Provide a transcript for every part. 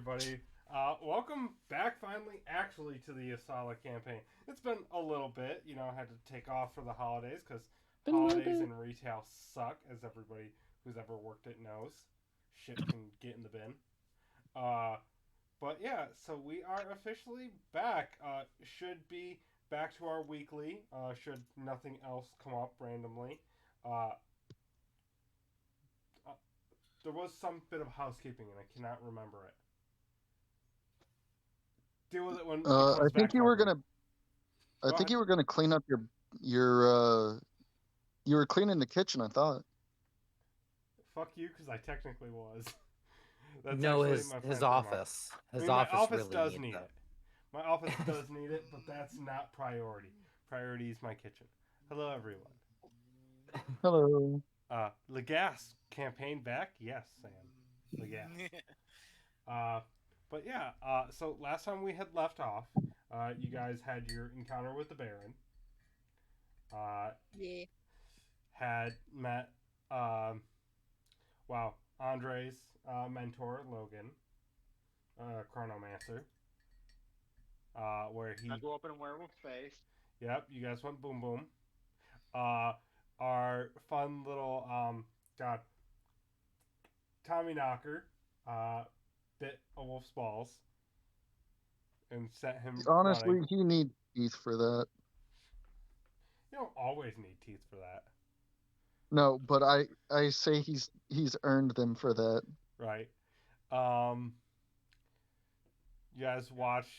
everybody. Welcome back, finally, actually, to the Aesala campaign. It's been a little bit. I had to take off for the holidays because Been a little holidays bit. in retail suck, as everybody who's ever worked it knows. Shit can get in the bin. Uh, but yeah, so we are officially back. Should be back to our weekly, should nothing else come up randomly. Uh, uh, there was some bit of housekeeping, and I cannot remember it. Deal with it when it I comes think back to you our were brain. gonna. I Go think ahead. you were gonna clean up your. You were cleaning the kitchen. I thought. Fuck you, because I technically was. That's No, actually his my his plan for tomorrow. office. I His mean, my office office really does needs need it. it. My office does need it, but that's not priority. Priority is my kitchen. Hello, everyone. Hello. Legas campaign back? Yes, Sam. Legas. Uh, but yeah, so last time we had left off, you guys had your encounter with the Baron. Uh, Yeah. had met, wow, Andre's mentor, Logan, Chronomancer, where I he, go up in werewolf face. yep, you guys went boom boom. Uh, our fun little, God, Tommy Knocker, bit a wolf's balls and set him running. Honestly, he needs teeth for that. You don't always need teeth for that, No, but I say he's earned them for that. right? Um, you guys watched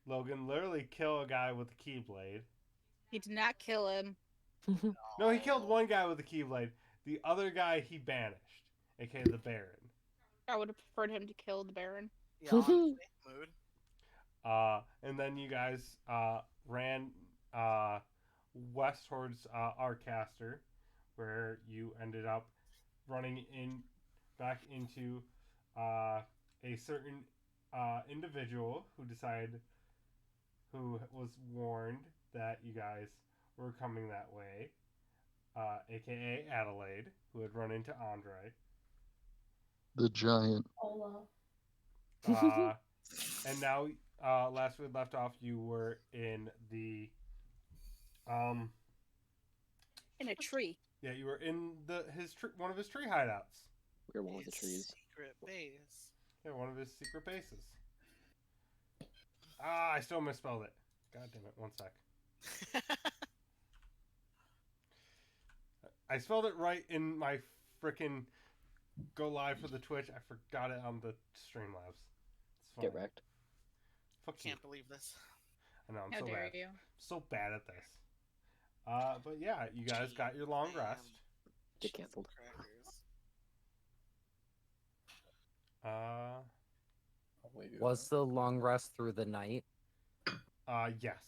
Logan literally kill a guy with a keyblade. He did not kill him. No, he killed one guy with a keyblade. The other guy he banished, aka the Baron. I would have preferred him to kill the Baron. Yeah, honestly, mood. And then you guys ran uh, west towards Arcaster, where you ended up running in back into a certain individual who was warned that you guys were coming that way, aka Adelaide, who had run into Andre. The giant. Uh, and now, last we left off, you were in the In a tree. yeah, you were in one of his tree hideouts. We're one of the His trees. secret base. Yeah, one of his secret bases. Ah, I still misspelled it. God damn it! One sec. I spelled it right in my freaking go live for the Twitch. I forgot it on the Streamlabs. It's fine. Get wrecked. Fuck you. Can't believe this. I know I'm How so dare bad. you? So bad at this. But yeah, you guys got your long rest. Get canceled. Crackers. Was the long rest through the night? Yes.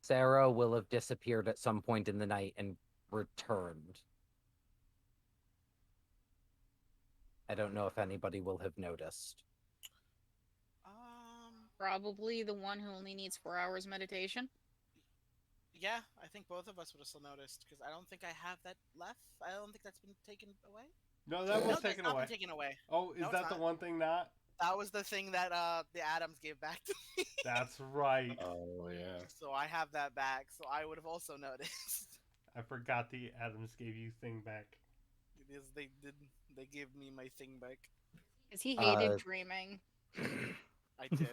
Sarah will have disappeared at some point in the night and returned. I don't know if anybody will have noticed. Probably the one who only needs 4 hours meditation. Yeah, I think both of us would have still noticed because I don't think I have that left. I don't think that's been taken away. No, that was No, taken that's not away. been taken away. Oh, is No, it's that the not. one thing not? That was the thing that the Adams gave back to me. That's right. Oh yeah. So I have that back. So I would have also noticed. I forgot the Adams gave you thing back. Because they did. They gave me my thing back. Because he hated Uh, dreaming. I did.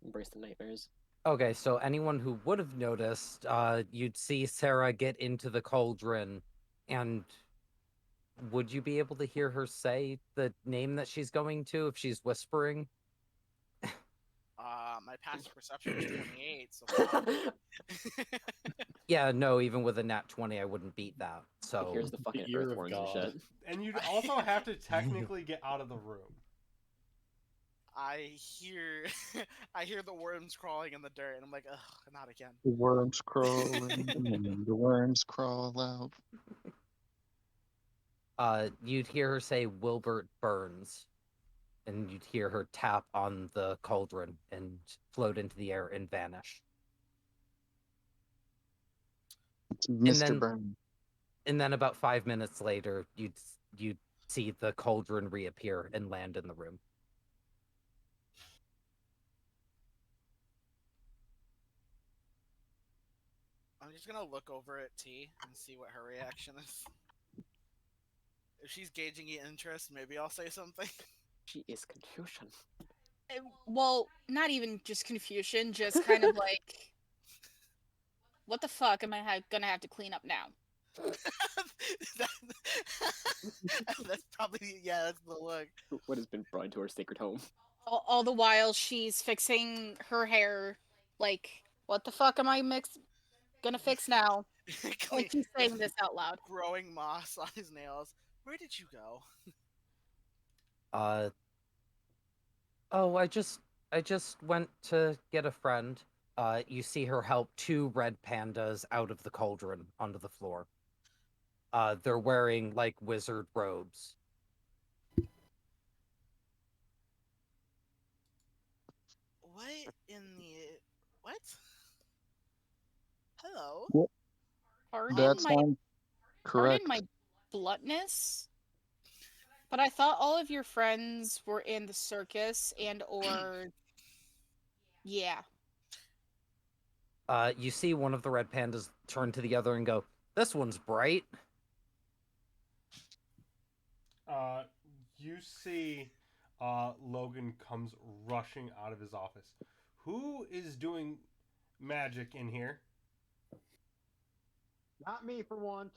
Embrace the nightmares. Okay, so anyone who would have noticed, you'd see Sarah get into the cauldron, and would you be able to hear her say the name that she's going to if she's whispering? My passive perception is 28. So. Yeah, no, even with a nat 20, I wouldn't beat that. So Here's the fucking ear of earthworms and God. shit. And you'd also have to technically get out of the room. I hear the worms crawling in the dirt, and I'm like, ugh, not again. The worms crawl in, the worms crawl out. you'd hear her say Wilbert Burns, and you'd hear her tap on the cauldron and float into the air and vanish. It's Mr. then- Burns. And then about 5 minutes later, you'd see the cauldron reappear and land in the room. I'm just gonna look over at T and see what her reaction is. If she's gauging the interest, maybe I'll say something. She is confusion. Well, not even just confusion, just kind of like, what the fuck am I gonna have to clean up now? That's probably, yeah, that's the look. What has been brought into our sacred home? All the while she's fixing her hair, like, what the fuck am I gonna fix now? And she's saying this out loud. Growing moss on his nails. Where did you go? Oh, I just went to get a friend. You see her help 2 red pandas out of the cauldron onto the floor. They're wearing like wizard robes. What in the what? Hello. Well, Pardon that my sounds correct. pardon my bluntness, but I thought all of your friends were in the circus and or yeah. You see one of the red pandas turn to the other and go, "This one's bright." You see Logan comes rushing out of his office. Who is doing magic in here? Not me for once.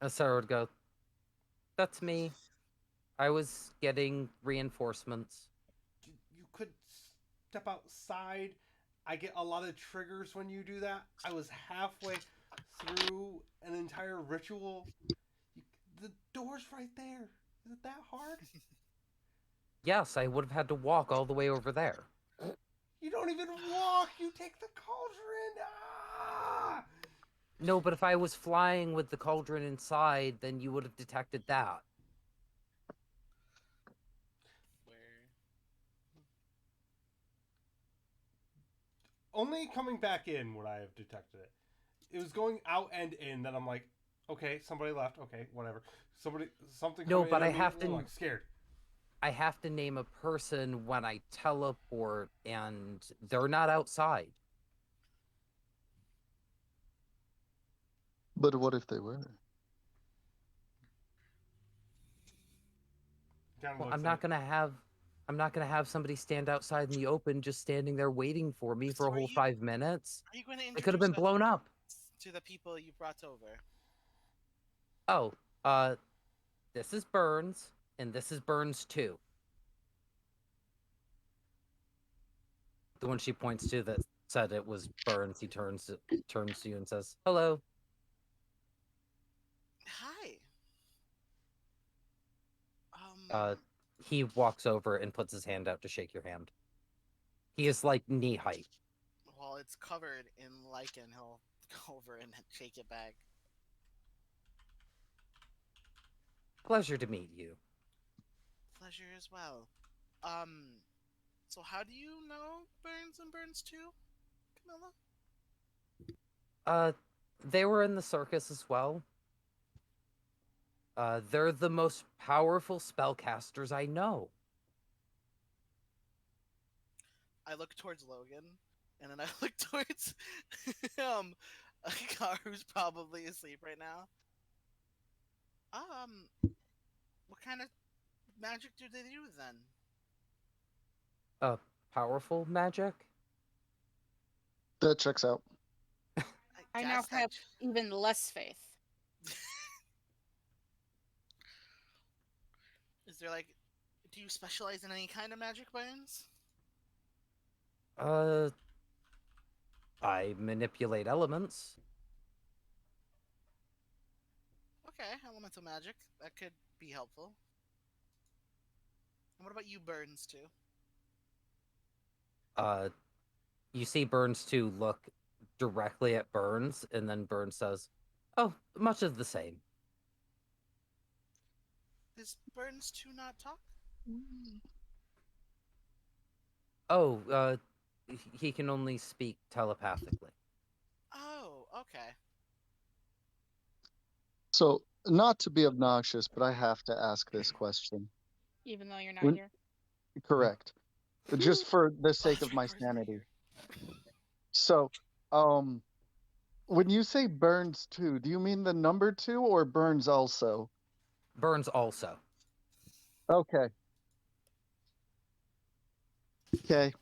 Sarah would go, "That's me. I was getting reinforcements." You could step outside. I get a lot of triggers when you do that. I was halfway through an entire ritual. The door's right there. Is it that hard? Yes, I would have had to walk all the way over there. You don't even walk. You take the cauldron. Ah! No, but if I was flying with the cauldron inside, then you would have detected that. Where? Only coming back in would I have detected it. It was going out and in that I'm like, okay, somebody left. Okay, whatever. Something. No, coming but in I at me, have I'm to- like scared. I have to name a person when I teleport, and they're not outside. But what if they were? Kinda Well, looks I'm at not gonna have somebody stand outside in the open just standing there waiting for me for a So are whole you- 5 minutes. Are you going to It could have been introduce blown us up. to the people you brought over? Oh, this is Burns, and this is Burns 2. The one she points to that said it was Burns, he turns to you and says, "Hello." Hi. He walks over and puts his hand out to shake your hand. He is like knee height. While it's covered in lichen, he'll go over and shake it back. Pleasure to meet you. Pleasure as well. So how do you know Burns and Burns too, Camilla? They were in the circus as well. They're the most powerful spellcasters I know. I look towards Logan, and then I look towards a car who's probably asleep right now. What kind of magic do they do then? Powerful magic? That checks out. I now guess that have even less faith. Is there like, do you specialize in any kind of magic, Burns? I manipulate elements. Okay, elemental magic. That could be helpful. And what about you, Burns, too? You see Burns 2 look directly at Burns, and then Burns says, "Oh, much of the same." Does Burns 2 not talk? Oh, he can only speak telepathically. Oh, okay. So, not to be obnoxious, but I have to ask this question. Even though you're not When, here. correct. Just for the Oh, sake that's of my right, Carson. sanity. So, when you say Burns 2, do you mean the number 2 or Burns also? Burns also. Okay. Okay.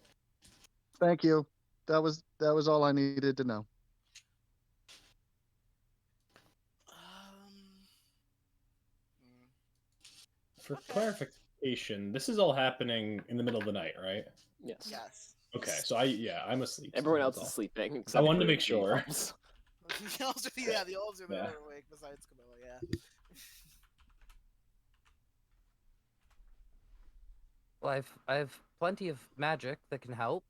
Thank you. That was all I needed to know. Hmm. For Okay. clarification, this is all happening in the middle of the night, right? Yes. Yes. Okay, so I'm asleep. Everyone that's else all. is sleeping. I Except wanted to for make the sure. elves. The elves are, the elves are Yeah. awake besides Camilla, yeah. Well, I've plenty of magic that can help.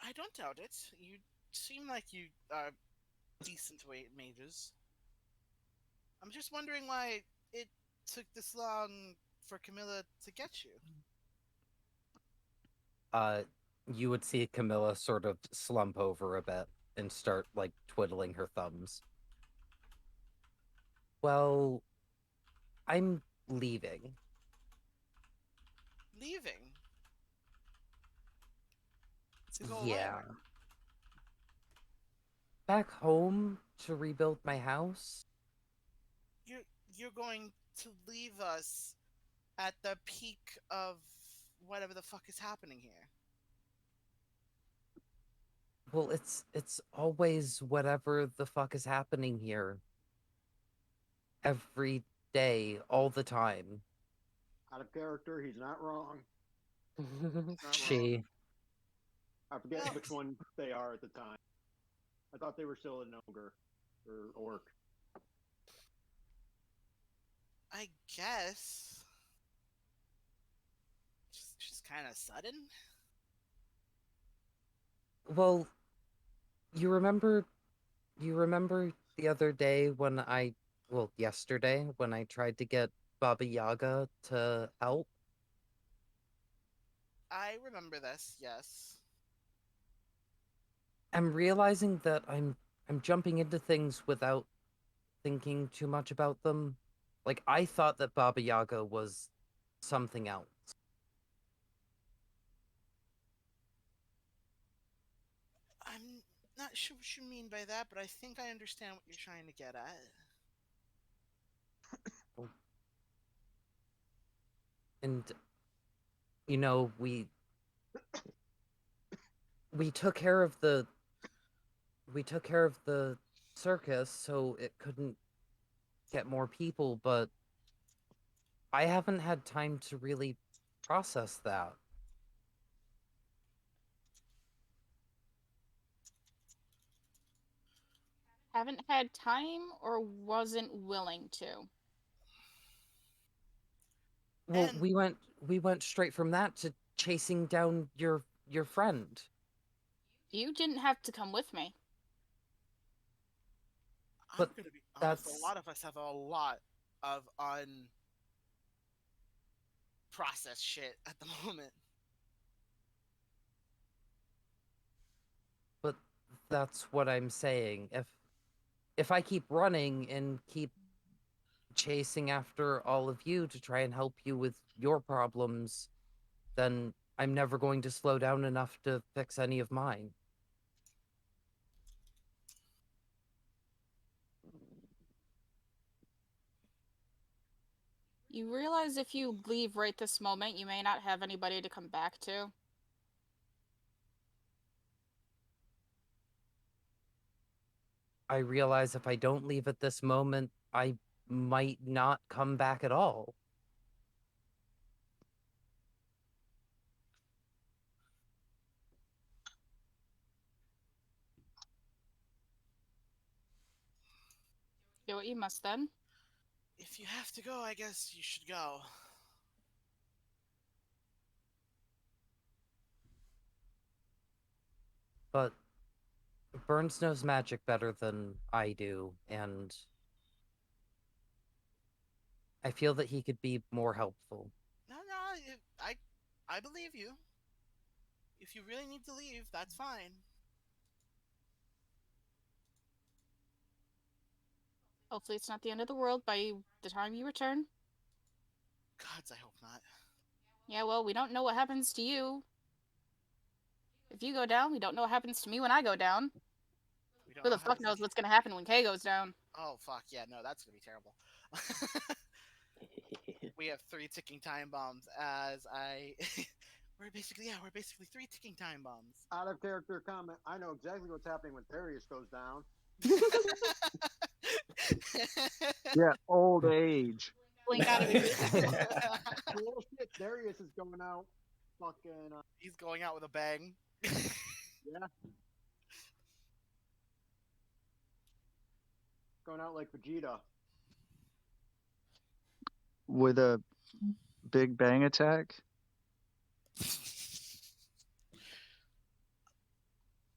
I don't doubt it. You seem like you are decent mages. I'm just wondering why it took this long for Camilla to get you. You would see Camilla sort of slump over a bit and start like twiddling her thumbs. Well, I'm leaving. Leaving? To go Yeah. where? Back home to rebuild my house? You're going to leave us at the peak of whatever the fuck is happening here. Well, it's always whatever the fuck is happening here. Every day, all the time. Out of character, he's not wrong. Not wrong. She. I forget Well- which one they are at the time. I thought they were still an ogre or orc. I guess. Just kind of sudden. Well, you remember the other day when yesterday when I tried to get Baba Yaga to help? I remember this. Yes. I'm realizing that I'm jumping into things without thinking too much about them. Like, I thought that Baba Yaga was something else. I'm not sure what you mean by that, but I think I understand what you're trying to get at. And you know, we took care of the circus so it couldn't get more people, but I haven't had time to really process that. Haven't had time or wasn't willing to? Well, And we went straight from that to chasing down your friend. You didn't have to come with me. I'm But gonna be honest, a that's lot of us have a lot of unprocessed shit at the moment. but that's what I'm saying. If I keep running and keep chasing after all of you to try and help you with your problems, then I'm never going to slow down enough to fix any of mine. You realize if you leave right this moment, you may not have anybody to come back to? I realize if I don't leave at this moment, I might not come back at all. Do what you must then. If you have to go, I guess you should go. But Burns knows magic better than I do, and I feel that he could be more helpful. No, I believe you. If you really need to leave, that's fine. Hopefully, it's not the end of the world by the time you return. Gods, I hope not. Yeah, well, we don't know what happens to you. If you go down, we don't know what happens to me when I go down. We don't Who know the how fuck to knows what's gonna happen when Kay goes down? Oh fuck yeah, no, that's gonna be terrible. We have 3 ticking time bombs as I we're basically 3 ticking time bombs. Out of character comment. I know exactly what's happening when Darius goes down. Yeah, old age. Blink out of existence. Bullshit. Darius is going out. Fucking. He's going out with a bang. Yeah. Going out like Vegeta. With a big bang attack.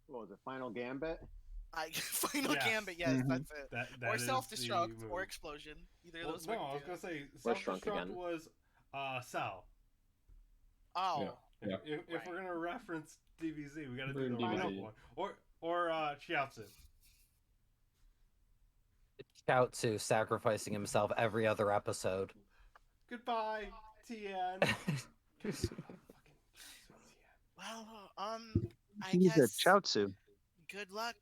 What was it? Final Gambit? Final Yes. gambit, yes, Mhm. that's it. That Or is self-destruct, the or move. explosion. Either of Well, those no, work I was too. gonna say Or shrunk self-destruct again. was Cell. Oh, Yeah. If we're gonna reference DBZ, we gotta We're do the in right DBZ. one. Or Chiaotzu. Chaozu sacrificing himself every other episode. Goodbye, TN. well, I He's a guess Chaozu. good luck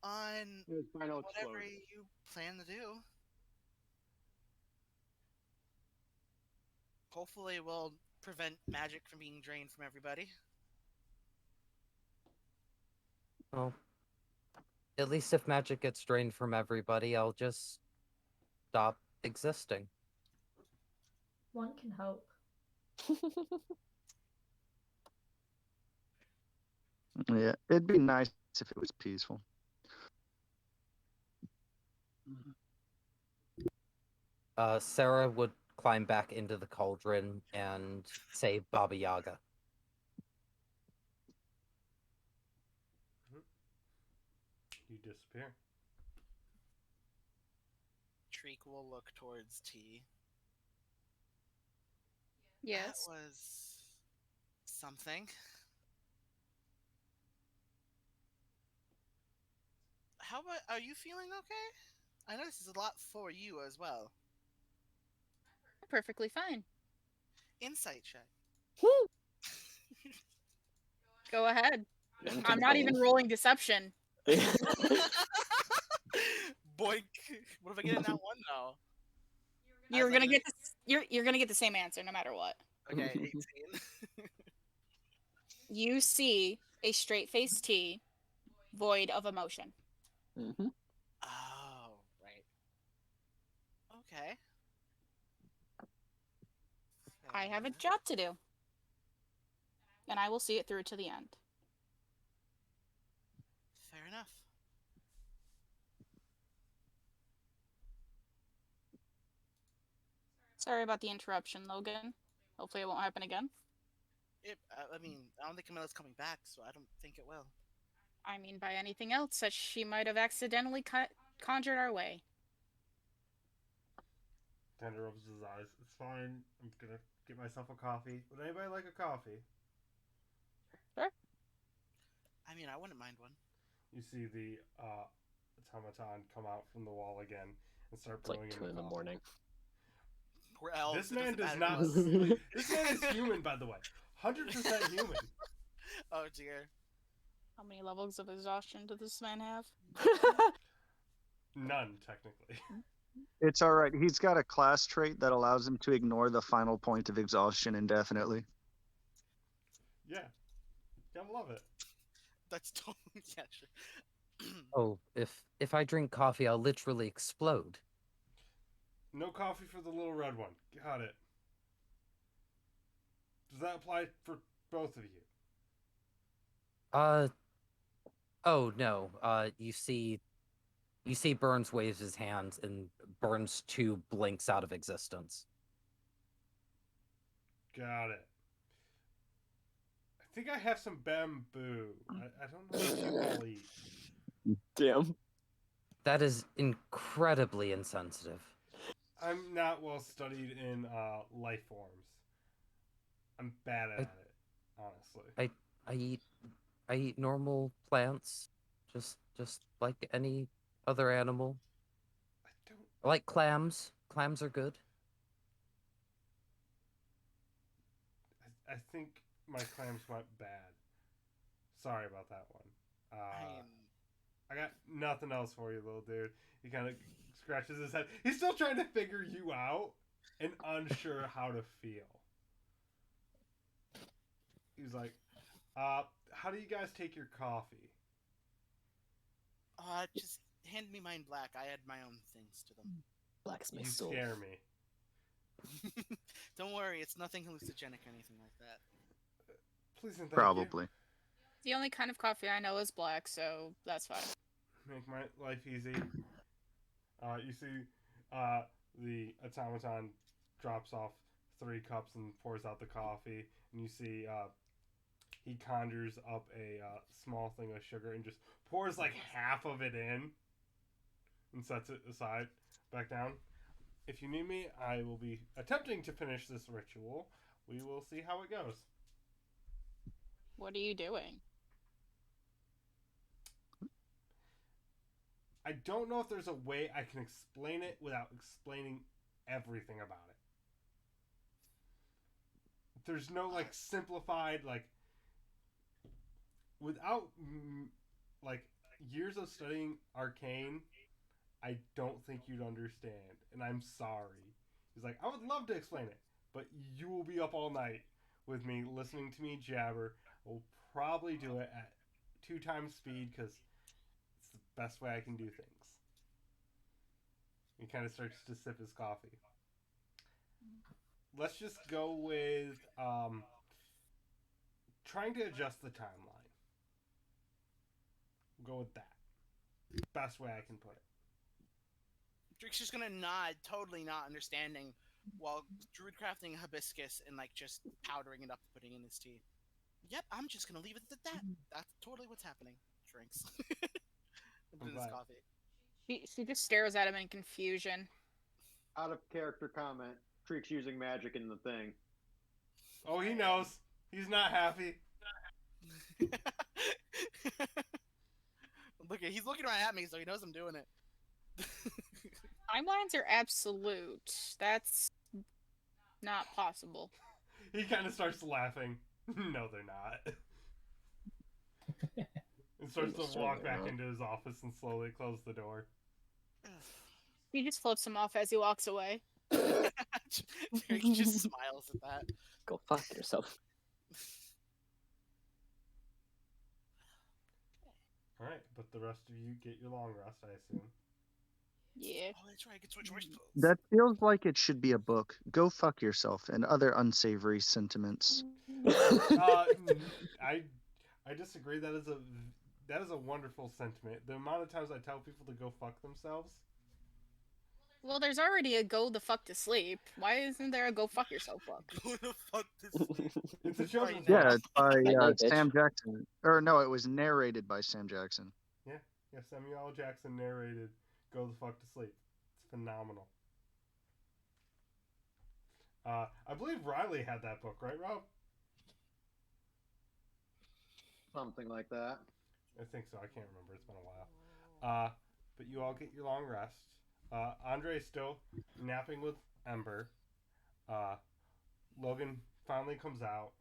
on It was Final whatever Explosion. you plan to do. Hopefully, we'll prevent magic from being drained from everybody. Well, at least if magic gets drained from everybody, I'll just stop existing. One can hope. Yeah, it'd be nice if it was peaceful. Sarah would climb back into the cauldron and save Baba Yaga. You disappear. Treek will look towards T. Yes. That was something. How about, are you feeling okay? I know this is a lot for you as well. Perfectly fine. Insight check. Go ahead. I'm not even rolling deception. Boink. What if I get in that one though? You're As gonna I'm get you're gonna get the same answer no matter what. Okay, 18. You see a straight-faced T, void of emotion. Mm-hmm. Oh, right. Okay. I have a Fair. job to do. And I will see it through to the end. Fair enough. Sorry about the interruption, Logan. Hopefully it won't happen again. I mean, I don't think Camilla's coming back, so I don't think it will. I mean by anything else that she might have accidentally conjured our way. Tender rubs his eyes. It's fine. I'm gonna get myself a coffee. Would anybody like a coffee? Sure. I mean, I wouldn't mind one. You see the automaton come out from the wall again and start It's like blowing 2 in the coffee. morning. We're elves. This it man doesn't does matter not to us. sleep. This man is human, by the way. 100% human. Oh dear. How many levels of exhaustion does this man have? None, technically. It's all right. He's got a class trait that allows him to ignore the final point of exhaustion indefinitely. Yeah. Gotta love it. That's totally yeah, sure. Oh, if I drink coffee, I'll literally explode. No coffee for the little red one. Got it. Does that apply for both of you? Oh no. You see Burns waves his hands and Burns 2 blinks out of existence. Got it. I think I have some bamboo. I don't know what you all eat. Damn. That is incredibly insensitive. I'm not well studied in life forms. I'm bad at it, honestly. I eat normal plants, just like any other animal. I don't I like clams. Clams are good. I think my clams went bad. Sorry about that one. I got nothing else for you, little dude. He kind of scratches his head. He's still trying to figure you out and unsure how to feel. He's like, how do you guys take your coffee? Just hand me mine black. I add my own things to them. Black's my You soul. scare me. Don't worry, it's nothing hallucinogenic or anything like that. Please and thank Probably. The only kind of coffee I know is black, so that's fine. you. Make my life easy. You see the automaton drops off 3 cups and pours out the coffee. And you see he conjures up a small thing of sugar and just pours like half of it in and sets it aside back down. If you need me, I will be attempting to finish this ritual. We will see how it goes. What are you doing? I don't know if there's a way I can explain it without explaining everything about it. There's no like simplified like without like years of studying arcane, I don't think you'd understand, and I'm sorry. He's like, I would love to explain it, but you will be up all night with me listening to me jabber. We'll probably do it at 2 times speed because it's the best way I can do things. He kind of starts to sip his coffee. Let's just go with trying to adjust the timeline. We'll go with that. Best way I can put it. Drake's just gonna nod, totally not understanding, while druid crafting hibiscus and like just powdering it up, putting it in his tea. Yep, I'm just gonna leave it at that. That's totally what's happening. Drinks. Put in his coffee. She just stares at him in confusion. Out of character comment. Treek's using magic in the thing. Oh, he knows. He's not happy. Look, he's looking right at me, so he knows I'm doing it. Timelines are absolute. That's not possible. He kind of starts laughing. No, they're not. And starts to walk back into his office and slowly close the door. He just flips him off as he walks away. Drake just smiles at that. Go fuck yourself. Alright, but the rest of you get your long rest, I assume. Yeah. Oh, that's right. I can switch voice pose. That feels like it should be a book. Go fuck yourself and other unsavory sentiments. I disagree. That is a wonderful sentiment. The amount of times I tell people to go fuck themselves. Well, there's already a go the fuck to sleep. Why isn't there a go fuck yourself book? Go the fuck to sleep. It's a children's Yeah, book. it's by Night, bitch. Sam Jackson. Or no, it was narrated by Sam Jackson. Yeah, Samuel L. Jackson narrated Go the Fuck to Sleep. It's phenomenal. I believe Riley had that book, right, Rob? Something like that. I think so. I can't remember. It's been a while. But you all get your long rest. Andre's still napping with Ember. Logan finally comes out.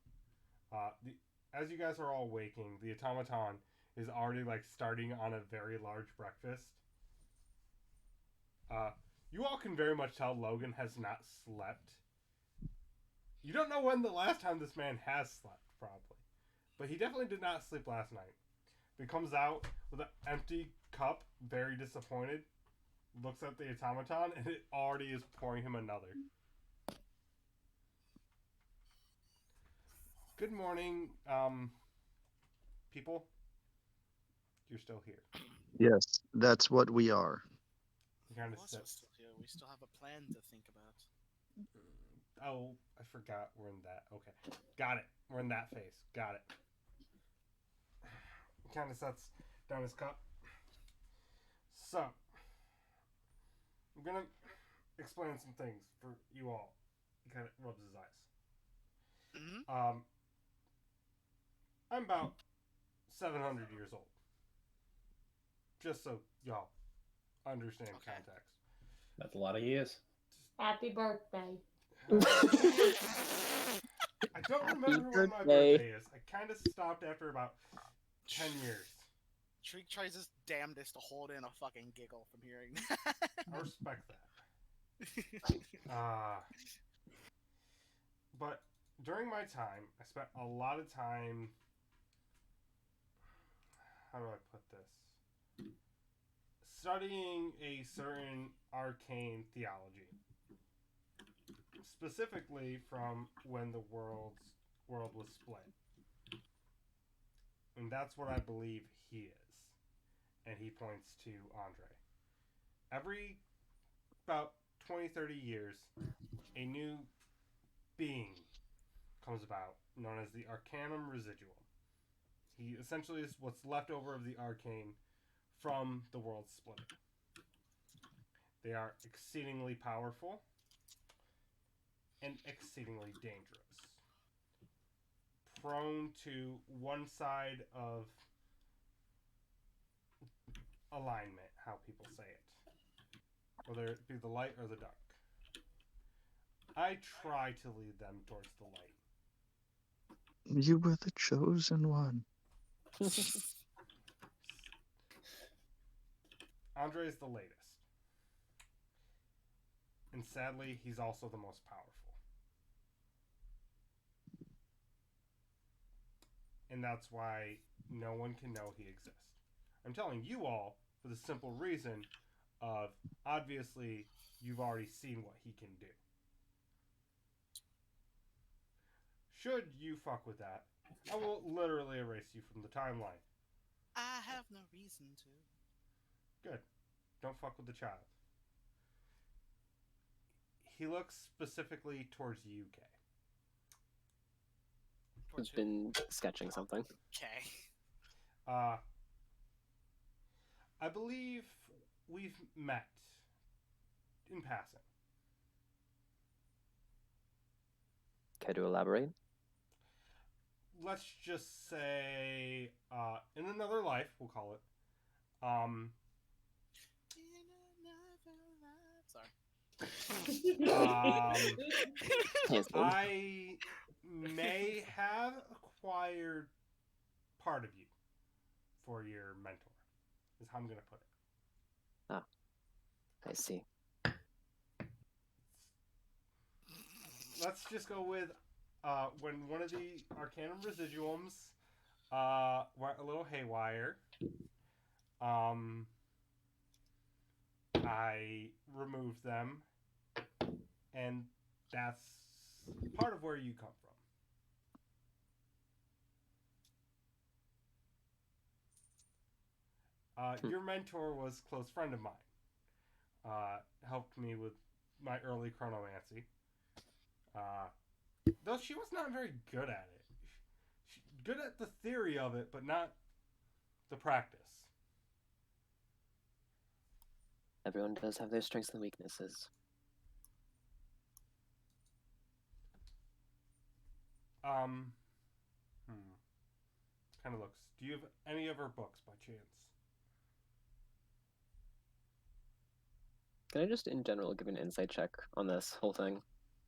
As you guys are all waking, the automaton is already like starting on a very large breakfast. You all can very much tell Logan has not slept. You don't know when the last time this man has slept, probably. But he definitely did not sleep last night. He comes out with an empty cup, very disappointed, looks at the automaton, and it already is pouring him another. Good morning, people. You're still here. Yes, that's what we are. He kind of Also sits. still here. We still have a plan to think about. Oh, I forgot we're in that. Okay. Got it. We're in that phase. Got it. He kind of sets down his cup. So, I'm going to explain some things for you all. He kind of rubs his eyes. Mm-hmm. I'm about 700 years old. Just so y'all understand context. That's a lot of years. Happy birthday. I don't Happy remember when my birthday. birthday is. I kind of stopped after about 10 years. Shriek tries his damnedest to hold in a fucking giggle from hearing that. I respect that. But during my time, I spent a lot of time. How do I put this? Studying a certain arcane theology, specifically from when the world was split, and that's what I believe he is. And he points to Andre. Every about 20, 30 years, a new being comes about, known as the Arcanium Residuum. He essentially is what's left over of the arcane from the world splitting. They are exceedingly powerful and exceedingly dangerous. Prone to one side of alignment, how people say it. Whether it be the light or the dark. I try to lead them towards the light. You were the chosen one. Andre is the latest. And sadly, he's also the most powerful. And that's why no one can know he exists. I'm telling you all for the simple reason of, obviously, you've already seen what he can do. Should you fuck with that, I will literally erase you from the timeline. I have no reason to. Good. Don't fuck with the child. He looks specifically towards you, Kay. He's been sketching something. Okay. I believe we've met in passing. Care to elaborate? Let's just say, in another life, we'll call it. Sorry. I may have acquired part of you for your mentor, is how I'm going to put it. Ah, I see. Let's just go with when one of the Arcanum Residuums went a little haywire. I removed them, and that's part of where you come from. Your mentor was a close friend of mine. Helped me with my early chronomancy. Though she was not very good at it. Good at the theory of it, but not the practice. Everyone does have their strengths and weaknesses. Kind of looks. Do you have any of her books by chance? Can I just, in general, give an insight check on this whole thing?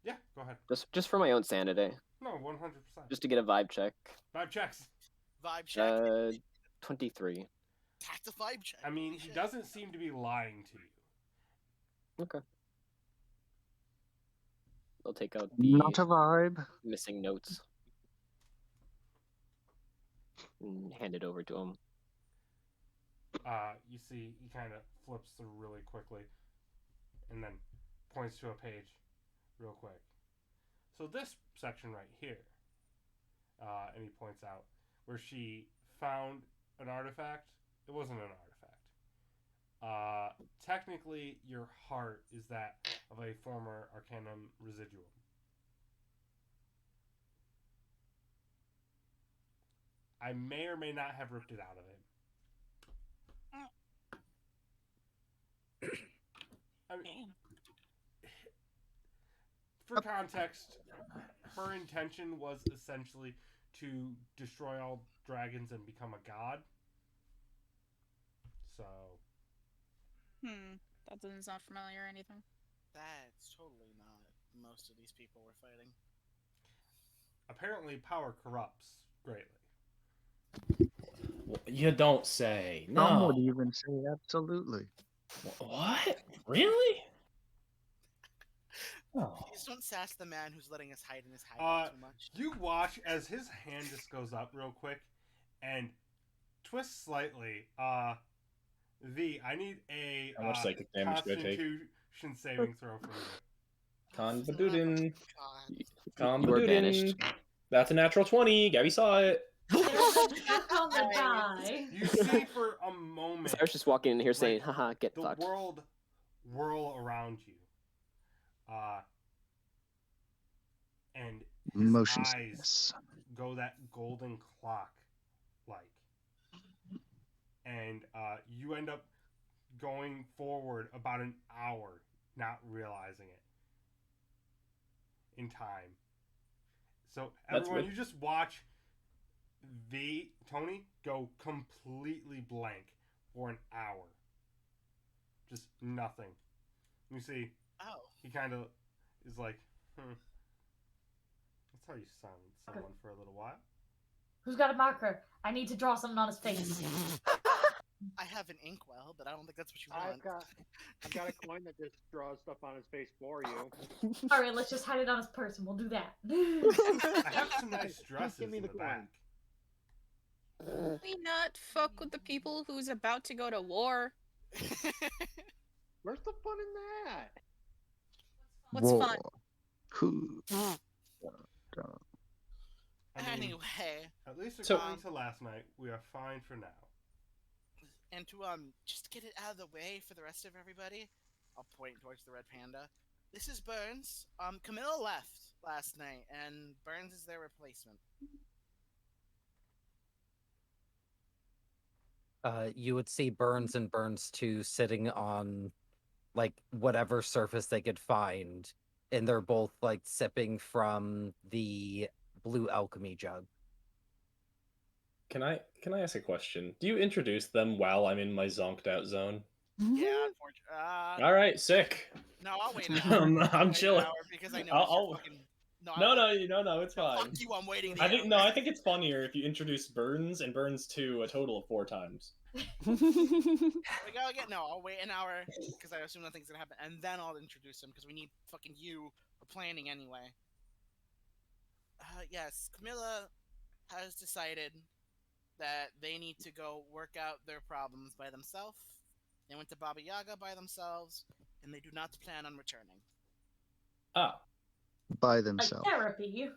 Yeah, go ahead. Just for my own sanity. No, 100%. Just to get a vibe check. 5 checks. Vibe check. 23. That's a vibe check. I mean, he doesn't seem to be lying to you. Okay. I'll take out the Not a vibe. missing notes and hand it over to him. You see, he kind of flips through really quickly and then points to a page real quick. So this section right here, and he points out where she found an artifact. It wasn't an artifact. Technically, your heart is that of a former Arcanum Residuum. I may or may not have ripped it out of him. I mean, for context, her intention was essentially to destroy all dragons and become a god. So, That doesn't sound familiar or anything. That's totally not most of these people we're fighting. Apparently, power corrupts greatly. You don't say. Some No. would even say absolutely. What? Really? Oh. Please don't sass the man who's letting us hide in his hideout too much. You watch as his hand just goes up real quick and twists slightly. V, I need a How much psychic damage do I take? Constitution saving throw from you. Conbadudin. God. You were banished. That's a natural 20. Gabby saw it. Just on the die. You see for a moment I was just walking in here saying, like, haha, get the fucked. world whirl around you. And his Motion eyes sickness. go that golden clock like. And you end up going forward about an hour, not realizing it in time. So everyone, you just watch Tony go completely blank for an hour. Just nothing. You see, he kind of is like, that's how you sound someone for a little while. Who's got a marker? I need to draw something on his face. I have an inkwell, but I don't think that's what you want. I've got a coin that just draws stuff on his face for you. Alright, let's just hide it on his purse and we'll do that. I have some nice dresses give me in the the back. Can we not fuck with the people who's about to go to war? Where's the fun in that? What's War. fun? Who? I mean, Anyway, at least So- according to last night, we are fine for now. and to just get it out of the way for the rest of everybody, I'll point towards the red panda. This is Burns. Camilla left last night, and Burns is their replacement. You would see Burns and Burns 2 sitting on like whatever surface they could find, and they're both like sipping from the blue alchemy jug. Can I ask a question? Do you introduce them while I'm in my zonked out zone? Yeah, unfortunately. All right, sick. No, I'll wait an hour. I'm chilling. Because I know I'll- you're fucking... No, it's No, fine. fuck you, I'm waiting the I think hour. I think it's funnier if you introduce Burns and Burns 2 a total of 4 times. I'll wait an hour because I assume nothing's gonna happen, and then I'll introduce him because we need fucking you for planning anyway. Yes, Camilla has decided that they need to go work out their problems by themselves. They went to Baba Yaga by themselves, and they do not plan on returning. Ah, By Like themselves. therapy.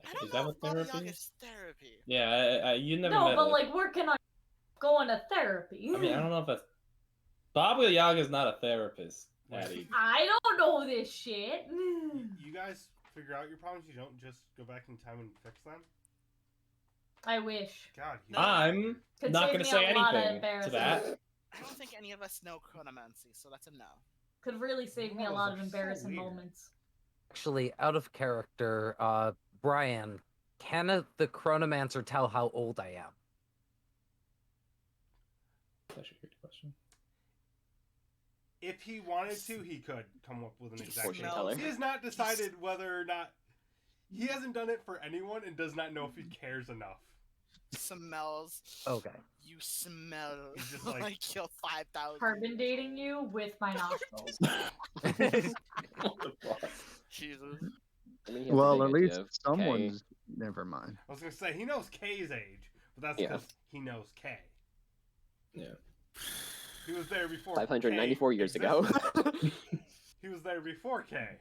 I don't is know that if what Baba therapy? Yaga's therapy. Yeah, you never No, met. but like working on going to therapy. I mean, I don't know if that's Baba Yaga's not a therapist, Patty. I don't know this shit. You guys figure out your problems. You don't just go back in time and fix them. I wish. God, you I'm Could not save going me to say a lot of anything to embarrassment. that. I don't think any of us know chronomancy, so that's a no. Could really save me a Morals lot are of so embarrassing weird. moments. Actually, out of character, Brian, can the chronomancer tell how old I am? That's a good question. If he wanted to, he could come up with an exact Fortune date. teller. He has not decided whether or not. He hasn't done it for anyone and does not know if he cares enough. Smells. Okay. You smell He's just like, like- you're 5,000. Carbon dating you with my nostrils. What the fuck? Jesus. I mean, he has a Well, big at idea least of someone's. Never mind. I was gonna say he knows K's age, but that's Yeah. because he knows K. Yeah. He was there before. 594 K years ago. existed. He was there before K.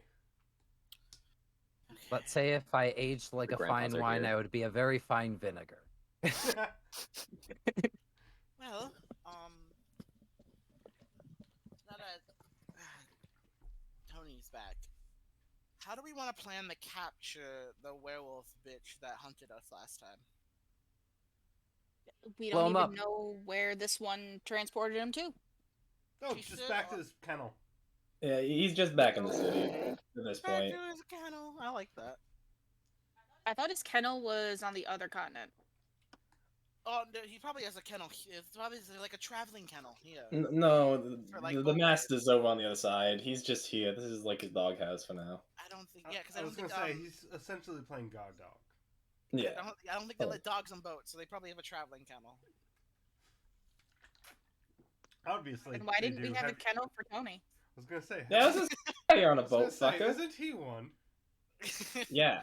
Let's say if I aged like The a fine grandpas are wine, here. I would be a very fine vinegar. Well, now that Tony's back, how do we want to plan to capture the werewolf bitch that hunted us last time? We Blow don't 'em even up. know where this one transported him to. No, He's just still- back to this kennel. Yeah, he's just back in the city at this Back point. to his kennel. I like that. I thought his kennel was on the other continent. Oh, no, he probably has a kennel. It's probably like a traveling kennel here. No, For, like, the boat master's over on the other side. He's just here. This is like his doghouse for now. I don't think. Yeah, because I I don't was think. gonna say he's essentially playing God Dog. Yeah. I don't think they let dogs on boats, so they probably have a traveling kennel. Obviously. And why they didn't we do have a kennel for Tony? I was gonna say. Yeah, this is here on a I was gonna boat, say, fucker. isn't he one? Yeah.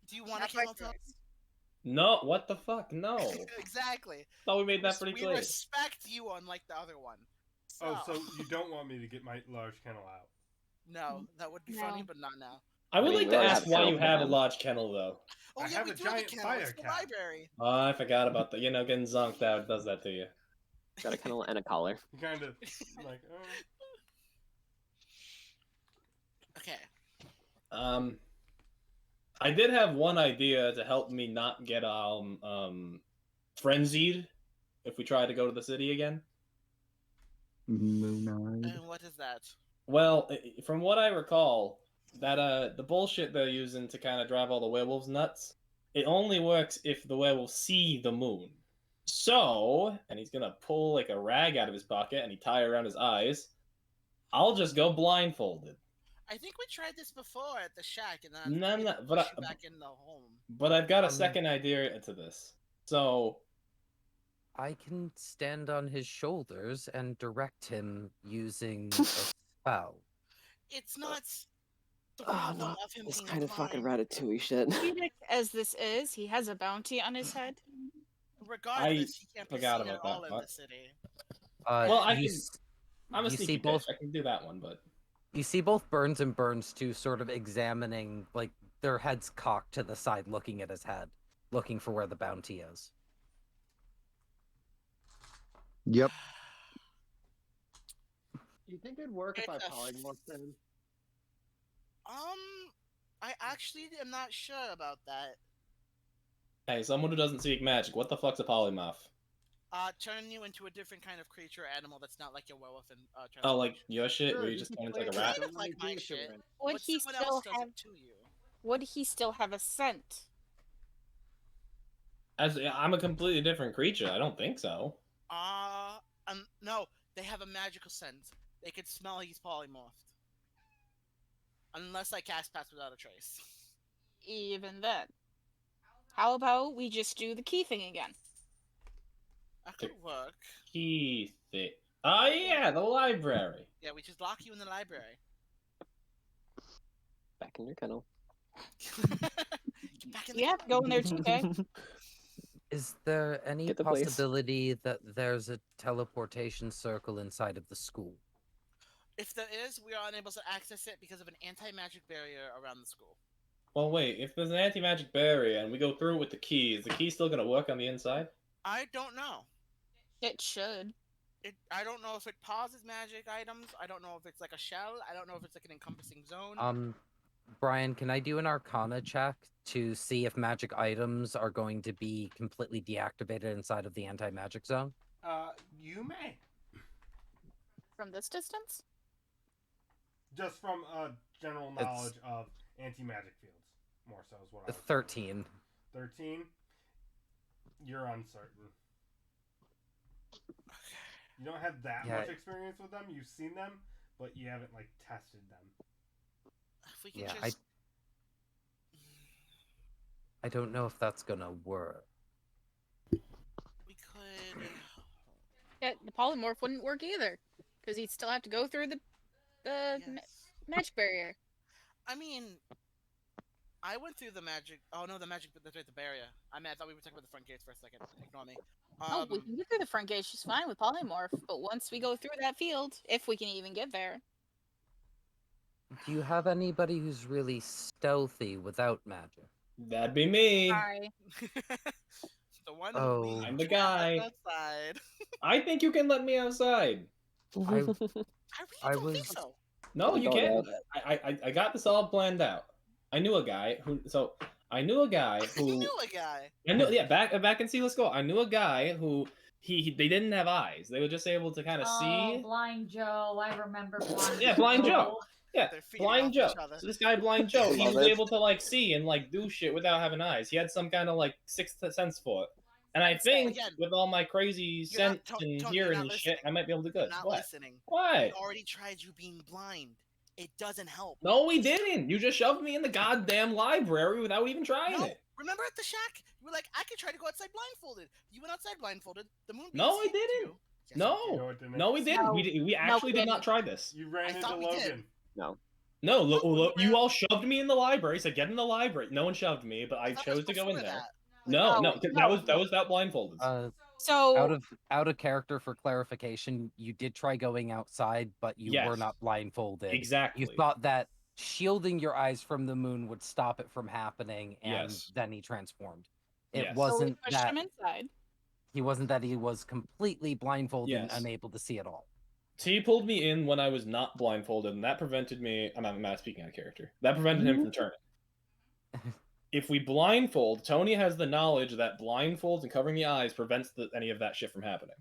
Do you want Not a kennel, by Tony? choice. No, what the fuck? No. Exactly. Thought we made that pretty We clear. respect you, unlike the other one. Oh, so you don't want me to get my large kennel out? No, that would be No. funny, but not now. I would I mean, like we to already ask have why kennel you for have a them. large kennel, though. Oh I yeah, have we a do have a giant kennel. fire It's the cat. library. Oh, I forgot about that. You know, getting zonked out does that to you. Got a kennel and a collar. You kind of like, Okay. I did have one idea to help me not get frenzied if we try to go to the city again. Moon-eyed. And what is that? Well, from what I recall, that the bullshit they're using to kind of drive all the werewolves nuts, it only works if the werewolves see the moon. So, and he's gonna pull like a rag out of his pocket and he tie it around his eyes. I'll just go blindfolded. I think we tried this before at the shack, and then No, we no, had to but push I- you back in the home. But I've got a second idea to this. So, I can stand on his shoulders and direct him using a spell. It's not the Oh problem no, of him this being kind of fucking blind. Ratatouille shit. Comedic as this is, he has a bounty on his head. Regardless, he can't be forgot seen at about that all in part. the city. Well, I you can- s- I'm a you see sneaky both- bitch. I can do that one, but You see both Burns and Burns too sort of examining, like, their heads cocked to the side, looking at his head, looking for where the bounty is. Yep. Do you think it'd work if I It's a- polymorphed him? I actually am not sure about that. hey, someone who doesn't speak magic, what the fuck's a polymorph? Turn you into a different kind of creature or animal that's not like your werewolf and Oh, like transformation. your shit, where Sure, you just can turn into play like a it, rat? Kind of don't let like me my do it to shit. him. Would But he someone still else does have? it to you. Would he still have a scent? I'm a completely different creature. I don't think so. No, they have a magical scent. They could smell he's polymorphed. Unless I cast Pass Without a Trace. Even then, how about we just do the key thing again? That could work. Key thing. Oh yeah, the library. Yeah, we just lock you in the library. Back in your kennel. Get back in the We have to go in there too, okay? Is there any Get the place. possibility that there's a teleportation circle inside of the school? If there is, we are unable to access it because of an anti-magic barrier around the school. Well, wait. If there's an anti-magic barrier and we go through it with the key, is the key still gonna work on the inside? I don't know. It should. I don't know if it pauses magic items. I don't know if it's like a shell. I don't know if it's like an encompassing zone. Brian, can I do an Arcana check to see if magic items are going to be completely deactivated inside of the anti-magic zone? You may. From this distance? Just from general It's- knowledge of anti-magic fields, more so is what I was 13. 13. You're uncertain. You don't have that Yeah. much experience with them. You've seen them, but you haven't like tested them. If we can Yeah, just... I don't know if that's gonna work. We could... Yeah, the polymorph wouldn't work either, because he'd still have to go through the Yes. magic barrier. I mean, I went through the magic... Oh no, the magic... That's right, the barrier. I thought we were talking about the front gates for a second. Ignore me. Oh, we can get through the front gate just fine with polymorph, but once we go through that field, if we can even get there. Do you have anybody who's really stealthy without magic? That'd be me. Hi. The one Oh. who I'm the can't let guy. outside. I think you can let me outside. I really I don't think was- so. No, you Oh, can't. no. I got this all planned out. I knew a guy who. So I knew a guy who. You knew a guy. I knew, yeah, back in Sea Let's Go. I knew a guy who they didn't have eyes. They were just able to kind of Oh, see. Blind Joe. I remember Blind Yeah, Blind Joe. Yeah, They're feeding Blind off Joe. each other. So this guy, Blind Joe, he Love was it. able to like see and like do shit without having eyes. He had some kind of like sixth sense for it. And I think Again, with all my crazy you're not- sense and Tony, you're hearing not and shit, listening. I might be able to do You're good. not What? listening. What? We already tried you being blind. It doesn't help. No, we didn't. You just shoved me in the goddamn library without even trying No, it. remember at the shack? You were like, I could try to go outside blindfolded. You went outside blindfolded. The moon. No, I hit didn't. You. Yes, No. you did. No, it didn't. No, we didn't. No. We No, actually we did not didn't. try this. You ran I into thought we did. Logan. No. No, No, we were you at- all shoved me in the library. Said get in the library. No one shoved me, but I thought chose this to go before in there. that. No, No, that no. was that blindfolded. So Out of character for clarification, you did try going outside, but you were Yes. not blindfolded. Exactly. You thought that shielding your eyes from the moon would stop it from happening, and Yes. then he transformed. It Yes. so we wasn't pushed that him inside. he wasn't that he was completely blindfolded Yes. and unable to see at all. He pulled me in when I was not blindfolded, and that prevented me. I'm not speaking out of character. That prevented him from turning. If we blindfold, Tony has the knowledge that blindfolds and covering the eyes prevents any of that shit from happening.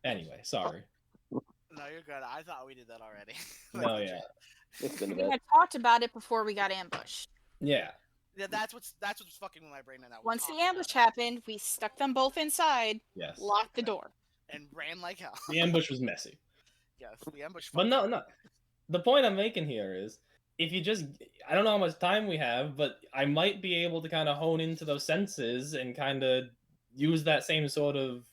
Anyway, sorry. No, you're good. I thought we did that already. No, yeah. It's been a We bit. had talked about it before we got ambushed. Yeah. Yeah, that's what's fucking with my brain right now. We Once the talked about ambush it happened, we stuck them both inside, Yes. locked the door. and ran like hell. The ambush was messy. Yes, the ambush. But no. The point I'm making here is, if you just, I don't know how much time we have, but I might be able to kind of hone into those senses and kind of use that same sort of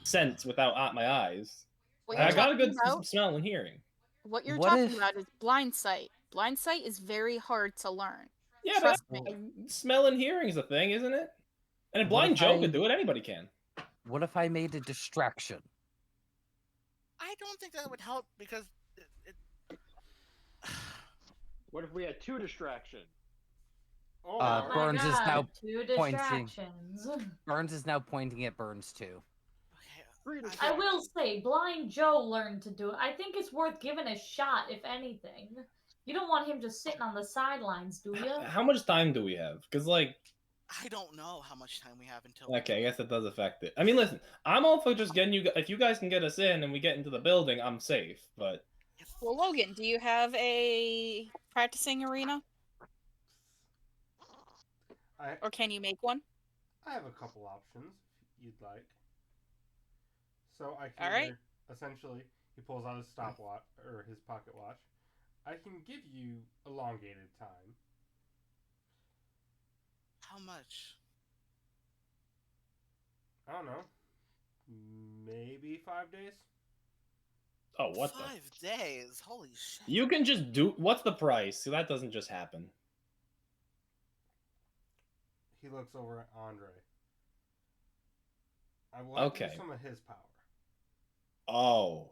sense without my eyes. What And I you're got a talking good about, smell and hearing. what you're What talking if- about is blind sight. Blind sight is very hard to learn. Yeah, Trust but me. smell and hearing is a thing, isn't it? And a What blind if Joe I- could do it. Anybody can. What if I made a distraction? I don't think that would help because What if we had 2 distractions? Oh, Uh, Oh my Burns is God, now 2 pointing. distractions. Burns is now pointing at Burns too. okay, 3 I distractions. will say, Blind Joe learned to do it. I think it's worth giving a shot, if anything. You don't want him just sitting on the sidelines, do you? How much time do we have? Because, like, I don't know how much time we have until. okay, I guess that does affect it. I mean, listen, I'm all for just getting you. If you guys can get us in and we get into the building, I'm safe. But Well, Logan, do you have a practicing arena, or can you make one? I have a couple options if you'd like. So I can All right. essentially, he pulls out his stopwatch or his pocket watch. I can give you elongated time. How much? I don't know. Maybe 5 days. oh, what 5 days? Holy shit! the? You can just do. What's the price? So that doesn't just happen. He looks over at Andre. I want Okay. some of his power. Oh,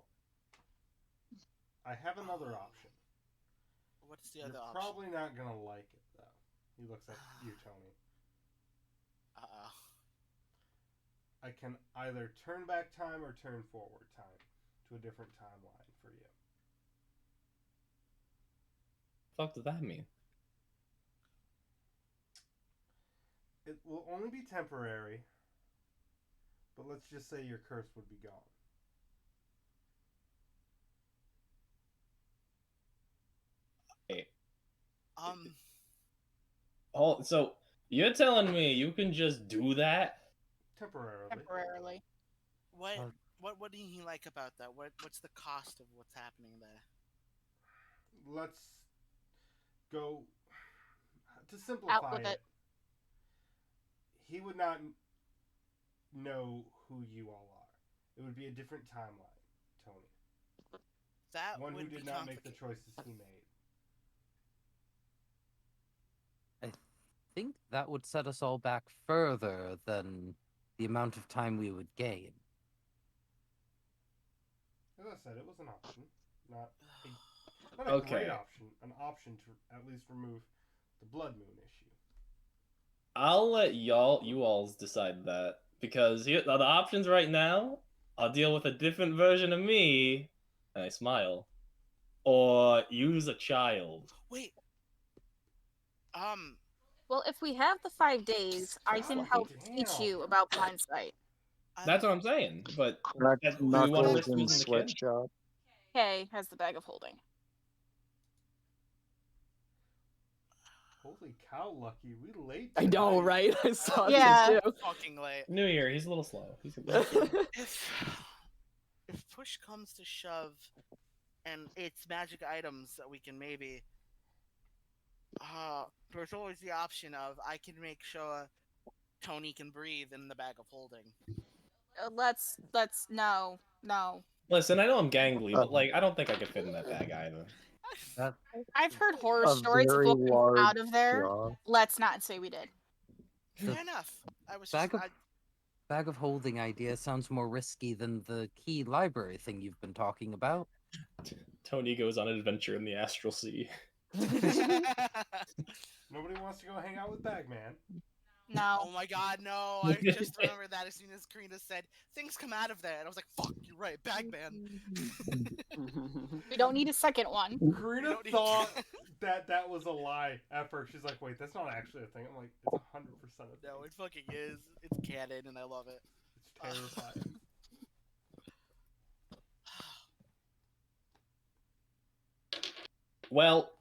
I have another option. What's the You're other option? probably not gonna like it though. He looks at you, Tony. Uh-oh. I can either turn back time or turn forward time to a different timeline for you. fuck does that mean? It will only be temporary, but let's just say your curse would be gone. Hey, Um, so you're telling me you can just do that? Temporarily. Temporarily. what Uh, what do you like about that? What's the cost of what's happening there? Let's go to simplify with it. He would not know who you all are. It would be a different timeline, Tony. That One who would did be not make the complicated. choices he made. I think that would set us all back further than the amount of time we would gain. As I said, it was an option, not a Okay. great option. An option to at least remove the blood moon issue. I'll let you alls decide that, because here the options right now. I'll deal with a different version of me, and I smile, or use a child. Wait. Well, if we have the 5 days, I can God help damn. teach you about blind sight. That's what I'm saying. But Cracked do we want to knuckles risk and losing the kid? sweatshop. Kay has the bag of holding. Holy cow, Lucky, we late. I know, tonight. right? I saw Yeah. it too. Fucking late. New Year, he's a little slow. He's If push comes to shove, and it's magic items that we can maybe, there's always the option of I can make sure Tony can breathe in the bag of holding. Let's no. Listen, I know I'm gangly, but like I don't think I could fit in that bag either. I've heard horror A stories of very looking large out of there. jaw. Let's not say we did. Fair enough. I was Bag just, of bag of holding idea sounds more risky than the key library thing you've been talking about. Tony goes on an adventure in the astral sea. Nobody wants to go hang out with Bagman. No. Oh my god, no. I just remembered that as soon as Karina said, things come out of there. And I was like, fuck, you're right, Bagman. We don't need a second one. Karina don't need- thought that was a lie at first. She's like, wait, that's not actually a thing. I'm like, it's 100% a thing. No, it fucking is. It's canon, and I love it. It's terrifying. Well,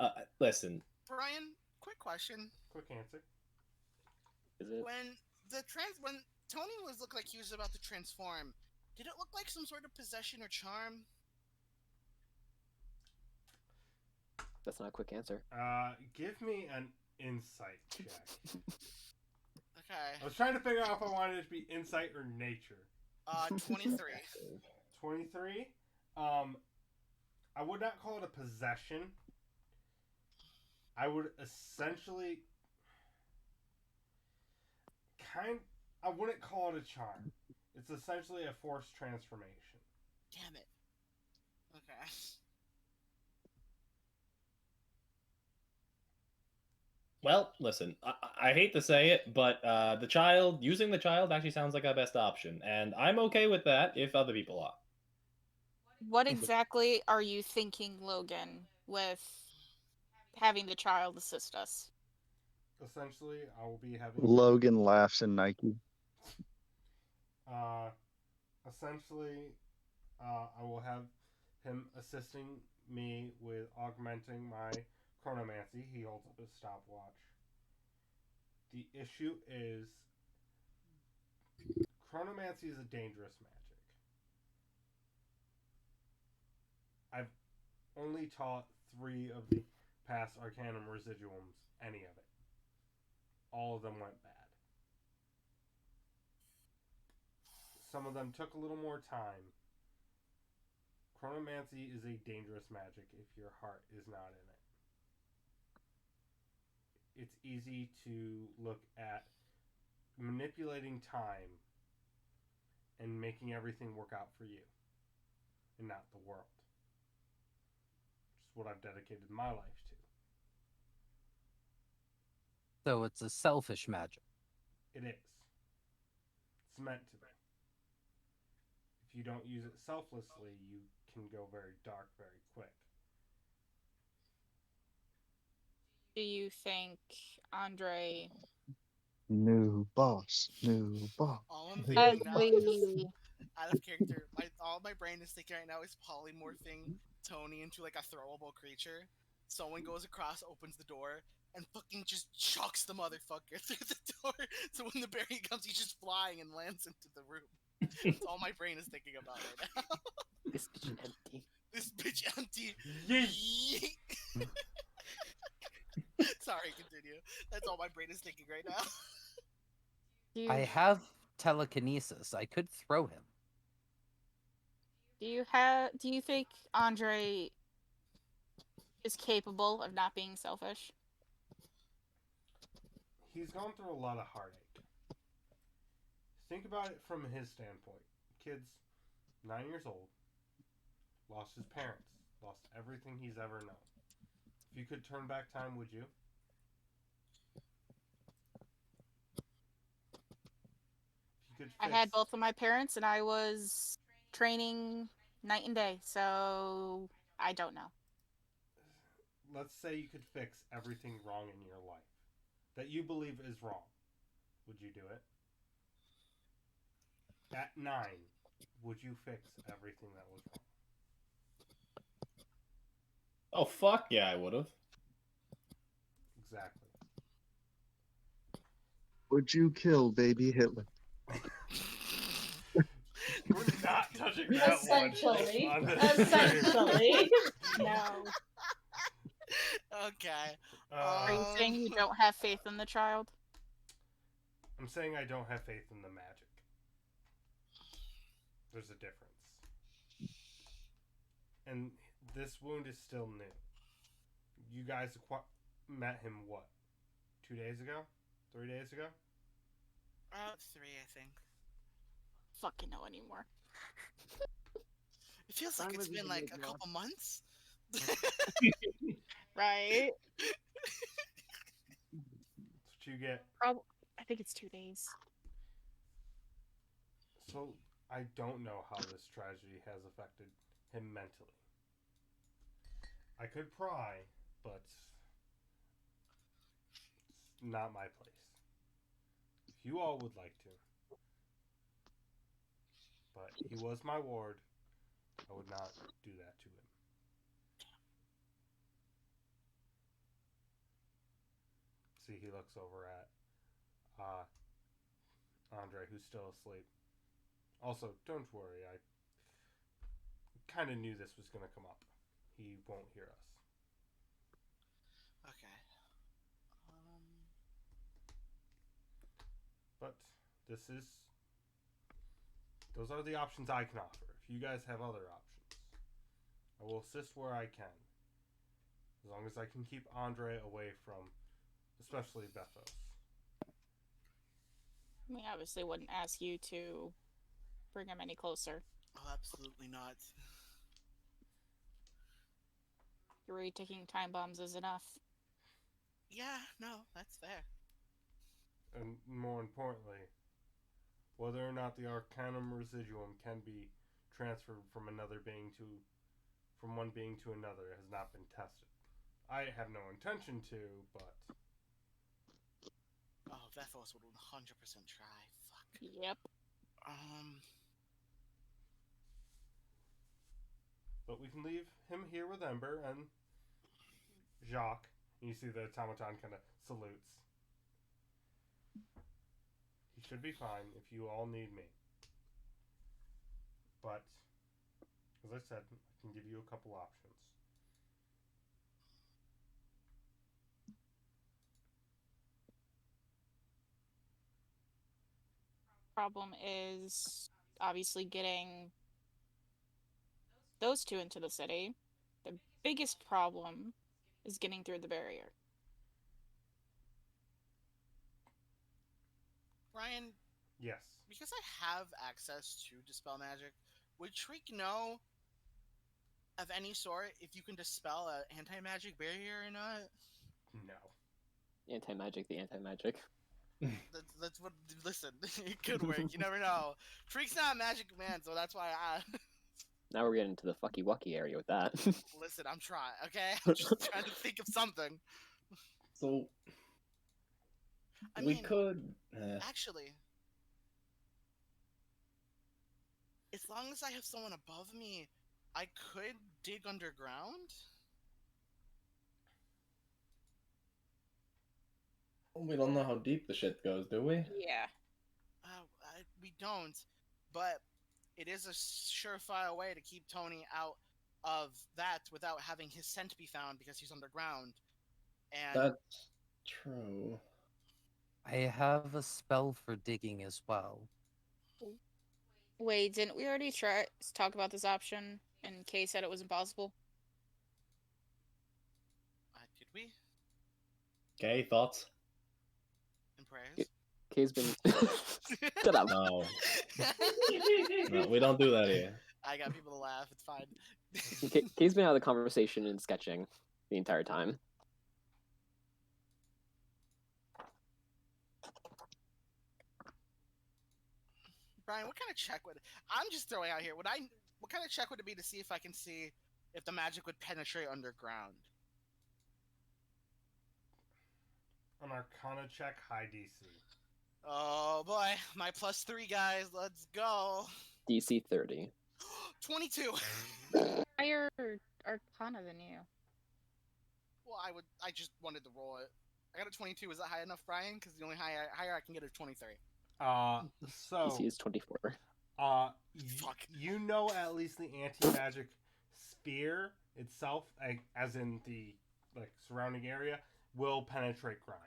listen. Brian, quick question. Quick answer. Is it? When Tony looked like he was about to transform, did it look like some sort of possession or charm? That's not a quick answer. Give me an insight check. Okay. I was trying to figure out if I wanted it to be insight or nature. 23. 23. I would not call it a possession. I would essentially I wouldn't call it a charm. It's essentially a forced transformation. Damn it. Okay. Well, listen, I hate to say it, but using the child actually sounds like our best option, and I'm okay with that if other people are. What exactly are you thinking, Logan, with having the child assist us? Essentially, I will be having Logan laughs in Nike. Essentially, I will have him assisting me with augmenting my chronomancy. He holds up his stopwatch. The issue is chronomancy is a dangerous magic. I've only taught 3 of the past Arcanium Residiums any of it. All of them went bad. Some of them took a little more time. Chronomancy is a dangerous magic if your heart is not in it. It's easy to look at manipulating time and making everything work out for you and not the world. Which is what I've dedicated my life to. So it's a selfish magic. It is. It's meant to be. If you don't use it selflessly, you can go very dark very quick. Do you think Andre New boss. New boss. All I'm as thinking now is, the out of character, all my brain is thinking right now is polymorphing Tony into like a throwable creature. Someone goes across, opens the door, and fucking just chucks the motherfucker through the door. So when the berry comes, he's just flying and lands into the room. That's all my brain is thinking about right now. This bitch empty. This bitch empty. Yeet. Yeet. Sorry, continue. That's all my brain is thinking right now. I have telekinesis. I could throw him. Do you think Andre is capable of not being selfish? He's gone through a lot of heartache. Think about it from his standpoint. Kid's 9 years old, lost his parents, lost everything he's ever known. If you could turn back time, would you? If you could I had both of my parents and I was training night and day, so I don't know. Let's say you could fix everything wrong in your life that you believe is wrong. Would you do it? At 9, would you fix everything that was wrong? Oh, fuck yeah, I would have. Exactly. would you kill baby Hitler? We're not touching that Essentially. one on this stream. Essentially. No. Okay. Are you Uh, saying you don't have faith in the child? I'm saying I don't have faith in the magic. There's a difference. And this wound is still new. You guys met him, what, 2 days ago? 3 days ago? 3, I think. Fucking know anymore. It feels like Time it's isn't been a like big a deal. couple months. Right? That's what you get. I think it's 2 days. So, I don't know how this tragedy has affected him mentally. I could pry, but it's not my place. If you all would like to. But he was my ward. I would not do that to him. See, he looks over at Andre, who's still asleep. Also, don't worry, I kind of knew this was going to come up. He won't hear us. Okay. But those are the options I can offer. If you guys have other options, I will assist where I can. As long as I can keep Andre away from, especially Bethos. I mean, obviously wouldn't ask you to bring him any closer. Oh, absolutely not. You're already taking time bombs is enough. Yeah, no, that's fair. And more importantly, whether or not the Arcanium Residium can be transferred from one being to another has not been tested. I have no intention to, but Oh, Vethos would 100% try. Fuck. Yep. But we can leave him here with Ember and Jacques. And you see the automaton kind of salutes. He should be fine if you all need me. But, as I said, I can give you a couple options. Problem is obviously getting those two into the city. The biggest problem is getting through the barrier. Ryan, Yes. because I have access to Dispel Magic, would Shriek know of any sort if you can dispel an anti-magic barrier or not? No. Anti-magic, the anti-magic. That's what. Listen, it could work. You never know. Shriek's not a magic man, so that's why I. Now we're getting into the fucky wucky area with that. Listen, I'm trying. Okay, I'm just trying to think of something. So I we mean, could actually, as long as I have someone above me, I could dig underground. we don't know how deep the shit goes, do we? Yeah. We don't, but it is a surefire way to keep Tony out of that without having his scent be found because he's underground. And That's true. I have a spell for digging as well. Wait, didn't we already talk about this option and Kay said it was impossible? did we? Okay, thoughts? And prayers? Kay's been. Shut up. No. No, we don't do that here. I got people to laugh. It's fine. Kay's been out of the conversation and sketching the entire time. Brian, what kind of check would I'm just throwing out here? What kind of check would it be to see if I can see if the magic would penetrate underground? An Arcana check, high DC. Oh boy, my +3 guys, let's go. DC 30. 22. Higher Arcana than you. Well, I just wanted to roll it. I got a 22. Is that high enough, Brian? Because the only higher I can get is 23. DC So is 24. Fuck. you know at least the anti-magic sphere itself, as in the surrounding area, will penetrate grind.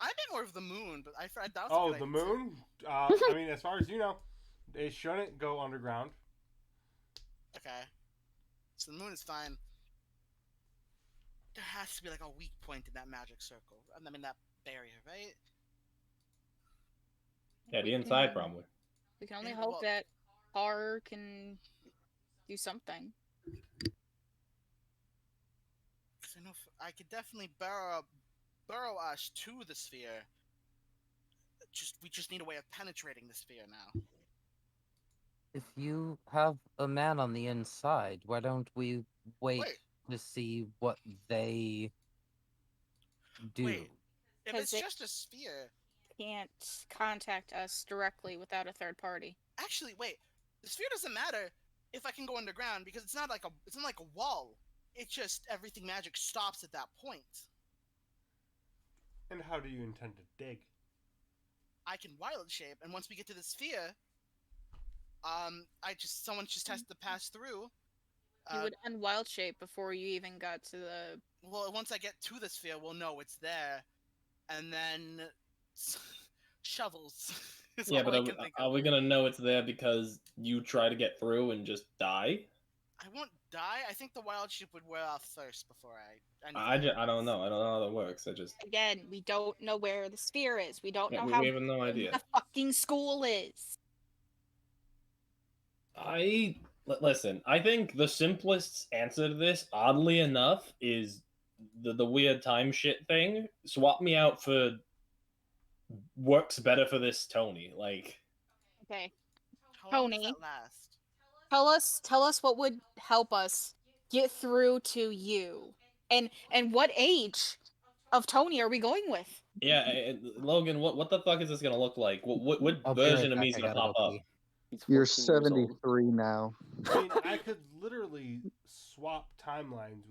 I meant more of the moon, but I doubt. Oh, the moon? I mean, as far as you know, they shouldn't go underground. Okay. So the moon is fine. There has to be like a weak point in that magic circle. I mean that barrier, right? Yeah, the inside probably. We can only Yeah, hope well- that Har can do something. Because I know I could definitely burrow us to the sphere. We just need a way of penetrating the sphere now. If you have a man on the inside, why don't we wait to see what they do? Wait. If 'Cause it's they- just a sphere, Can't contact us directly without a third party. actually, wait. The sphere doesn't matter if I can go underground because it's not like a wall. It's just everything magic stops at that point. And how do you intend to dig? I can wild shape, and once we get to the sphere, someone just has to pass through. You would end wild shape before you even got to the. Well, once I get to the sphere, we'll know it's there, and then shovels. is Yeah, all but I can think are of. we gonna know it's there because you try to get through and just die? I won't die. I think the wild shape would wear off first before I don't know. I don't know how that works. Again, we don't know where the sphere is. We don't Yeah, know we how have no big idea. the fucking school is. Listen. I think the simplest answer to this, oddly enough, is the weird time shit thing. Swap me out for works better for this Tony. Like, Okay, How long does Tony, that last? tell us what would help us get through to you, and what age of Tony are we going with? yeah, Logan, what the fuck is this gonna look like? What I'll be right version of me is back, I gonna gotta pop go up? pee. He's 14 You're years old. 73 now. I mean, I could literally swap timelines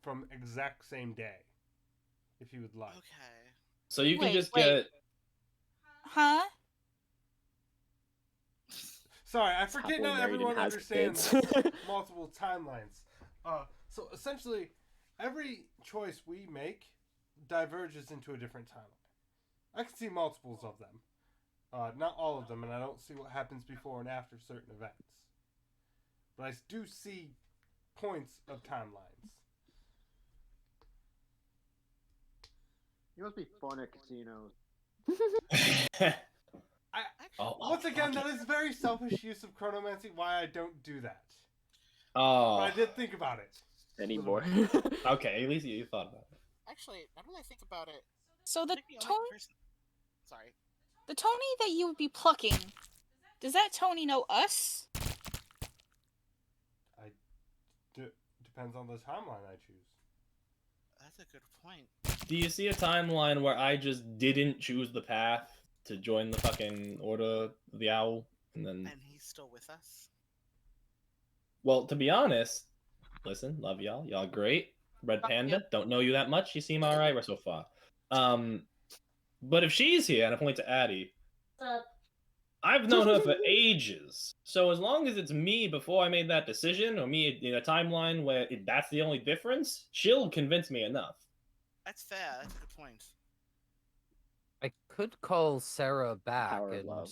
from exact same day, if you would like. Okay. So you can Wait, just wait. get. Huh? Sorry, I He's forget happily not married and everyone has understands kids. multiple timelines. So essentially, every choice we make diverges into a different timeline. I can see multiples of them. Not all of them, and I don't see what happens before and after certain events. But I do see points of timelines. You must be fun at casinos. Once again, that is very selfish use of chronomancy. Why I don't do that. Oh. But I did think about it. Anymore. Okay, at least you thought about it. Actually, now that I think about it, So I the think the Tony, only person... Sorry. the Tony that you would be plucking, does that Tony know us? Depends on the timeline I choose. That's a good point. Do you see a timeline where I just didn't choose the path to join the fucking Order of the Owl, and then? And he's still with us? Well, to be honest, listen, love y'all. Y'all great. Red Panda, don't know you that much. You seem alright so far. But if she's here, and I point to Addie, I've known her for ages. So as long as it's me before I made that decision, or me in a timeline where that's the only difference, she'll convince me enough. That's fair. That's a good point. I could call Sarah back Power of and love.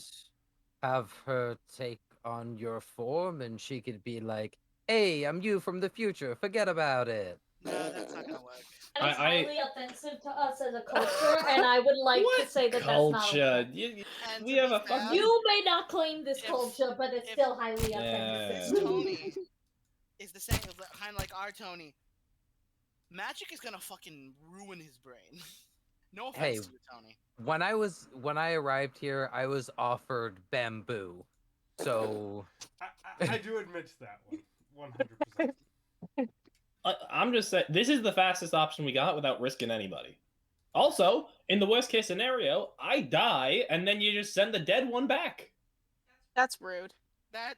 have her take on your form, and she could be like, "Hey, I'm you from the future. Forget about it." No, that's not gonna work. That is highly offensive to us as a culture, and I would like to say that Culture. that's not okay. And We to have be a fair, fucking. You may not claim this If- culture, but it's if- still highly Yeah. offensive. This Tony is the same, kind of like our Tony. Magic is gonna fucking ruin his brain. No offense Hey. to you, Tony. When I arrived here, I was offered bamboo. So I do admit to that one, 100%. I'm just saying, this is the fastest option we got without risking anybody. Also, in the worst case scenario, I die, and then you just send the dead one back. That's rude.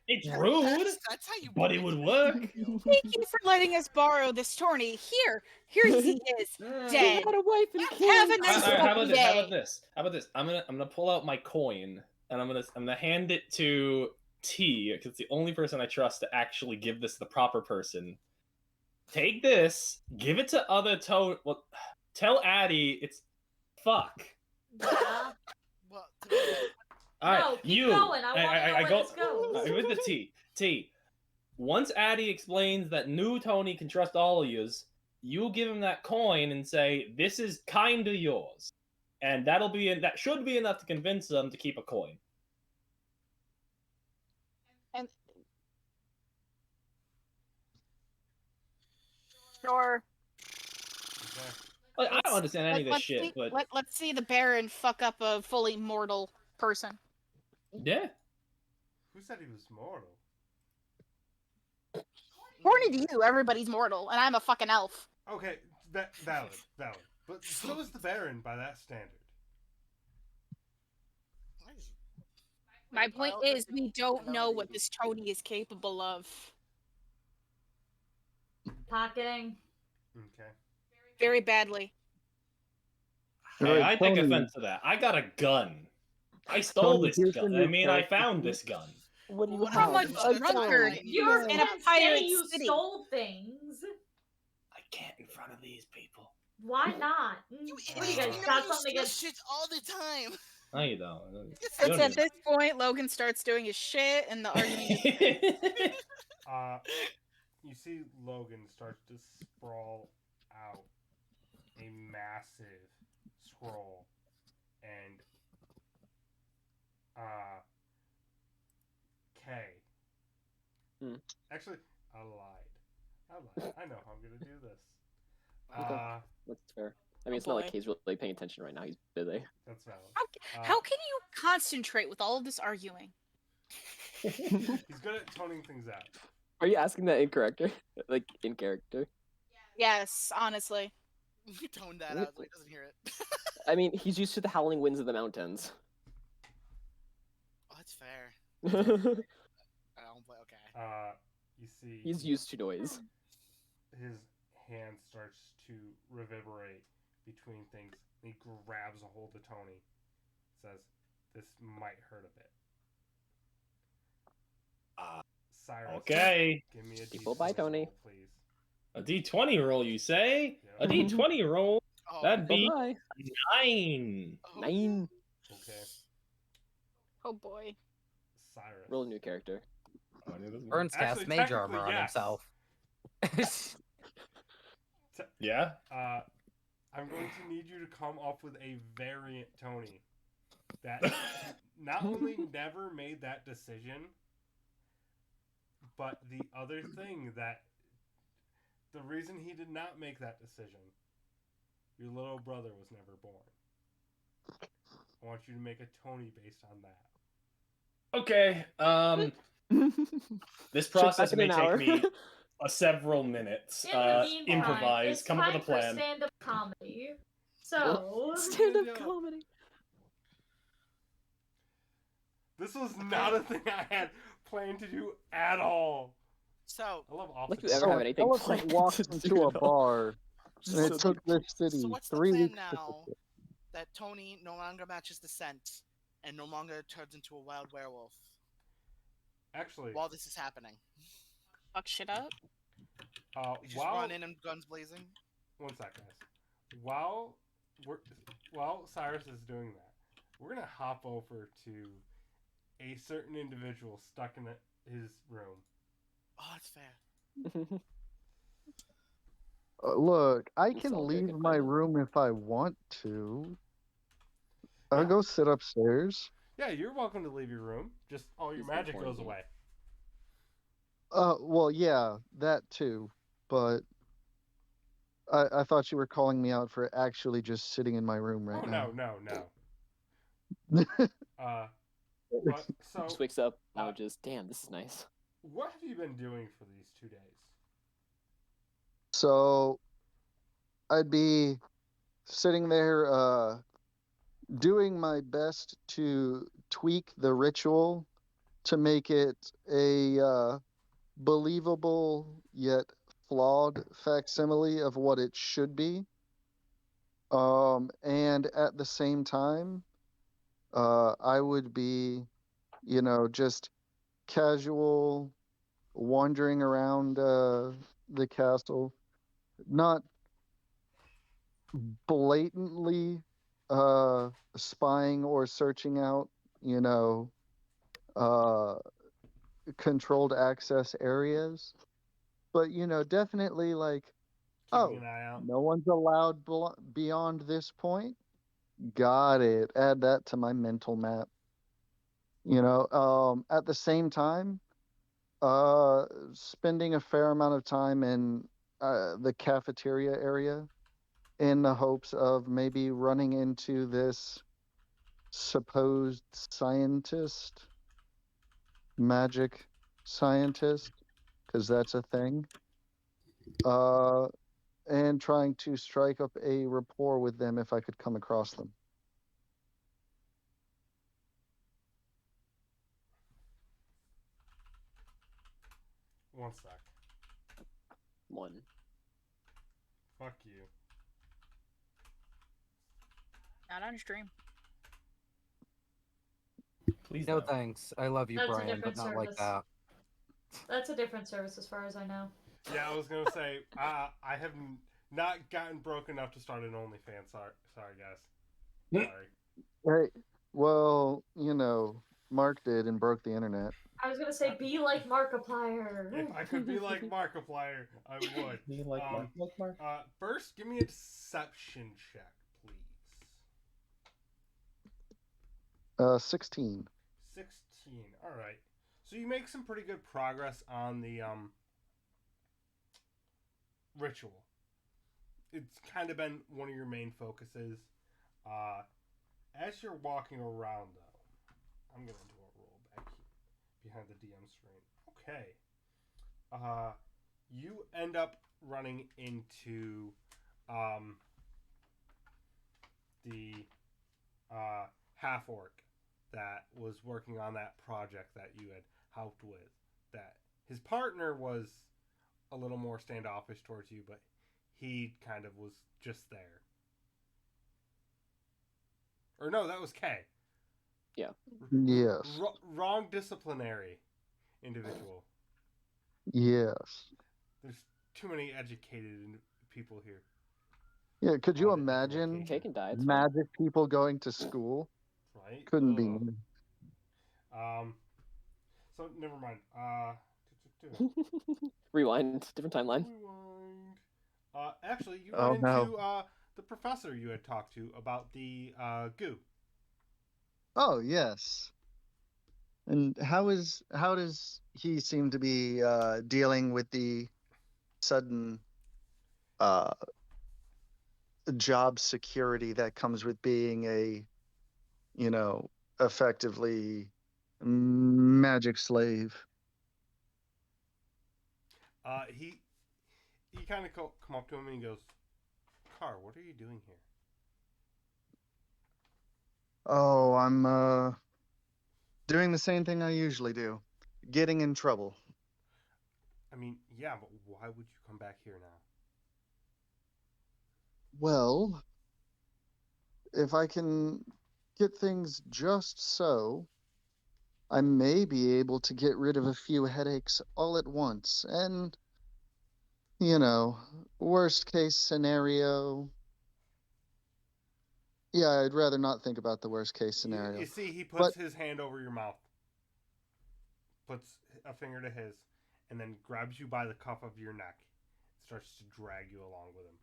It's that- rude, That's how you. but it would work. Thank you for letting us borrow this tourney. Here he is, dead. He had a wife and Have kids. a nice Alright, how about fucking this? How day. about this? How about this? I'm gonna pull out my coin and I'm gonna hand it to T because it's the only person I trust to actually give this to the proper person. Take this, give it to other Well, tell Addie it's fuck. Yeah. Well, All right, No, keep you. going. I wanna know where go this goes. with the T. Once Addie explains that new Tony can trust all of yous, you give him that coin and say, "This is kind of yours," and that should be enough to convince them to keep a coin. And sure. Okay. Like, I don't understand any of this let's shit, see, but let's see the Baron fuck up a fully mortal person. yeah. Who said he was mortal? According to you, everybody's mortal, and I'm a fucking elf. Okay, valid. But so is the Baron by that standard. My point is, we don't know what this Tony is capable of. Pocketing. Okay. Very badly. Hey, Alright, I take Tony. offense to that. I got a gun. I stole Tony, this here's gun. your I mean, I character found sheet. this gun. What do you What How have? much a drunkard gun. You in a can't pirate say you city? stole things. I can't in front of these people. Why not? You What do you idiot! guys You got know you something steal against? shit all the time. No, you don't. It's at this point, Logan starts doing his shit, and the argument is You see Logan starts to sprawl out a massive scroll, and K. Hmm. Actually, I lied. I know how I'm gonna do this. Okay. That's fair. I mean, Oh it's not like boy. he's really paying attention right now. He's busy. That's valid. how can you concentrate with all of this arguing? He's good at toning things out. Are you asking that in character? Like, in character? Yes, honestly. You toned that out so he doesn't hear it. I mean, he's used to the howling winds of the mountains. Oh, that's fair. He's I don't play. Okay. You see, used to noise. his hand starts to reverberate between things. He grabs a hold of Tony. Says, "This might hurt a bit." Cyrus. Okay. Give me a Equal D20 by Tony. roll, please. A D20 roll, you say? Yeah. A D20 roll? Oh, That'd be Bye. 9. oh, 9. Okay. Oh boy. Cyrus. Roll a new character. Burns cast Actually, mage armor technically, on yes. himself. Yeah? I'm going to need you to come up with a variant Tony that not only never made that decision, but the other thing that the reason he did not make that decision, your little brother was never born. I want you to make a Tony based on that. Okay. This process back in may an hour. take me several minutes. In the meantime, Improvise, it's come up time with a for plan. stand-up comedy. So, Stand-up Yeah. comedy. This was not a thing I had planned to do at all. So, I love off Like the you ever cuff. have anything Elephant planned walked to do into a at all. bar, and it So- took this city so what's the 3 plan weeks to now fix it. that Tony no longer matches the scent and no longer turns into a wild werewolf Actually, while this is happening? Fuck shit up. We just while run in and guns blazing. one sec, guys. While Cyrus is doing that, we're gonna hop over to a certain individual stuck in his room. Oh, that's fair. Look, I It's can all very leave good my planning. room if I want to. I'll Yeah. go sit upstairs. Yeah, you're welcome to leave your room. Just all your He's been magic goes quarantined. away. Well, yeah, that too. But I thought you were calling me out for actually just sitting in my room right Oh now. no. But so Just wakes up. uh, Now just, damn, this is nice. what have you been doing for these 2 days? So I'd be sitting there doing my best to tweak the ritual to make it a believable yet flawed facsimile of what it should be. And at the same time, I would be, just casual wandering around the castle, not blatantly spying or searching out, uh, controlled access areas, but definitely like, Keeping oh, an eye out. no one's allowed beyond this point. Got it. Add that to my mental map. At the same time, spending a fair amount of time in the cafeteria area in the hopes of maybe running into this supposed scientist, magic scientist, because that's a thing. And trying to strike up a rapport with them if I could come across them. One sec. 1. Fuck you. Not on stream. Please No no. thanks. I love you, That's a Brian, but different not like service. that. That's a different service as far as I know. Yeah, I was gonna say I have not gotten broke enough to start an OnlyFans. Sorry, guys. Sorry. Hey, well, Mark did and broke the internet. I was gonna say, be like Markiplier. If I could be like Markiplier, I would. Be like Mark. First, give me a deception check, please. 16. 16. All right. So you make some pretty good progress on the ritual. It's kind of been one of your main focuses. As you're walking around, though, I'm gonna do a roll back here behind the DM screen. Okay. You end up running into the half orc that was working on that project that you had helped with. That his partner was a little more standoffish towards you, but he kind of was just there. Or no, that was K. Yeah. Yes. Wrong disciplinary individual. Yes. There's too many educated people here. Yeah, could you On the imagine location. Cake and die. It's magic people going to school? Right? Couldn't be Ugh. me. So never mind. fine. Rewind. Different timeline. Rewind. Actually, you Oh, run no. into the professor you had talked to about the goo. Oh, yes. And how does he seem to be dealing with the sudden job security that comes with being a, effectively magic slave? He kind of come up to him and he goes, "Car, what are you doing here?" Oh, I'm doing the same thing I usually do. Getting in trouble. I mean, yeah, but why would you come back here now? Well, if I can get things just so, I may be able to get rid of a few headaches all at once. And, worst case scenario. Yeah, I'd rather not think about the worst case scenario. You see, he But puts his hand over your mouth, puts a finger to his, and then grabs you by the cuff of your neck, starts to drag you along with him.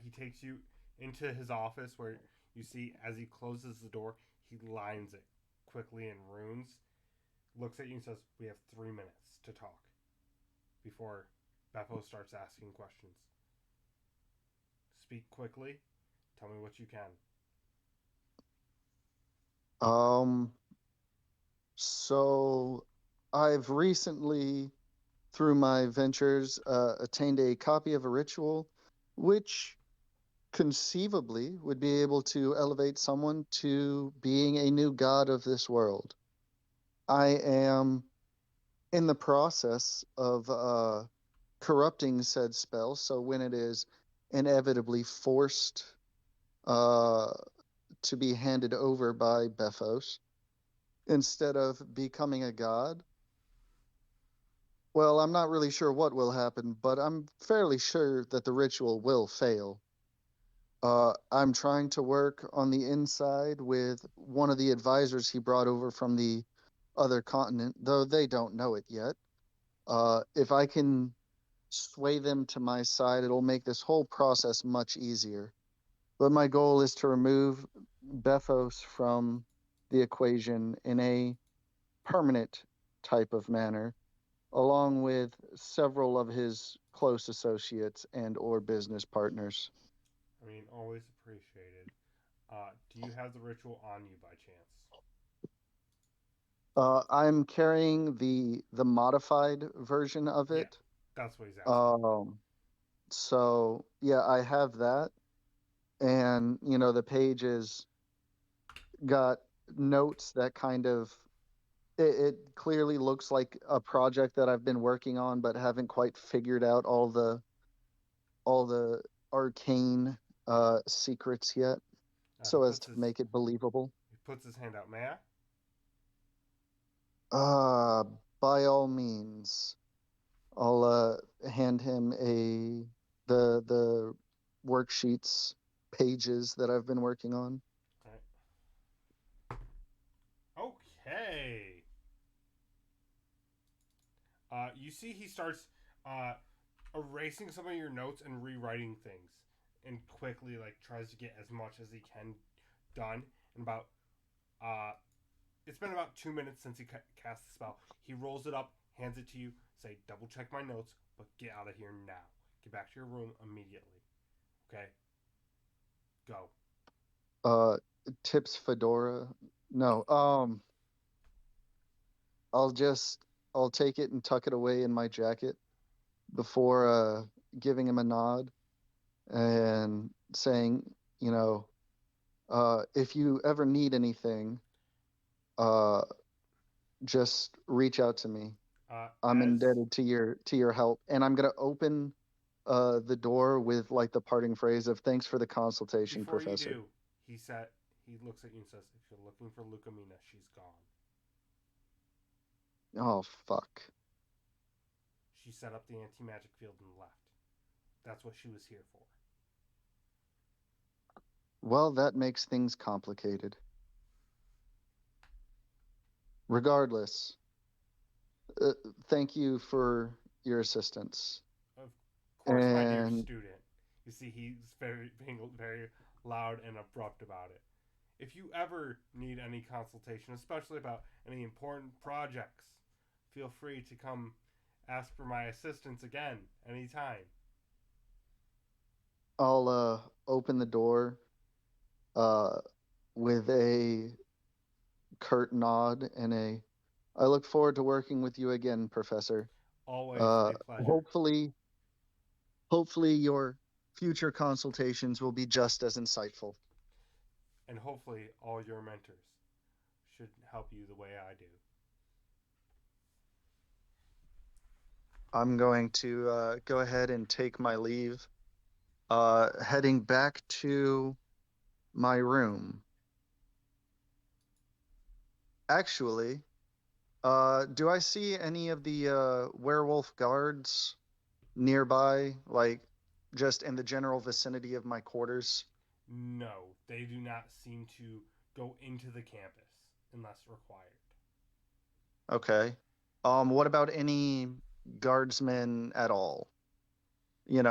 He takes you into his office where you see as he closes the door, he lines it quickly in runes, looks at you and says, "We have 3 minutes to talk before Beppo starts asking questions. Speak quickly. Tell me what you can." So I've recently, through my ventures, attained a copy of a ritual, which conceivably would be able to elevate someone to being a new god of this world. I am in the process of corrupting said spell, so when it is inevitably forced uh, to be handed over by Bethos, instead of becoming a god, well, I'm not really sure what will happen, but I'm fairly sure that the ritual will fail. I'm trying to work on the inside with one of the advisors he brought over from the other continent, though they don't know it yet. If I can sway them to my side, it'll make this whole process much easier. But my goal is to remove Bethos from the equation in a permanent type of manner, along with several of his close associates and or business partners. I mean, always appreciated. Do you have the ritual on you by chance? I'm carrying the modified version of Yeah, it. that's what he's asking. So yeah, I have that, and the page is got notes that kind of it clearly looks like a project that I've been working on, but haven't quite figured out all the arcane secrets yet, so as to make it believable. He puts his hand out. May I? By all means, I'll hand him the worksheets pages that I've been working on. Okay. You see, he starts erasing some of your notes and rewriting things, and quickly tries to get as much as he can done. And it's been about 2 minutes since he cast the spell. He rolls it up, hands it to you, say, "Double check my notes, but get out of here now. Get back to your room immediately." Okay. Go. Tips fedora. No. I'll take it and tuck it away in my jacket before giving him a nod and saying, if you ever need anything, just reach out to me. I'm indebted to your help, and I'm gonna open the door with the parting phrase of "Thanks for the consultation, Before Professor." you do, he looks at you and says, "If you're looking for Lucamina, she's gone. Oh fuck. She set up the anti-magic field and left. That's what she was here for." Well, that makes things complicated. Regardless, thank you for your assistance. Of course, my dear student. You see, he's being very loud and abrupt about it. If you ever need any consultation, especially about any important projects, feel free to come ask for my assistance again anytime. I'll open the door with a curt nod and I look forward to working with you again, Professor. Always a pleasure. Hopefully your future consultations will be just as insightful. And hopefully all your mentors should help you the way I do. I'm going to go ahead and take my leave, heading back to my room. Actually, do I see any of the werewolf guards nearby, just in the general vicinity of my quarters? No, they do not seem to go into the campus unless required. Okay. What about any guardsmen at all?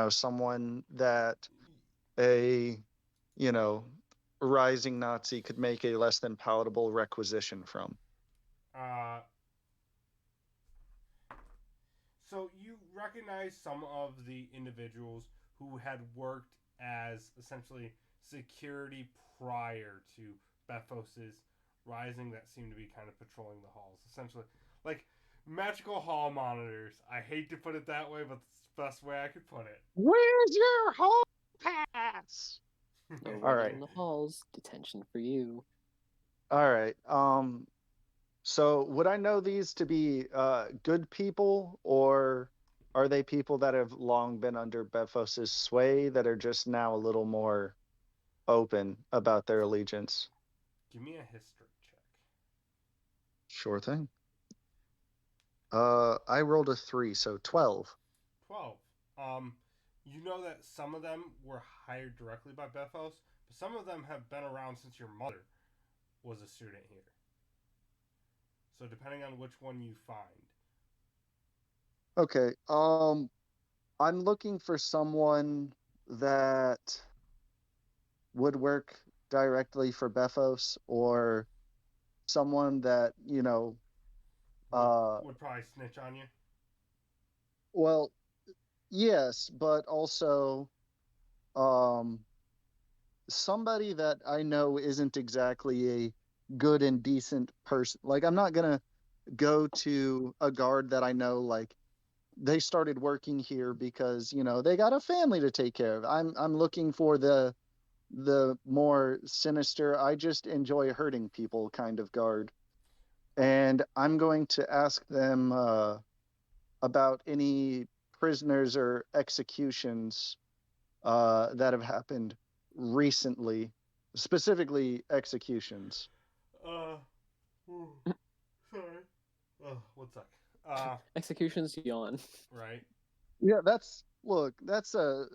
Someone that a, rising Nazi could make a less than palatable requisition from. So you recognize some of the individuals who had worked as essentially security prior to Bethos's rising that seemed to be kind of patrolling the halls. Essentially, like magical hall monitors. I hate to put it that way, but it's the best way I could put it. Where's your hall pass? No All running right. in the halls. Detention for you. All right. So would I know these to be good people, or are they people that have long been under Bethos's sway that are just now a little more open about their allegiance? Give me a history check. Sure thing. I rolled a 3, so 12. 12. You know that some of them were hired directly by Bethos, but some of them have been around since your mother was a student here. So depending on which one you find. Okay. I'm looking for someone that would work directly for Bethos, or someone that, Would probably snitch on you. well, yes, but also um somebody that I know isn't exactly a good and decent person. Like, I'm not gonna go to a guard that I know, like, they started working here because, they got a family to take care of. I'm looking for the more sinister, I just enjoy hurting people kind of guard. And I'm going to ask them about any prisoners or executions that have happened recently, specifically executions. Sorry. What's that? Executions yawn. Right. Yeah, that's It's a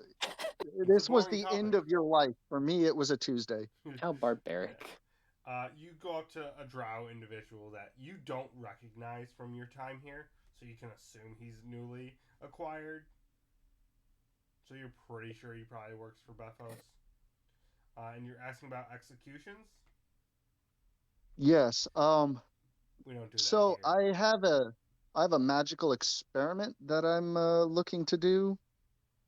this was boring the topic. end of your life. For me, it was a Tuesday. How barbaric. You go up to a drow individual that you don't recognize from your time here, so you can assume he's newly acquired. So you're pretty sure he probably works for Bethos. And you're asking about executions? Yes. We don't do that So here. I have a magical experiment that I'm looking to do,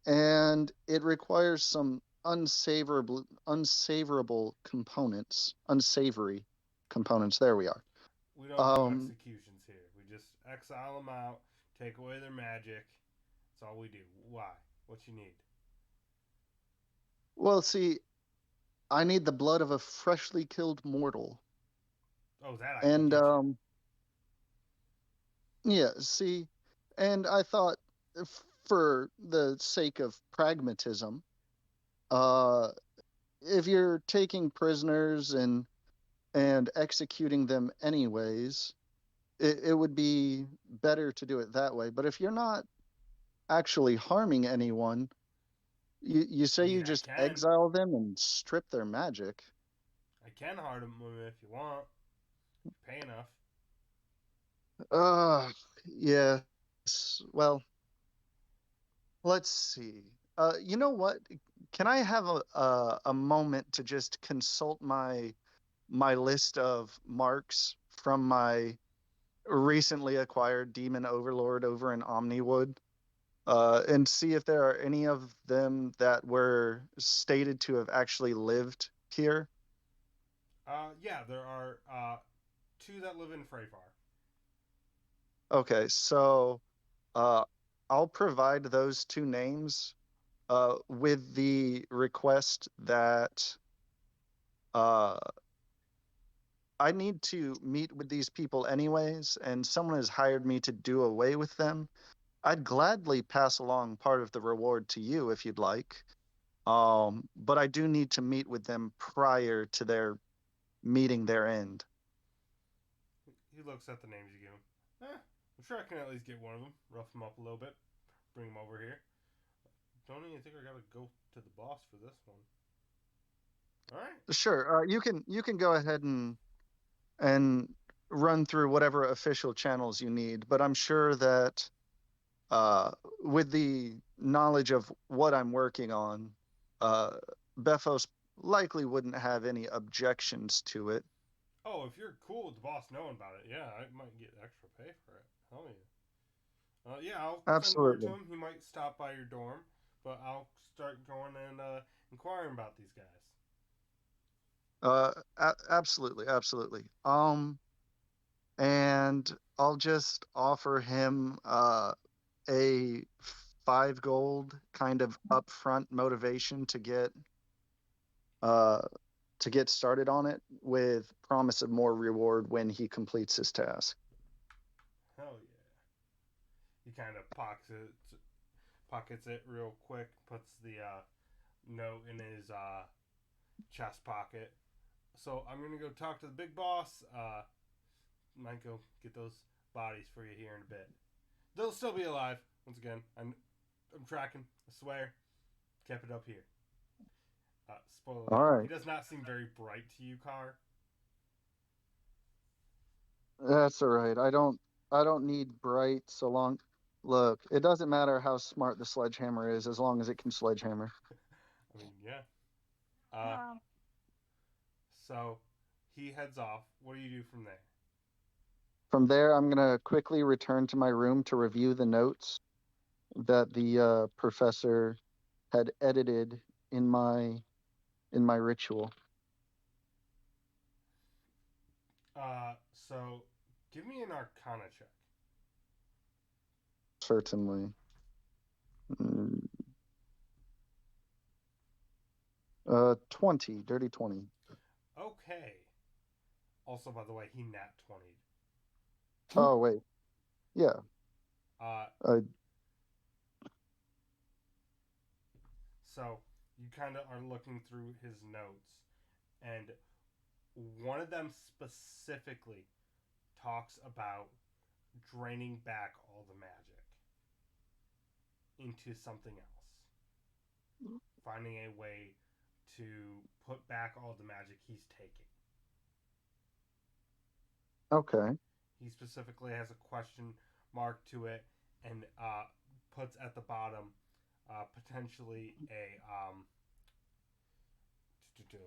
and it requires some unsavory components. There we are. We don't do Um, executions here. We just exile them out, take away their magic. That's all we do. Why? What you need? well, see, I need the blood of a freshly killed mortal. Oh, that I can And get you. yeah, see, and I thought, for the sake of pragmatism, uh if you're taking prisoners and executing them anyways, it would be better to do it that way. But if you're not actually harming anyone, you I say mean, you just exile them and strip their magic. I can harm them if you want. If you pay enough. Uh, yes. Well, let's see. You know what? Can I have a moment to just consult my list of marks from my recently acquired demon overlord over in Omniwood, and see if there are any of them that were stated to have actually lived here? Yeah, there are two that live in Freyfar. Okay, so uh, I'll provide those two names with the request that uh, I need to meet with these people anyways, and someone has hired me to do away with them. I'd gladly pass along part of the reward to you if you'd like. But I do need to meet with them prior to their meeting their end. He looks at the names you give him. I'm sure I can at least get one of them. Rough him up a little bit. Bring him over here. Don't even think I gotta go to the boss for this one. All right. Sure, you can go ahead and run through whatever official channels you need, but I'm sure that uh, with the knowledge of what I'm working on, uh, Bethos likely wouldn't have any objections to it. Oh, if you're cool with the boss knowing about it, yeah, I might get extra pay for it. Hell yeah. Yeah, I'll send word to Absolutely. him. He might stop by your dorm, but I'll start going and inquiring about these guys. Absolutely, absolutely. And I'll just offer him a 5 gold kind of upfront motivation to get to get started on it with promise of more reward when he completes his task. Hell yeah. He kind of pockets it real quick, puts the note in his chest pocket. So I'm gonna go talk to the big boss. Might go get those bodies for you here in a bit. They'll still be alive. Once again, I'm tracking. I swear. Kept it up here. Spoiler All alert. right. He does not seem very bright to you, Car. That's all right. I don't need bright so long. Look, it doesn't matter how smart the sledgehammer is as long as it can sledgehammer. I mean, yeah. Wow. So he heads off. What do you do from there? From there, I'm gonna quickly return to my room to review the notes that the professor had edited in my ritual. So give me an Arcana check. Certainly. Mm. 20, dirty 20. Okay. Also, by the way, he nat 20'd. Oh wait, yeah. So you kind of are looking through his notes, and one of them specifically talks about draining back all the magic into something else, finding a way to put back all the magic he's taking. Okay. He specifically has a question mark to it, and puts at the bottom potentially a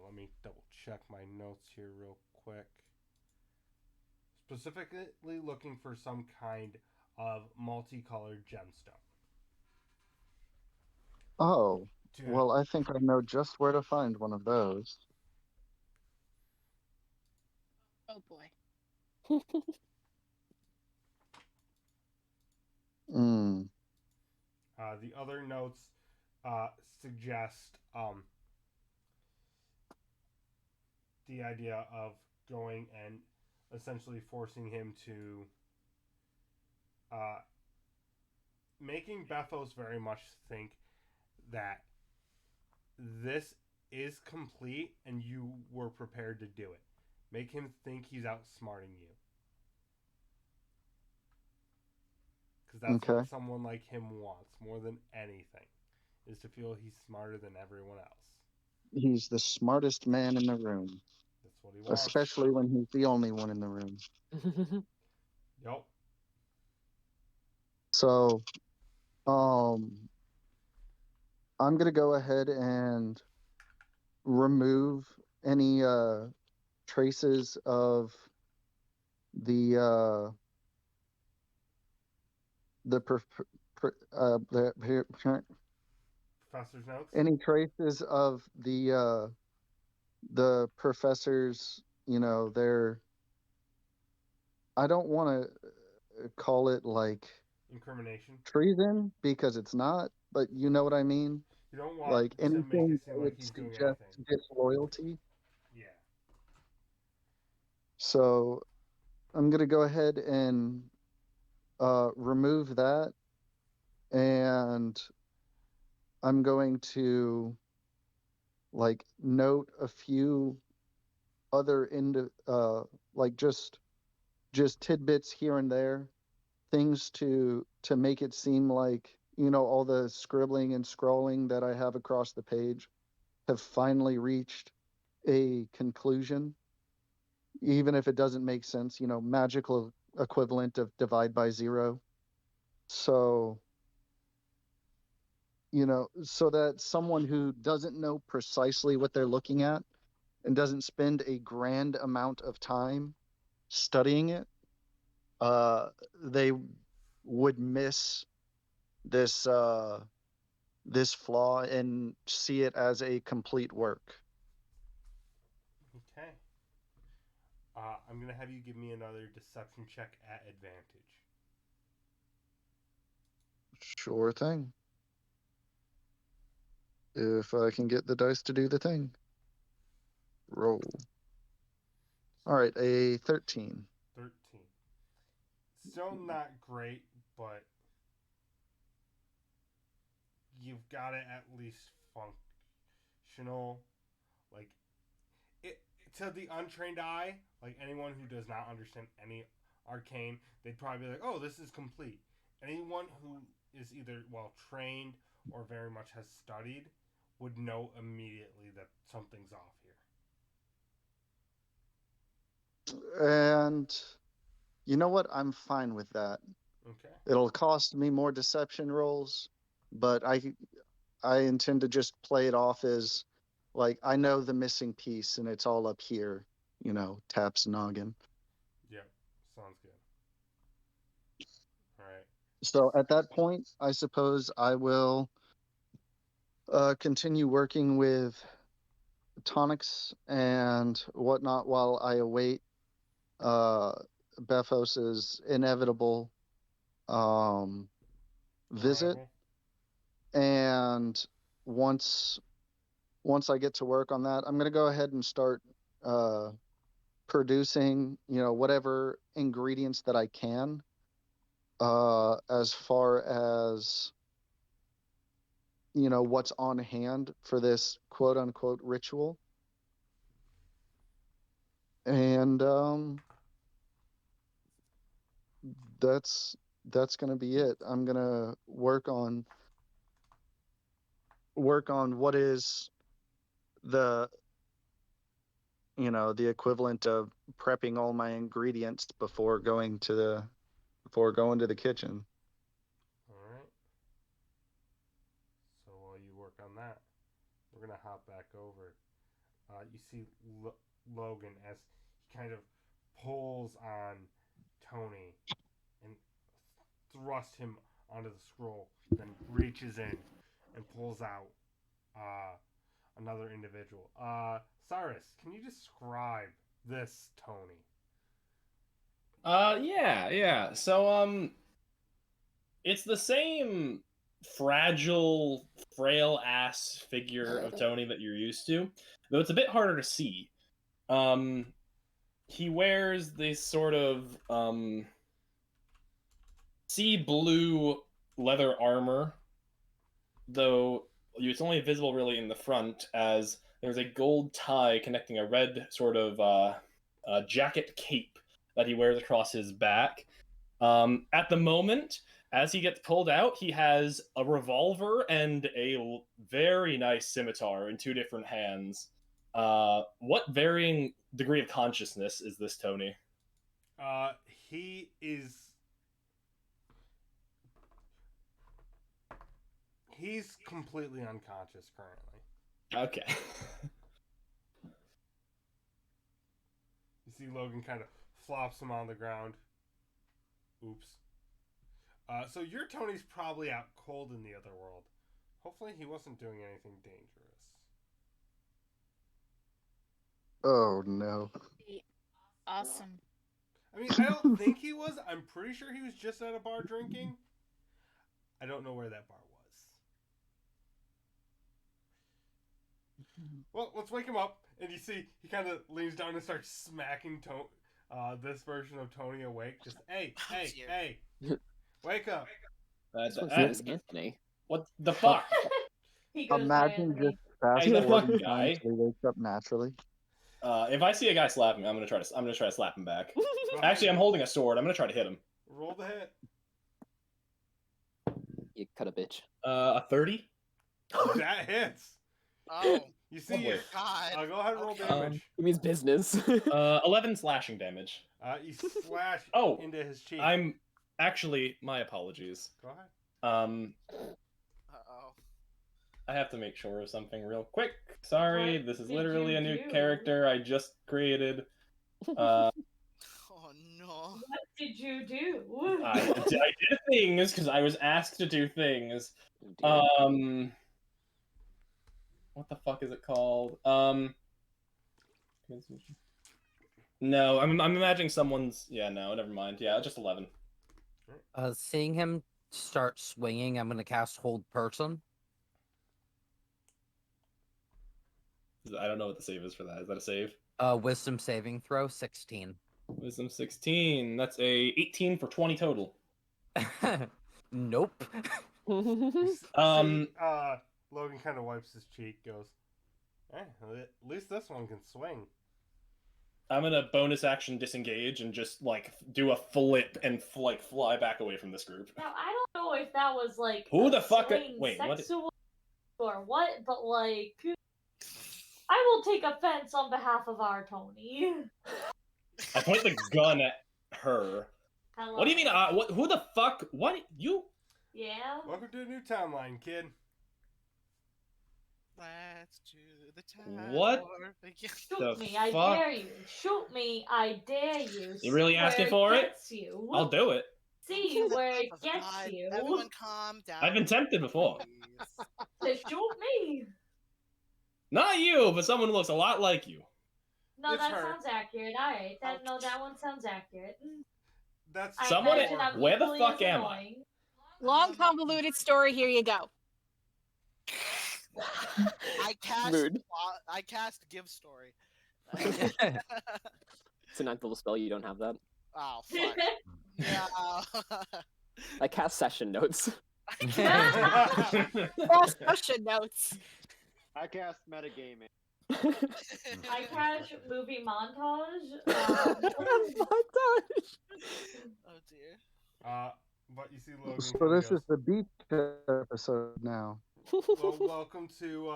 let me double check my notes here real quick. Specifically looking for some kind of multicolored gemstone. Oh, well, I think I know just where to find one of those. Oh boy. Mm. The other notes suggest the idea of going and essentially forcing him to making Bethos very much think that this is complete and you were prepared to do it. Make him think he's outsmarting you. Because that's what someone like him wants more than anything, is to feel he's smarter than everyone else. He's the smartest man in the room. That's what he wants. Especially when he's the only one in the room. Yep. So, I'm gonna go ahead and remove any traces of the Professor's notes. Any traces of the professor's, their, I don't want to call it like incrimination, treason, because it's not, but you know what I mean. You don't want like to make anything it that seem would like he's doing suggest anything. disloyalty. Yeah. So I'm gonna go ahead and remove that, and I'm going to note a few other like just tidbits here and there, things to make it seem like all the scribbling and scrolling that I have across the page have finally reached a conclusion, even if it doesn't make sense. Magical equivalent of divide by zero. So so that someone who doesn't know precisely what they're looking at and doesn't spend a grand amount of time studying it, they would miss this this flaw and see it as a complete work. Okay. I'm gonna have you give me another deception check at advantage. Sure thing. If I can get the dice to do the thing. roll. All right, a 13. 13. Still not great, but you've got it at least functional. Like, it to the untrained eye, like anyone who does not understand any arcane, they'd probably be like, "Oh, this is complete." Anyone who is either well trained or very much has studied would know immediately that something's off here. And you know what? I'm fine with that. Okay. It'll cost me more deception rolls, but I intend to just play it off as like I know the missing piece and it's all up here, taps noggin. Yep. Sounds good. All right. So at that point, I suppose I will continue working with tonics and whatnot while I await Bethos's inevitable visit. Arrival. And once I get to work on that, I'm going to go ahead and start producing, whatever ingredients that I can, as far as, what's on hand for this quote unquote ritual. And that's going to be it. I'm going to work on what is the the equivalent of prepping all my ingredients before going to the kitchen. All right. So while you work on that, we're gonna hop back over. You see Logan as he kind of pulls on Tony and thrusts him onto the scroll, then reaches in and pulls out another individual. Cyrus, can you describe this Tony? Yeah. So, it's the same fragile, frail ass figure of Tony that you're used to, though it's a bit harder to see. He wears this sort of sea blue leather armor, though it's only visible really in the front, as there's a gold tie connecting a red sort of jacket cape that he wears across his back. At the moment, as he gets pulled out, he has a revolver and a very nice scimitar in two different hands. What varying degree of consciousness is this, Tony? He is. He's completely unconscious currently. Okay. You see Logan kind of flops him on the ground. Oops. So your Tony's probably out cold in the other world. Hopefully he wasn't doing anything dangerous. Oh no. Awesome. I mean, I don't think he was. I'm pretty sure he was just at a bar drinking. I don't know where that bar was. Well, let's wake him up. And you see, he kind of leans down and starts smacking this version of Tony awake. Just, hey, wake up. This one's name is Anthony. What the fuck? Imagine just fast Hey, the forwarding fucking time guy. so he wakes up naturally. If I see a guy slap me, I'm gonna try to slap him back. Actually, I'm holding a sword. I'm gonna try to hit him. Roll the hit. You cut a bitch. A 30. That hits. Oh, You see, Lovely. God. go ahead and roll Okay. damage. It means business. 11 slashing damage. You slash Oh, into his cheek. I'm actually, my apologies. Go ahead. Uh-oh. I have to make sure of something real quick. Sorry, What this is did literally you a new do? character I just created. Oh, no. What did you do? I did things because I was asked to do things. Oh, dear. What the fuck is it called? No, I'm imagining someone's. Yeah, no, never mind. Yeah, just 11. Seeing him start swinging, I'm gonna cast Hold Person. I don't know what the save is for that. Is that a save? Wisdom saving throw 16. Wisdom 16. That's a 18 for 20 total. Nope. See, Logan kind of wipes his cheek, goes, at least this one can swing. I'm gonna bonus action disengage and just like do a flip and like fly back away from this group. Now I don't know if that was like Who a the fuck? swing Wait, what? sexual or what, but like I will take offense on behalf of our Tony. I point the gun at her. Hello. What do you mean? What? Who the fuck? What? You? Yeah. Welcome to a new timeline, kid. Let's do the time. What? Shoot me, I dare you. Shoot me, I dare you. You really See asking where for it? gets you. I'll do it. See where it Oh, gets God. you. Everyone calm down. I've been tempted before. please. To shoot me. Not you, but someone who looks a lot like you. No, It's that her. sounds accurate. Alright, that one sounds accurate. That's I Someone- imagine I'm where the equally fuck as am I? annoying. Long convoluted story. Here you go. I cast. Mood. I cast give story. It's a ninth level spell. You don't have that. Oh fuck. Yeah. I cast session notes. Cross question notes. I cast metagaming. I catch movie montage. Montage. Oh dear. But you see Logan. So kinda this goes, is the beach episode now. well, welcome to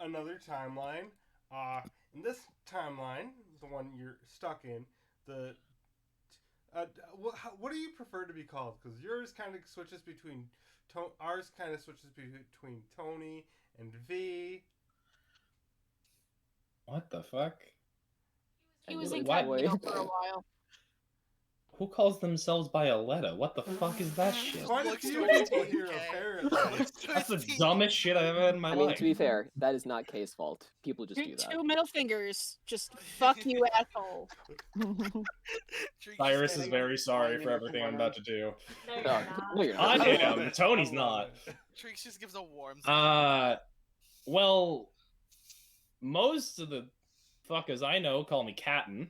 another timeline. In this timeline, the one you're stuck in, what do you prefer to be called? Because yours kind of switches between ours kind of switches between Tony and V. What the fuck? He was Why- incognito for a while. Who calls themselves Violetta? What the fuck is that shit? Quite a Looks few twisty, people here, okay. apparently. That's the dumbest shit I've ever had in my I mean, life. to be fair, that is not Kay's fault. People just do that. Two middle fingers. Just fuck you, asshole. Cyrus is very sorry for everything I'm about to do. No, you're No, not. no, you're I not. am. Tony's not. Treeks just gives a warm. Well, most of the fuckers I know call me Captain.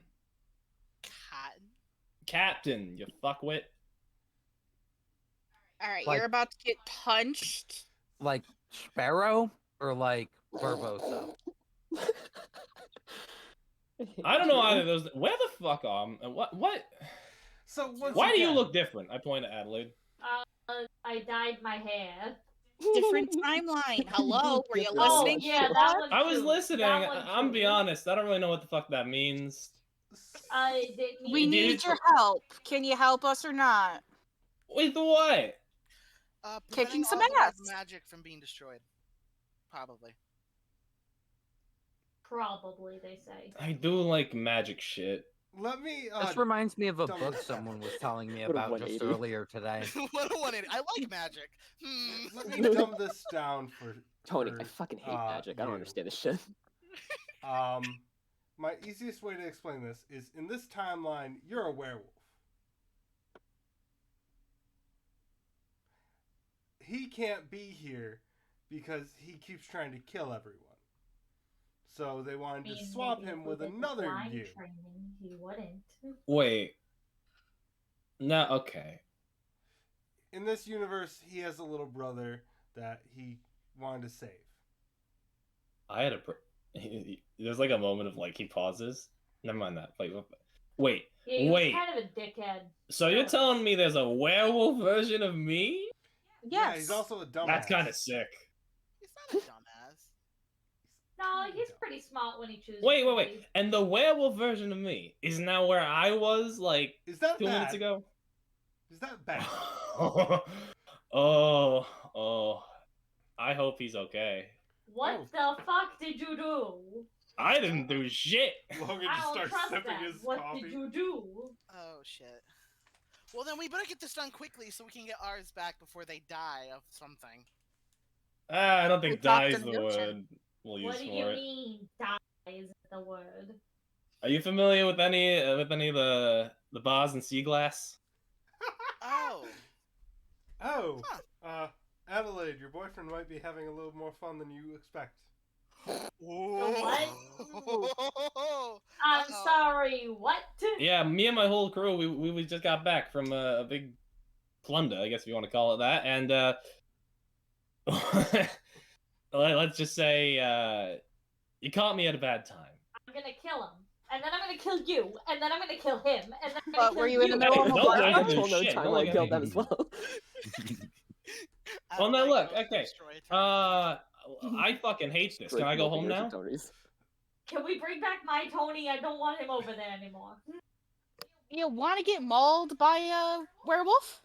Cotton. Captain, you fuckwit. All right, Like- you're about to get punched. Like Sparrow or like Barbosa? I don't know either of those. Where the fuck what? So once Why do you again, look different? I point at Adelaide. I dyed my hair. Different timeline. Hello, were you Oh, listening? yeah, that one I was too. listening. That one I'm too. be honest. I don't really know what the fuck that means. I didn't We even- need your help. Can you help us or not? With what? Kicking Preventing some authorized ass. magic from being destroyed. Probably. Probably, they say. I do like magic shit. let me. This reminds me of a dumb book this someone was telling me What a about just 180. earlier today. What a 180. I like magic. let me dumb this down for Tony, for, I fucking hate uh, magic. I don't you. understand this shit. My easiest way to explain this is in this timeline, you're a werewolf. He can't be here because he keeps trying to kill everyone. So they wanted to swap maybe him if with we did the another blind you. training, he wouldn't. Wait. No, okay. In this universe, he has a little brother that he wanted to save. I had there's like a moment of like he pauses. Never mind that. Wait. Yeah, he was Wait. kind of a dickhead. So you're telling me there's a werewolf version of me? Yeah, Yes. he's also a dumbass. That's kind of sick. He's not a dumbass. No, he's pretty smart when he chooses. Wait. to be. And the werewolf version of me is now where I was like Is that 2 minutes bad? ago? Is that bad? oh. I hope he's okay. What Oh. the fuck did you do? I didn't do shit. Logan I just don't starts trust sipping that. his What coffee. did you do? Oh shit. Well then we better get this done quickly so we can get ours back before they die of something. I don't think We talked die is in the the ocean. word we'll use What do for you it. mean? Die is the word. Are you familiar with any of the bars in Sea Glass? Oh. Oh, Huh. Adelaide, your boyfriend might be having a little more fun than you expect. I'm sorry, what? Yeah, me and my whole crew, we just got back from a big plunder, I guess if you want to call it that, and let's just say you caught me at a bad time. I'm gonna kill him. And then I'm gonna kill you. And then I'm gonna kill him. And then I'm gonna But kill were you in the you. middle of a bar Don't fight? look at Well, this no shit. time Don't I look at killed me. them as well. Well, now look, okay. I fucking hate this. Can I go home now? Can we bring back my Tony? I don't want him over there anymore. You want to get mauled by a werewolf?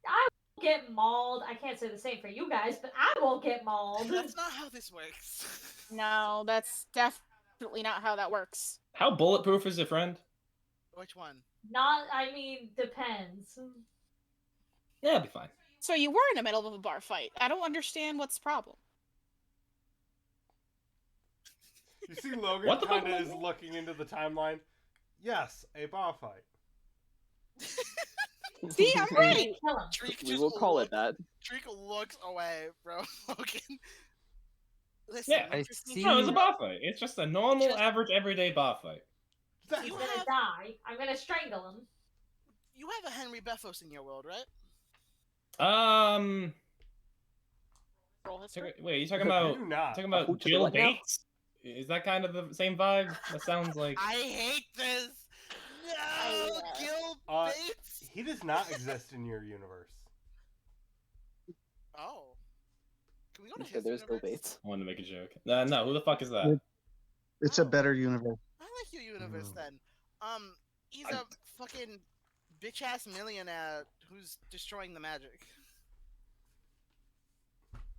I won't get mauled. I can't say the same for you guys, but I won't get mauled. That's not how this works. No, that's definitely not how that works. How bulletproof is it, friend? Which one? Depends. Yeah, it'll be fine. So you were in the middle of a bar fight. I don't understand what's the problem. You see, Logan What the fuck? kind of is looking into the timeline. Yes, a bar fight. See, I'm right. Kill him. Treek We will call it that. Treek looks away, bro. Logan. Listen, Yeah, I Mr. Sneaky, see. No, it's a bar fight. It's just a normal, Just- average, everyday bar fight. He's You gonna have- die. I'm gonna strangle him. You have a Henry Bethos in your world, right? Roll history. Wait, you talking You about do not. talking about Who to the Jill what now? Bates? Is that kind of the same vibe? That sounds like. I hate this. No, Gil Bates. He does not exist in your universe. Oh. Can we go to So his there's no universe? Bates. I wanted to make a joke. No, who the fuck is that? It's a better universe. I like your universe Mm. then. He's a fucking bitch ass millionaire who's destroying the magic.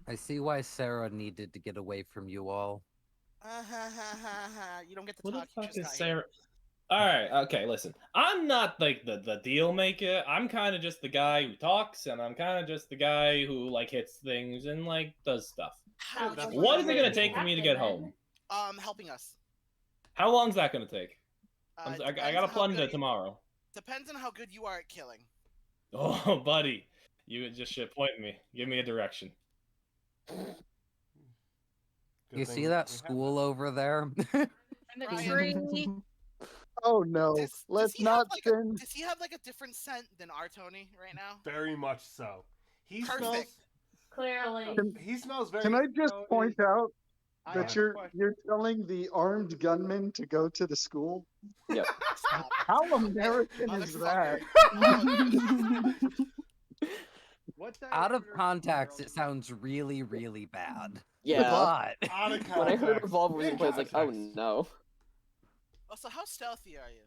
I see why Sarah needed to get away from you all. You don't get to Who the talk. You fuck just is got Sarah? All right, okay, listen. I'm not like the deal maker. I'm kind of just the guy who talks, and I'm kind of just the guy who like hits things and like does stuff. How That's you What is it gonna Amazing. take for me to get home? helping us. How long's that gonna take? I Depends got on a how plunder good- tomorrow. Depends on how good you are at killing. Oh, buddy, you just should point me. Give me a direction. Good You thing see that we have school over there? And the Brian. tree. Oh no, Does let's he have, not like, send. Does he have like a different scent than our Tony right now? Very much so. He Perfect. smells. Clearly. He smells very. Can I just point out I that have a you're question. telling the armed gunman to go to the school? Yep. Stop. How American is that? Motherfucker. What Out of diameter context, barrel it sounds really, really bad. Yeah. But Out of When I heard context. Revolver was In in play, I was like, oh context. no. Also, how stealthy are you?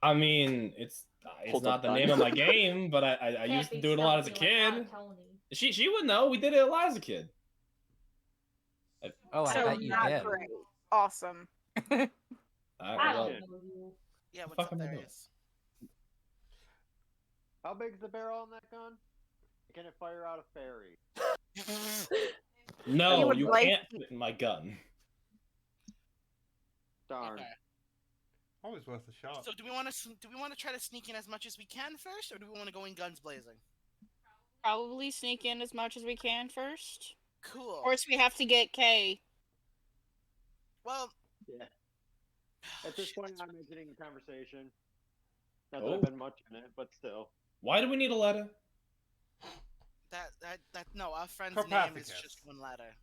I mean, it's Hold not up, the bud. name of my game, but I Can't used to be do it a lot as a stealthy like kid. our Tony. She would know. We did it a lot as a kid. oh, I So bet you not did. great. Awesome. Alright, I well, don't know you. Yeah, what's fuck up, am I doing? Darius? How big's the barrel on that gun? Can it fire out a fairy? no, would you like- can't fit in my gun. Darn. Okay. Always worth a shot. So do we want to try to sneak in as much as we can first, or do we want to go in guns blazing? Probably sneak in as much as we can first. Cool. Of course, we have to get Kay. Well, Yeah. At this shit, point, that's I'm exiting the conversation. Not that Oh. I've been much in it, but still. Why do we need a letter? no, our friend's name is Carpathicus. just one letter.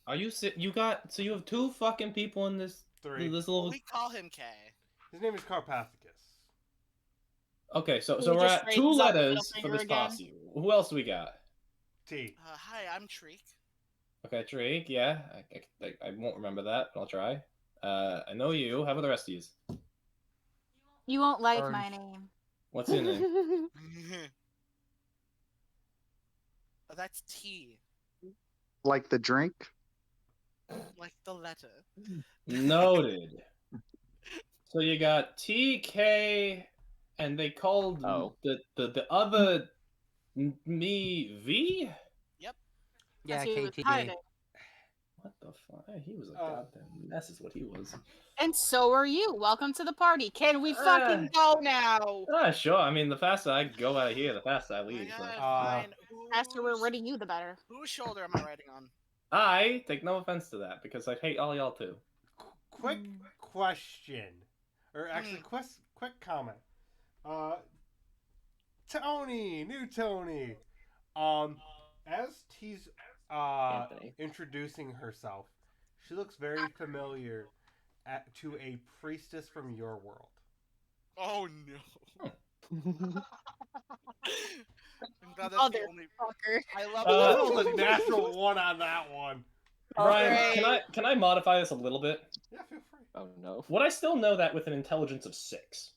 Are you you have two fucking people in this 3. this Well, little we call him K. His name is Carpathicus. Okay, so Can we we're just at 2 raise up the letters middle for finger this again? posse. Who else do we got? T. Hi, I'm Treek. Okay, Drake, yeah. I won't remember that, but I'll try. I know you. How about the rest of yous? You won't like Orange. my name. What's your name? Oh, that's T, Like the drink? like the letter. Noted. So you got TK, and they called Oh. the other me V? Yeah, That's who he was KTD. hiding. What the fuck? He was a Oh. goddamn mess is what he was. And so are you. Welcome to the party. Can we fucking go now? Ah, sure. I mean, the faster I go out of here, the faster I Oh my leave. God, so. fine. Faster we're ready, you the better. Whose shoulder am I riding on? I take no offense to that because I hate all y'all too. Quick question, or actually, quick comment. Tony, new Tony. As T's Anthony. introducing herself, she looks very familiar to a priestess from your world. Oh no. I'm glad that's the only. Motherfucker. I love I that. rolled a natural one on that one. Brian, Great. can I modify this a little bit? Yeah, feel free. Oh no. Would I still know that with an intelligence of 6?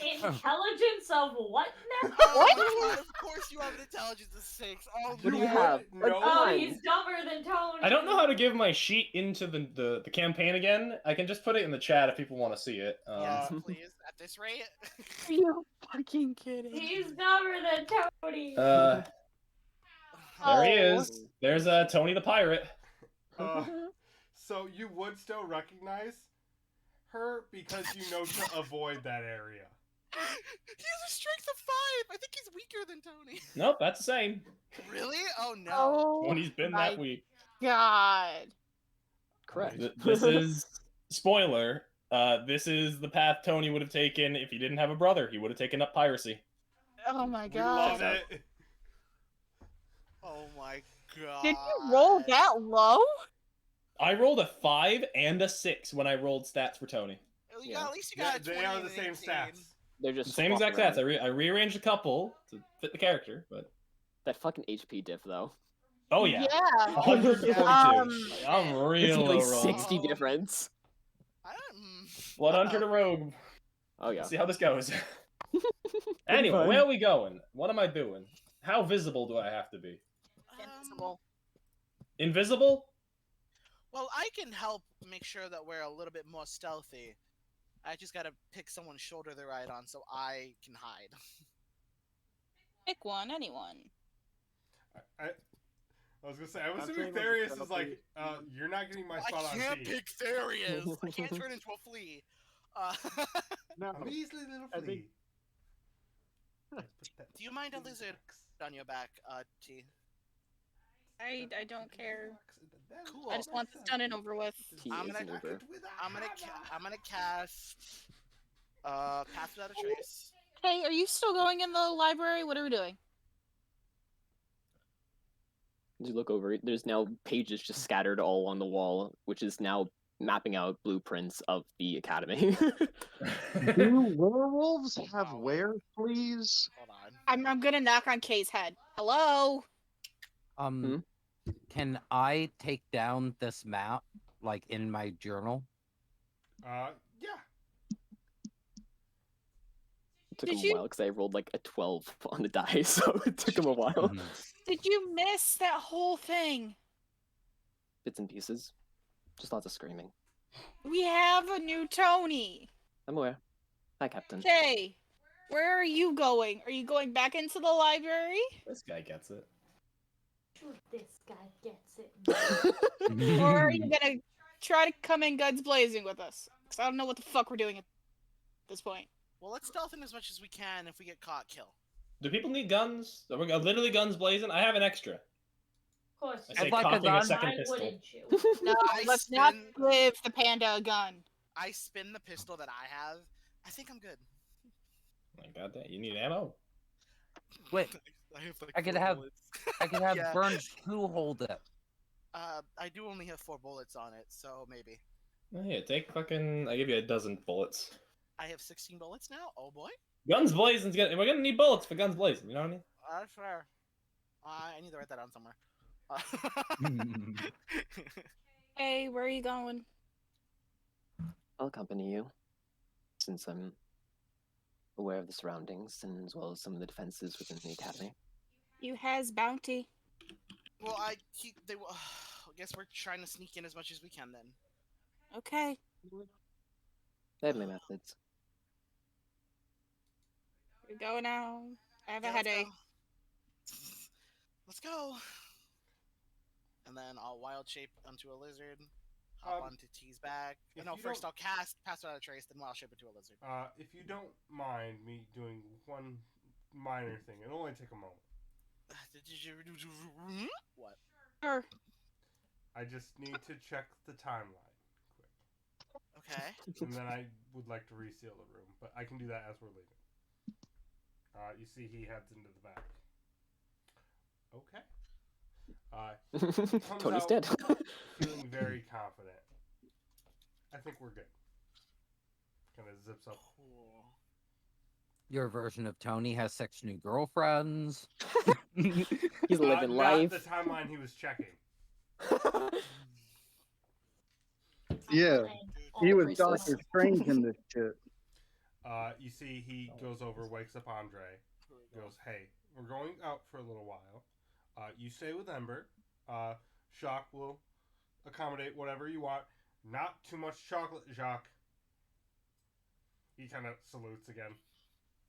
Intelligence of what now? Oh my god, of course you have an intelligence of 6. Oh, What do you would have? know Oh, Nine. he's dumber than Tony. I don't know how to give my sheet into the campaign again. I can just put it in the chat if people want to see it. yes, please. At this rate. Are you fucking kidding? He's dumber than Tony. There he Oh. is. There's Tony the pirate. So you would still recognize her because you know to avoid that area. He has a strength of 5. I think he's weaker than Tony. Nope, that's the same. Really? Oh no. Oh Tony's been my that weak. god. Correct. This is spoiler. This is the path Tony would have taken if he didn't have a brother. He would have taken up piracy. Oh my We love god. it. Oh my god. Did you roll that low? I rolled a 5 and a 6 when I rolled stats for Tony. Yeah, at least you got a 20 They are and the an same 18. stats. They're just The same swap exact around. stats. I rearranged a couple to fit the character, but That fucking HP diff though. oh yeah, Yeah. 142. I'm It's real only low roll. 60 difference. I don't. Blood Hunter to Rogue. Oh yeah. Let's see how this goes. Anyway, fun. where are we going? What am I doing? How visible do I have to be? Invincible. Invisible? Well, I can help make sure that we're a little bit more stealthy. I just gotta pick someone's shoulder to ride on so I can hide. Pick one, anyone. I was gonna say, I'm I'm assuming saying with Therius the is like, you're not getting my I spot on can't T. pick Therius. I can't turn into a flea. No, A measly little I flea. think- Do you mind a lizard on your back, T? I don't care. Cool. I just want this done and over with. He I'm is gonna- an Uber. I'm gonna cast Pass Without a Trace. Hey, are you still going in the library? What are we doing? As you look over, there's now pages just scattered all on the wall, which is now mapping out blueprints of the academy. Do werewolves have Oh. were fleas? Hold on. I'm gonna knock on Kay's head. Hello? Can I take down this map, like, in my journal? Yeah. It took Did him you- a while because I rolled like a 12 on the die, so it took him a while. Mhm. Did you miss that whole thing? Bits and pieces. Just lots of screaming. We have a new Tony. I'm aware. Hi, Captain. Kay, where are you going? Are you going back into the library? This guy gets it. Sure, this guy gets it. Or are you gonna try to come in guns blazing with us? Because I don't know what the fuck we're doing at this point. Well, let's stealth in as much as we can. If we get caught, kill. Do people need guns? Are we literally guns blazing? I have an extra. Of course. I you say I'd like a cocking a gun. second Why pistol. wouldn't you? No, I let's not spin- give the panda a gun. I spin the pistol that I have. I think I'm good. My god damn, you need ammo? Wait, I have like I could 4 have- bullets. I could have Yeah. Burns to hold it. I do only have 4 bullets on it, so maybe. Oh, yeah, take fucking. I give you a dozen bullets. I have 16 bullets now. Oh boy. Guns blazing's gonna. We're gonna need bullets for guns blazing. You know what I mean? That's fair. I need to write that down somewhere. Hey, where are you going? I'll accompany you, since I'm aware of the surroundings and as well as some of the defenses within the academy. You has bounty. Well, I guess we're trying to sneak in as much as we can then. Okay. I have my methods. We go now. I have a Yeah, let's headache. go. Let's go. And then I'll wild shape onto a lizard. Hop onto T's back. if No, you first don't- I'll cast Pass Without a Trace, then wild shape into a lizard. If you don't mind me doing one minor thing, it'll only take a moment. What? Sure. I just need to check the timeline quick. Okay. And then I would like to reseal the room, but I can do that as we're leaving. You see he heads into the back. Okay. Comes Tony's out dead. feeling very confident. I think we're good. Kind of zips up. Cool. Your version of Tony has 6 new girlfriends. He's living life. Not the timeline he was checking. Yeah, he was Priceless. Doctor Strange in this shit. You see he goes over, wakes up Andre, goes, "Hey, we're going out for a little while. You stay with Ember. Jacques will accommodate whatever you want. Not too much chocolate, Jacques." He kind of salutes again.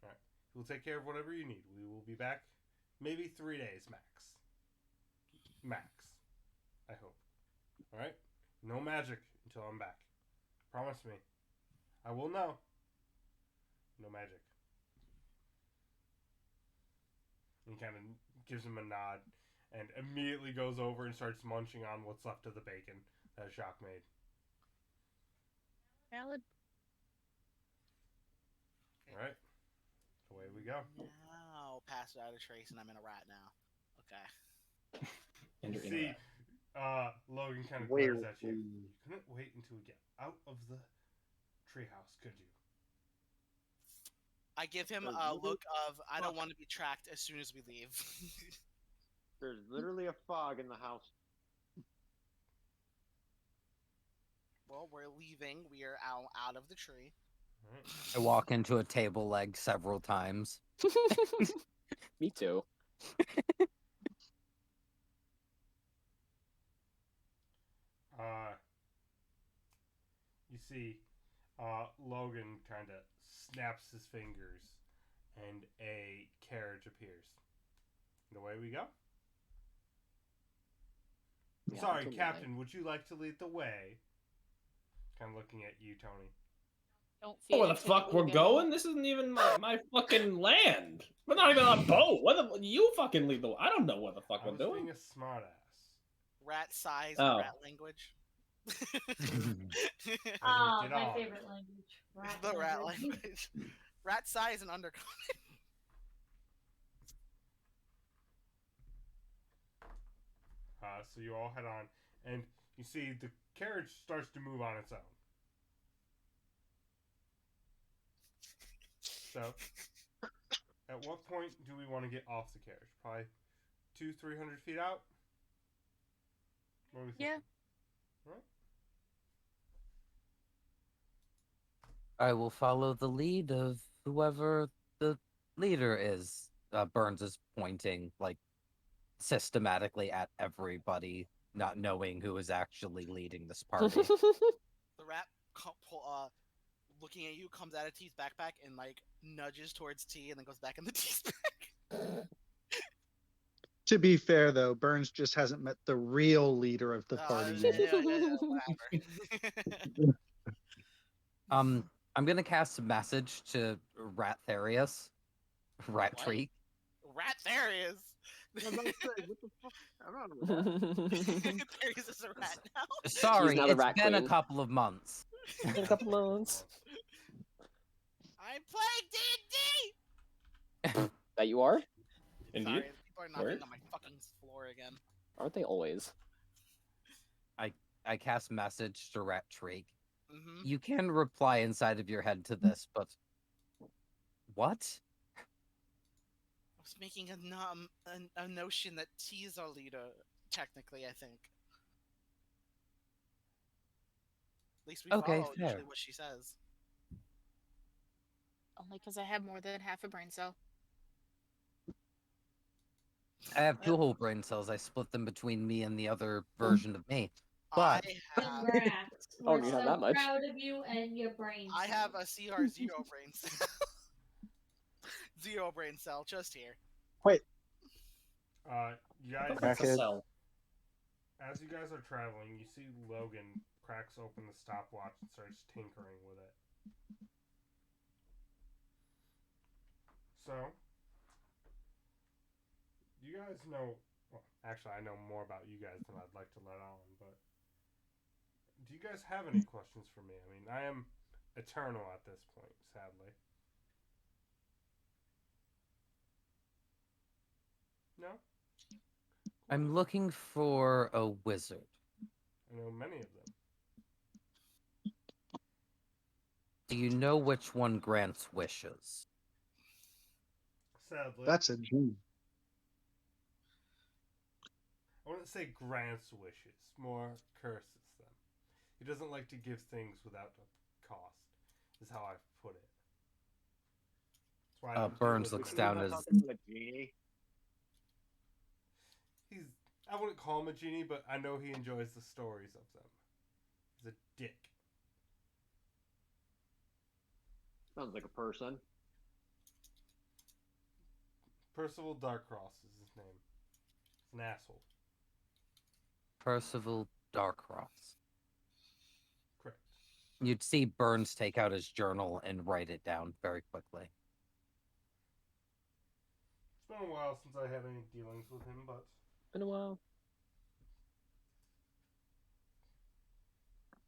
All right. We'll take care of whatever you need. We will be back maybe 3 days max. Max. I hope. All right? No magic until I'm back. Promise me. I will know. No magic. He kind of gives him a nod and immediately goes over and starts munching on what's left of the bacon that Jacques made. Valid. Alright. Away we go. Now, pass without a trace, and I'm in a rat now. Okay. And You you're in a see, rat. Logan kind of Where glares at you. we- You couldn't wait until we get out of the treehouse, could you? I give him There's a literally- look of I don't want to be tracked as soon as we leave. There's literally a fog in the house. Well, we're leaving. We are out of the tree. Alright. I walk into a table leg several times. Me too. You see, Logan kind of snaps his fingers, and a carriage appears. And away we go. Yeah, Sorry, totally. Captain, would you like to lead the way? Kind of looking at you, Tony. Don't Oh, feed where the into fuck we're ego. going? This isn't even my fucking land. We're not even on a boat. You fucking lead the way. I don't know what the fuck I we're was doing. being a smartass. Rat size Oh. and rat language. Ah, Get my on. favorite language. The rat language. Rat size and undercommon. So you all head on, and you see the carriage starts to move on its own. So, at what point do we want to get off the carriage? Probably 200-300 feet out? What do we think? Yeah. Right? I will follow the lead of whoever the leader is. Burns is pointing like systematically at everybody, not knowing who is actually leading this party. The rat, looking at you, comes out of T's backpack and like nudges towards T, and then goes back in the T's back. To be fair, though, Burns just hasn't met the real leader of the party Yeah, yet. whatever. I'm gonna cast a message to Rat Therius. Rat What? Treek. Rat Therius. I was about to say, what the fuck? I'm not a rat. Therius is a rat now. Sorry, now the it's Rat been a Queen. couple of months. In a couple months. I'm playing D&D. That you are? Indeed. Sorry, people are knocking Word? on my fucking floor again. Aren't they always? I cast message to Rat Treek. Mm-hmm. You can reply inside of your head to this, but what? I was making a notion that T is our leader, technically, I think. At least we Okay, follow fair. usually what she says. Only because I have more than half a brain cell. I have 2 whole brain cells. I split them between me and the other version of me. But I have Congrats. Oh, We're you have so that much? proud of you and your brain. I have a cells. CR0 brain cell. 0 brain cell, just here. You I guys, thought that's a Crackhead. cell. as you guys are traveling, you see Logan cracks open the stopwatch and starts tinkering with it. So, you guys know Well, actually, I know more about you guys than I'd like to let on, but do you guys have any questions for me? I mean, I am eternal at this point, sadly. No? I'm looking for a wizard. I know many of them. Do you know which one grants wishes? Sadly. That's a G. I wouldn't say grants wishes, more curses them. He doesn't like to give things without a cost, is how I put it. That's why I don't Burns deal with looks many. down Not as talking about a genie. He's. I wouldn't call him a genie, but I know he enjoys the stories of them. He's a dick. Sounds like a person. Percival Darkcross is his name. He's an asshole. Percival Darkcross. Correct. You'd see Burns take out his journal and write it down very quickly. It's been a while since I had any dealings with him, but Been a while.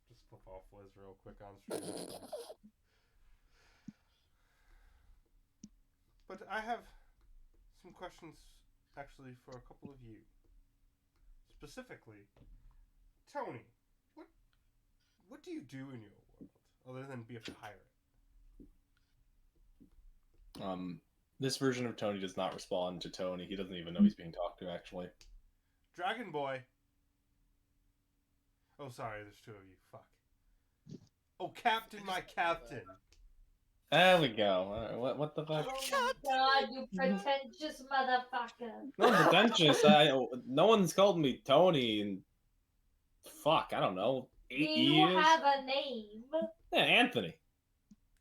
just flip off Liz real quick on stream. But I have some questions actually for a couple of you. Specifically, Tony, what do you do in your world other than be a pirate? This version of Tony does not respond to Tony. He doesn't even know he's being talked to, actually. Dragon Boy. Oh, sorry, there's two of you. Fuck. Oh, Captain, my Captain. There we go. What the fuck? Oh my god, you pretentious motherfucker. No pretentious. No one's called me Tony in fuck, I don't know, 8 Do you years. have a name? Yeah, Anthony.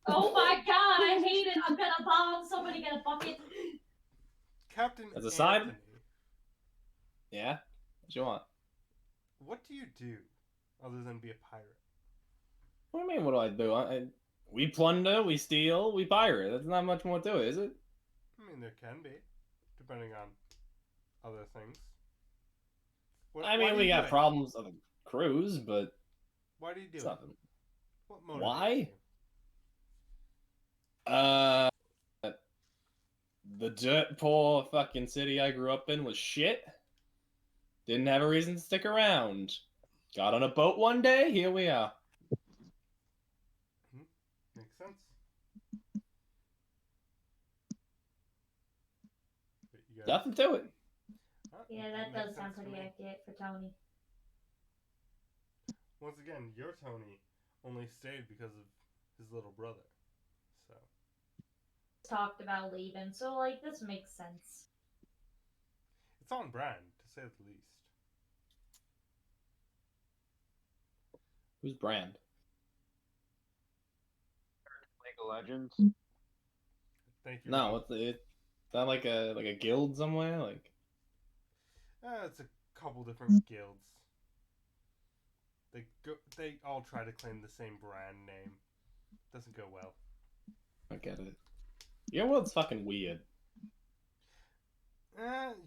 Oh my god, I hate it. I'm gonna bomb. Somebody get a bucket. Captain As a side? Anthony. Yeah? What you want? What do you do other than be a pirate? What do you mean, what do I do? We plunder, we steal, we pirate. That's not much more to it, is it? I mean, there can be, depending on other things. I mean, we got problems on the cruise, but why do you do it's it? nothing. What motivates Why? you? The dirt poor fucking city I grew up in was shit. Didn't have a reason to stick around. Got on a boat one day, here we are. Makes sense. But you guys... Nothing to it. Yeah, that does sound pretty accurate for Tony. Once again, your Tony only stayed because of his little brother. So Talked about leaving, so like this makes sense. it's on brand, to say the least. Who's Brand? League of Legends. Thank you. No, what's it? Is that like a guild somewhere? Like It's a couple different guilds. They all try to claim the same brand name. Doesn't go well. I get it. Your world's fucking weird.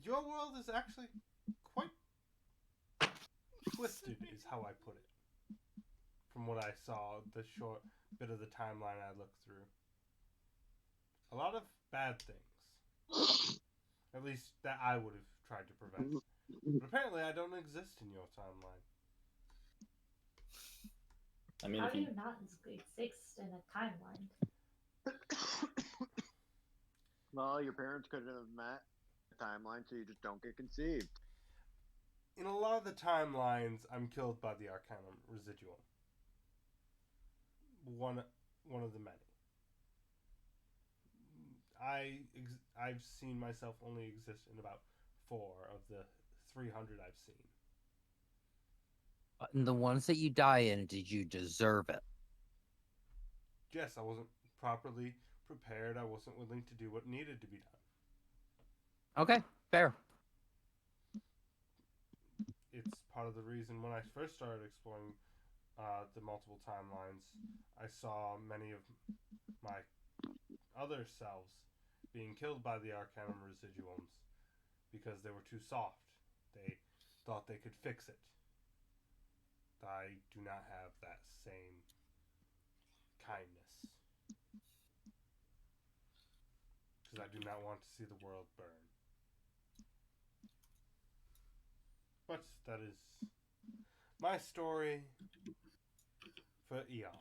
Your world is actually quite twisted, is how I put it. From what I saw, the short bit of the timeline I looked through. A lot of bad things. At least that I would have tried to prevent. But apparently I don't exist in your timeline. I mean, How if do you you not exist in a timeline? Well, your parents could have met the timeline, so you just don't get conceived. In a lot of the timelines, I'm killed by the Arcanium residual. One of the many. I've seen myself only exist in about 4 of the 300 I've seen. But in the ones that you die in, did you deserve it? Yes, I wasn't properly prepared. I wasn't willing to do what needed to be done. Okay, fair. It's part of the reason when I first started exploring the multiple timelines, I saw many of my other selves being killed by the Arcanium residuums because they were too soft They thought they could fix it. I do not have that same kindness. Because I do not want to see the world burn. But that is my story for eons.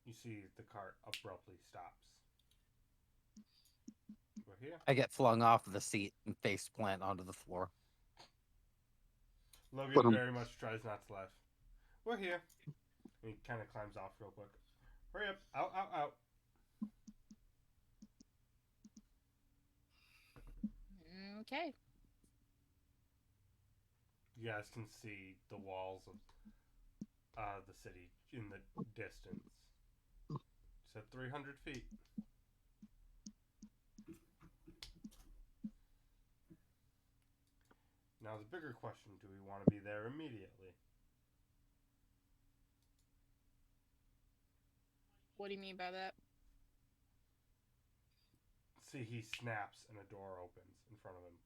You see the cart abruptly stops. We're here. I get flung off the seat and face plant onto the floor. Logan very much tries not to laugh. We're here. And he kind of climbs off real quick. Hurry up. Out, out, out. Okay. You guys can see the walls of the city in the distance. It's at 300 feet. Now the bigger question, do we want to be there immediately? What do you mean by that? See, he snaps and a door opens in front of him.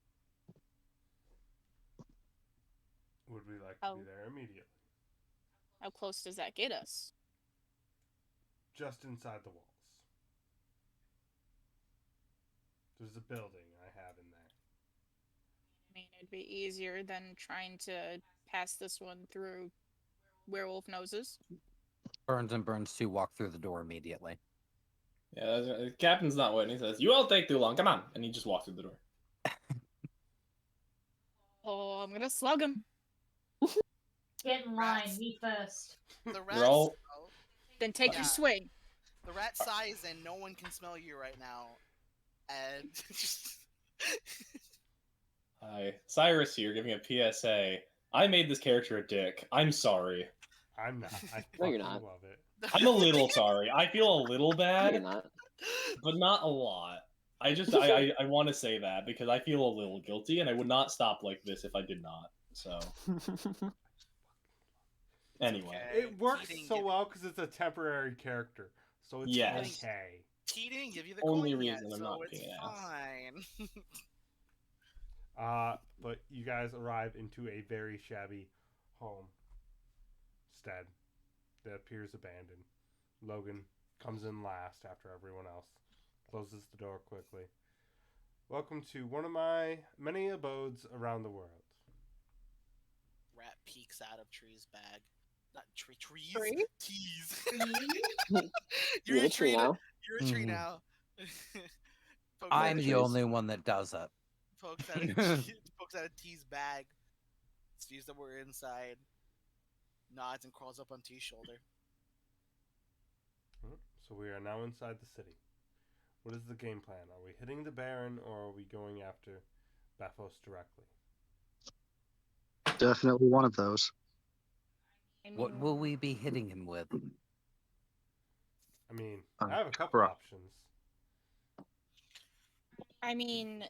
Would we like to be there immediately? How close does that get us? Just inside the walls. There's a building I have in there. I mean, it'd be easier than trying to pass this one through werewolf noses. Burns and Burns 2 walk through the door immediately. Yeah, the captain's not waiting. He says, "You all take too long. Come on," and he just walks through the door. Oh, I'm gonna slug him. Get in line, me first. The rats. Roll. Then take your swing. The rat size, and no one can smell you right now. And just. Hi, Cyrus here, giving a PSA. I made this character a dick. I'm sorry. I'm not. I No, you're fucking not. love it. I'm a little sorry. I feel a little No, bad, you're not. but not a lot. I want to say that because I feel a little guilty, and I would not stop like this if I did not. So anyway, Okay. It works He didn't so give- well because it's a temporary character, so it's Yes. okay. He didn't give you the Only coin reason yet, I'm so not it's being an ass. fine. But you guys arrive into a very shabby homestead that appears abandoned. Logan comes in last after everyone else, closes the door quickly. Welcome to one of my many abodes around the world. Rat peeks out of Tree's bag. Not trees. Tree? Tees. You're a tree now. You're a tree Mhm. now. Pokes I'm out the a- only one that does it. pokes out pokes out a T's bag. Sees that we're inside. Nods and crawls up on T's shoulder. So we are now inside the city. What is the game plan? Are we hitting the Baron or are we going after Baphos directly? Definitely one of those. What will we be hitting him with? I mean, Um, I have a couple bruh. options. I mean,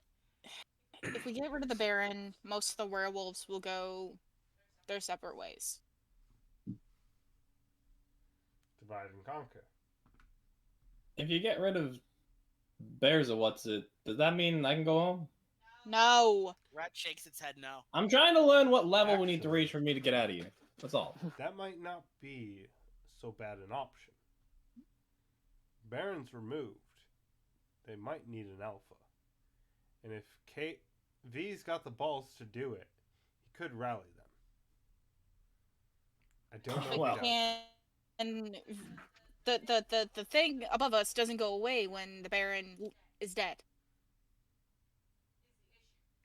if we get rid of the Baron, most of the werewolves will go their separate ways. Divide and conquer. If you get rid of Bears or what's it, does that mean I can go home? No. Rat shakes its head no. I'm trying to learn what level we need to Actually- reach for me to get out of here. That's all. That might not be so bad an option. Baron's removed. They might need an alpha. And if V's got the balls to do it, he could rally them. I don't know Well. if he does. And the thing above us doesn't go away when the Baron is dead.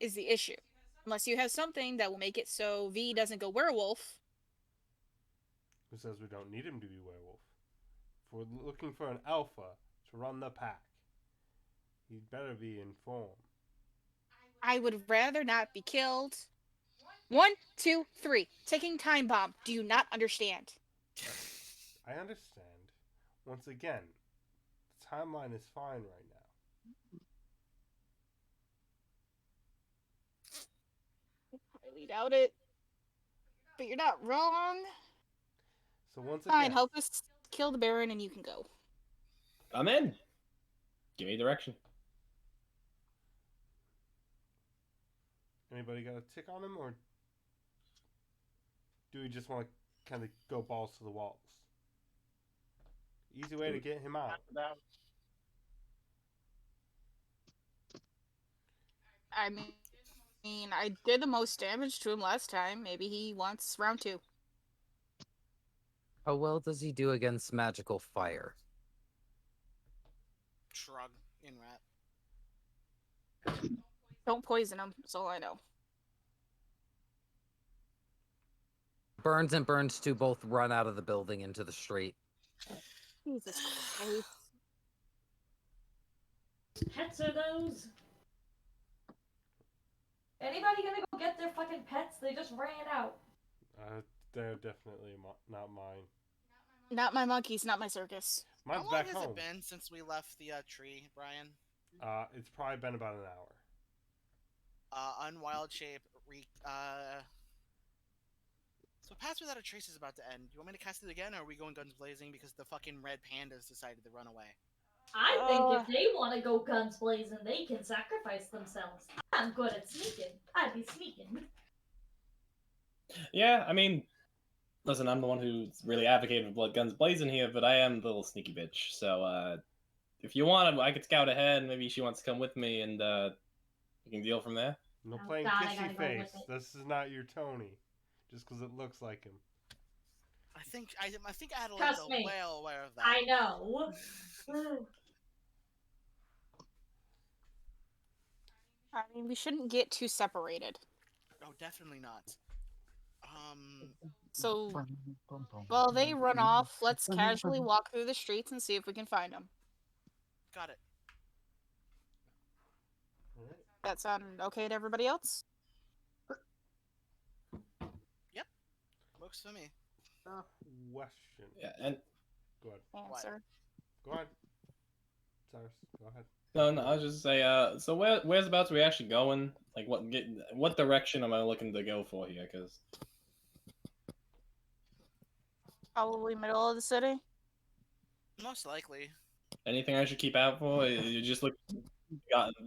Is the issue. Unless you have something that will make it so V doesn't go werewolf. Who says we don't need him to be werewolf? If we're looking for an alpha to run the pack, he'd better be in form. I would rather not be killed. 1, 2, 3. Ticking time bomb. Do you not understand? I understand. Once again, the timeline is fine right now. I highly doubt it. But you're not wrong. So once Fine, again, help us kill the Baron and you can go. I'm in. Give me direction. Anybody got a tick on him, or do we just want to kind of go balls to the walls? Easy way to get him out. I mean, I did the most damage to him last time. Maybe he wants round 2. How well does he do against magical fire? Shrug in rat. Don't poison him. That's all I know. Burns and Burns 2 both run out of the building into the street. Jesus Christ. Pets are those? Anybody gonna go get their fucking pets? They just ran out. They're definitely not mine. Not my monkeys, not my circus. Mine's How long back has home. it been since we left the tree, Brian? It's probably been about an hour. Unwild shape. So Pass Without a Trace is about to end. Do you want me to cast it again, or are we going guns blazing because the fucking red pandas decided to run away? I think if they want to go guns blazing, they can sacrifice themselves. I'm good at sneaking. I'd be sneaking. Yeah, I mean, listen, I'm the one who's really advocating for blood guns blazing here, but I am the little sneaky bitch. So, if you want, I could scout ahead. Maybe she wants to come with me, and we can deal from there. No Oh, playing God, I kissy gotta go face. with it. This is not your Tony, just because it looks like him. I think Adelaide's Trust me. well aware of that. I know. I mean, we shouldn't get too separated. Oh, definitely not. So, while they run off, let's casually walk through the streets and see if we can find them. Got it. Alright. That sound okay to everybody else? Yep. Works for me. Question. Yeah, and Go ahead. Answer. Go ahead. Cyrus, go ahead. no, I was just say, so where's about are we actually going? Like, what direction am I looking to go for here? Because Probably middle of the city. Most likely. anything I should keep out for? You just look.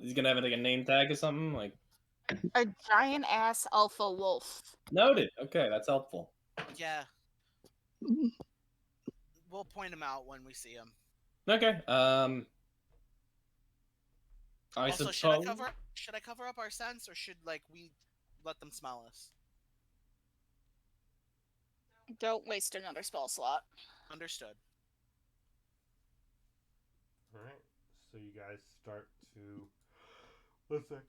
He's gonna have like a name tag or something. Like A giant ass alpha wolf. noted. Okay, that's helpful. Yeah. We'll point him out when we see him. Okay. I Also, suppose. should I cover up our sense, or should we let them smell us? Don't waste another spell slot. Understood. Alright. So you guys start to. One sec.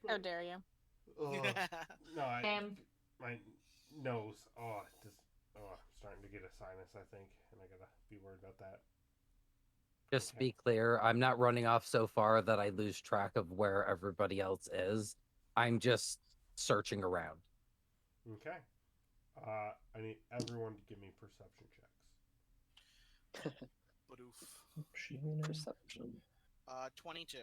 How dare you? No, Damn. my nose. I'm starting to get a sinus, I think, and I gotta be worried about that. Just to Okay. be clear, I'm not running off so far that I lose track of where everybody else is. I'm just searching around. Okay. I need everyone to give me perception checks. Badoof. Perception. 22.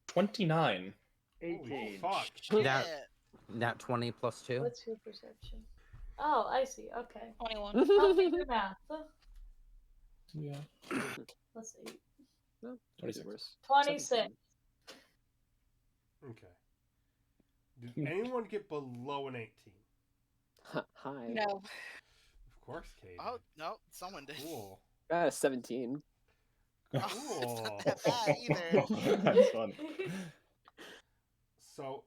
29. Holy 18. fuck. Nat, Shit. nat 20 plus 2. What's your perception? Oh, I see. Okay. 21. I'll do your math. Yeah. Let's see. No, 26. worse. 26. 17. Okay. Did anyone get below an 18? Hi. No. Of course, Katie. Oh, no, someone did. Cool. 17. Cool. It's not that bad either. That's funny. So,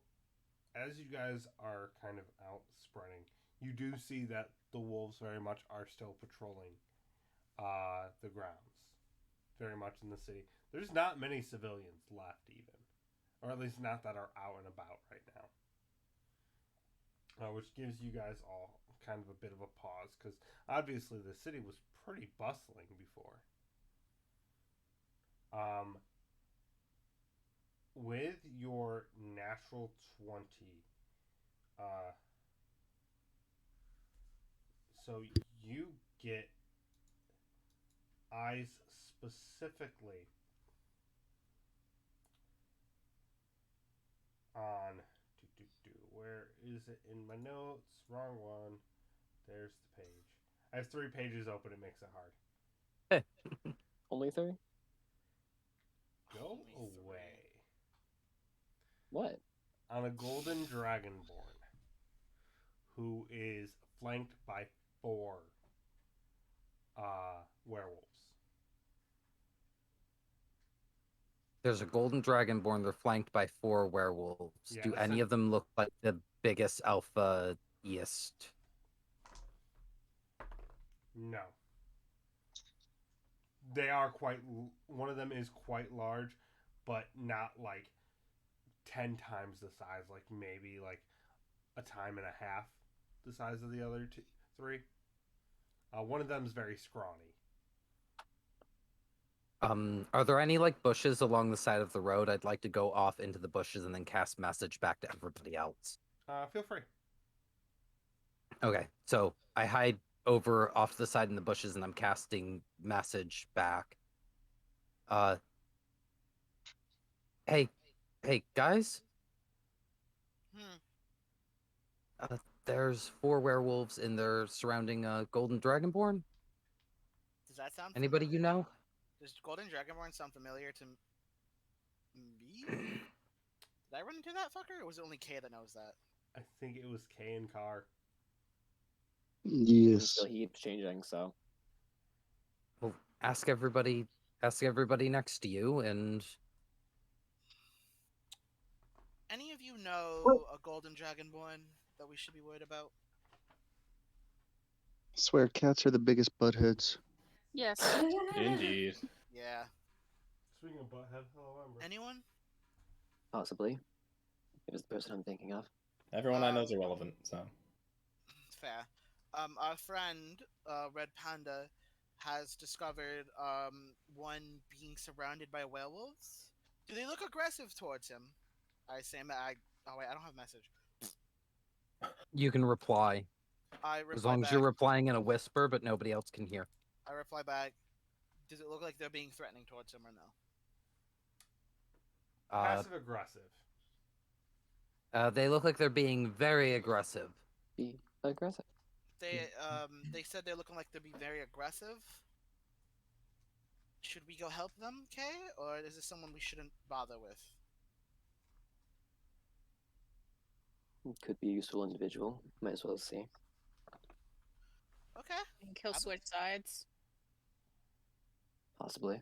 as you guys are kind of out spreading, you do see that the wolves very much are still patrolling the grounds, very much in the city. There's not many civilians left, even, or at least not that are out and about right now, which gives you guys all kind of a bit of a pause, because obviously the city was pretty bustling before. With your natural 20, so you get eyes specifically on where is it in my notes? Wrong one. There's the page. I have 3 pages open. It makes it hard. Only 3? Go Only away. What? On a golden dragonborn who is flanked by 4 werewolves. There's a golden dragonborn. They're flanked by 4 werewolves. Yeah, Do any of them look like the biggest alpha east? No. They are quite. One of them is quite large, but not like 10 times the size. Like maybe like a time and a half the size of the other 3. One of them is very scrawny. Are there any like bushes along the side of the road? I'd like to go off into the bushes and then cast message back to everybody else. Feel free. Okay, so I hide over off to the side in the bushes and I'm casting message back. Hey guys. There's 4 werewolves and they're surrounding a golden dragonborn. Does that sound Anybody familiar? you know? Does Golden Dragonborn sound familiar to me? Did I run into that fucker, or was it only Kay that knows that? I think it was Kay and Carr. Yes. Still he keeps changing, so. Well, ask everybody next to you and Any of you know a Golden Dragonborn that we should be worried about? I swear cats are the biggest buttheads. Yes. Indeed. Yeah. Speaking of butthead, hello, Amber. Anyone? Possibly. It was the person I'm thinking of. Everyone I know is irrelevant, so. Fair. Our friend, Red Panda, has discovered one being surrounded by werewolves. Do they look aggressive towards him? Oh wait, I don't have a message. you can reply. I reply As long back. as you're replying in a whisper, but nobody else can hear. I reply back. Does it look like they're being threatening towards him or no? Passive aggressive. They look like they're being very aggressive. Be aggressive. They said they're looking like they're being very aggressive. Should we go help them, Kay? Or is this someone we shouldn't bother with? Could be a useful individual. Might as well see. Okay. And kill switch sides. Possibly.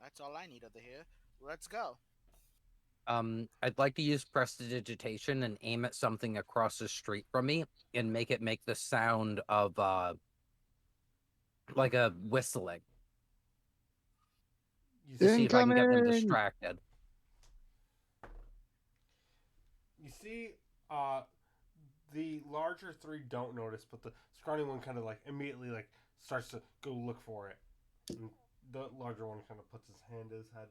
That's all I need over here. Let's go. I'd like to use prestidigitation and aim at something across the street from me and make it make the sound of like a whistling. To see if I can get them distracted. You see, the larger 3 don't notice, but the scrawny one kind of like immediately like starts to go look for it. And the larger one kind of puts his hand to his head.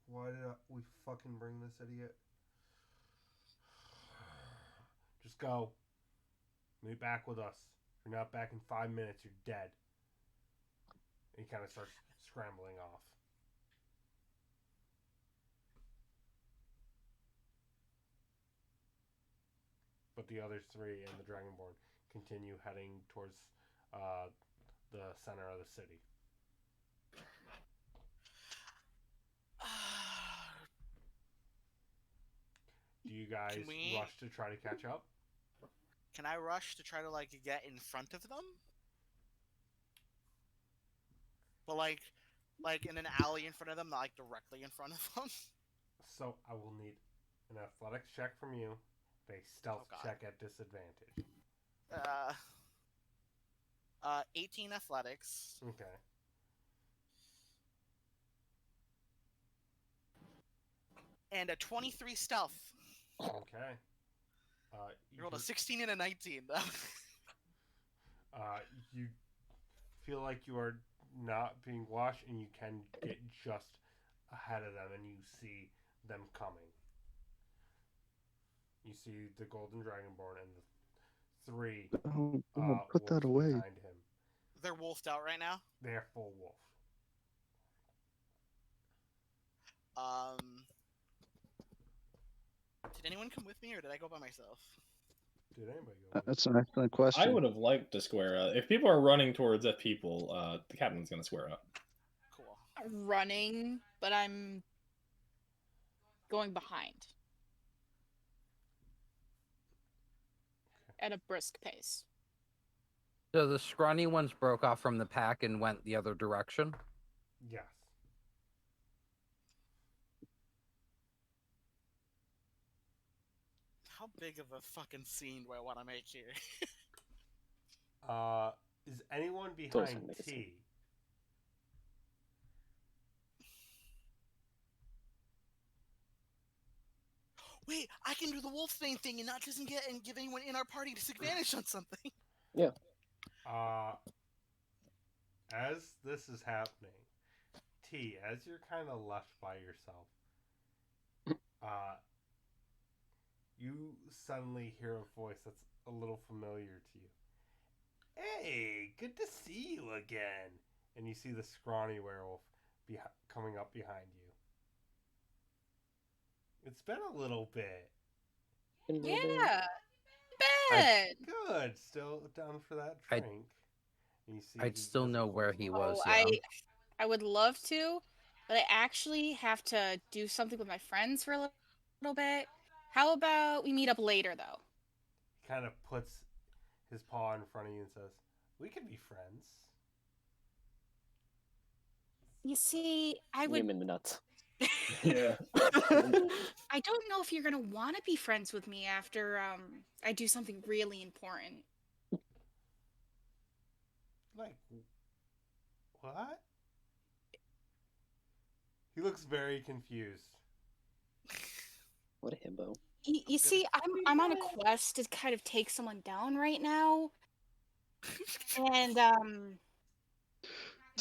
Why did we fucking bring this idiot? Just go. Meet back with us. If you're not back in 5 minutes, you're dead. And he kind of starts scrambling off. But the other 3 and the Dragonborn continue heading towards the center of the city. Do you guys rush to try to catch up? Can I rush to try to like get in front of them? But like in an alley in front of them, not like directly in front of them. So I will need an athletics check from you, a stealth check at disadvantage. 18 athletics. Okay. And a 23 stealth. Okay. You rolled a 16 and a 19. You feel like you are not being watched, and you can get just ahead of them, and you see them coming. You see the Golden Dragonborn and the 3 put that away behind him. They're wolfed out right now? They're full wolf. Did anyone come with me, or did I go by myself? Did anybody go? That's an excellent question. I would have liked to square up. If people are running towards people, the captain's going to square up. Cool. running, but I'm going behind at a brisk pace. So the scrawny ones broke off from the pack and went the other direction? Yes. How big of a fucking scene do I want to make here? Is anyone always behind fun to make a scene. T? Wait, I can do the Wolfsbane thing and not just get and give anyone in our party disadvantage on something. As this is happening, T, as you're kind of left by yourself, you suddenly hear a voice that's a little familiar to you. Hey, good to see you again. And you see the scrawny werewolf coming up behind you. It's been a little bit. Yeah, bet. Good. Still down for that drink. And you see I'd still know where he was. Oh, Yeah. I would love to, but I actually have to do something with my friends for a little bit. How about we meet up later, though? He kind of puts his paw in front of you and says, "We can be friends." You see, I would. Him in the nuts. Yeah. I don't know if you're gonna want to be friends with me after I do something really important. Like, what? He looks very confused. What a himbo. You see, I'm on a quest to kind of take someone down right now, and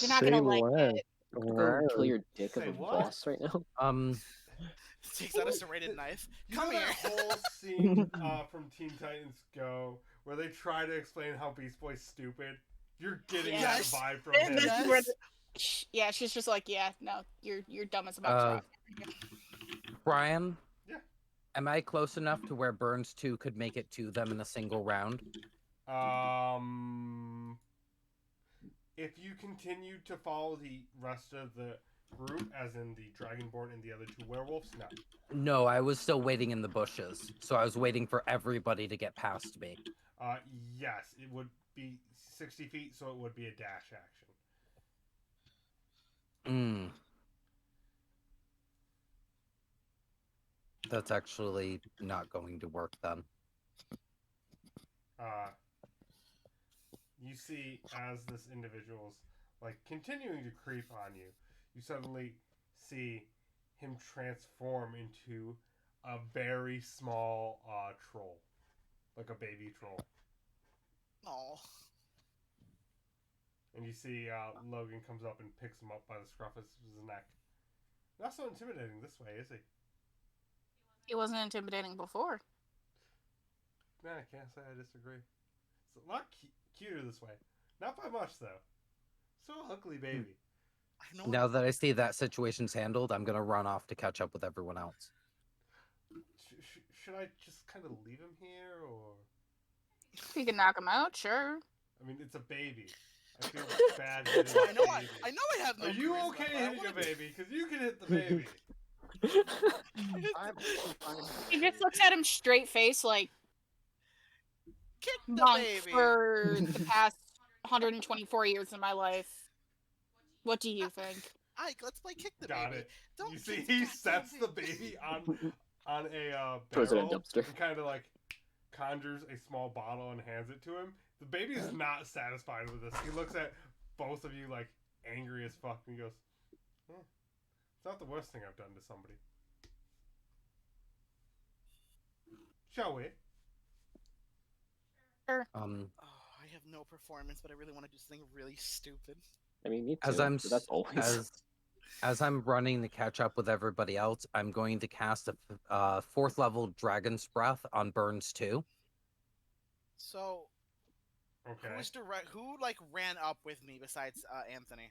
you're not gonna like it. Go and kill your dick of Say a what? boss right now. Takes out a serrated knife. You Come know here. that whole scene from Teen Titans Go where they try to explain how Beast Boy's stupid? You're getting Yes. that vibe from And him. that's where yeah, she's just like, yeah, no, you're dumb as a box. Brian? Yeah. Am I close enough to where Burns 2 could make it to them in a single round? If you continue to follow the rest of the group, as in the Dragonborn and the other two werewolves, no. No, I was still waiting in the bushes. So I was waiting for everybody to get past me. Yes, it would be 60 feet, so it would be a dash action. That's actually not going to work then. You see, as this individual's like continuing to creep on you, you suddenly see him transform into a very small troll, like a baby troll. Oh. And you see Logan comes up and picks him up by the scruff of his neck. Not so intimidating this way, is he? He wasn't intimidating before. Nah, I can't say I disagree. It's a lot cuter this way. Not by much, though. So ugly, baby. I know. Now that I see that situation's handled, I'm going to run off to catch up with everyone else. Should I just kind of leave him here, or...? If you can knock him out, sure. I mean, it's a baby. I feel bad hitting I know. a baby. I know. I have no. Are you charisma, okay but I hitting wanna a be- baby? Because you can hit the baby. He just looks at him straight face, like, Kick the monk baby. for the past 124 years of my life. What do you think? Ike, let's play kick the Got baby. it. Don't You see, kick he the sets the goddamn baby on a Throws it in a barrel dumpster. and kind of like conjures a small bottle and hands it to him. The baby is not satisfied with this. He looks at both of you like angry as fuck and he goes, "It's not the worst thing I've done to somebody. Shall we?" Sure. Oh, I have no performance, but I really want to do something really stupid. I mean, me too. As I'm but that's always. as I'm running to catch up with everybody else, I'm going to cast a 4th level Dragon's Breath on Burns 2. So, Okay. who like ran up with me besides Anthony?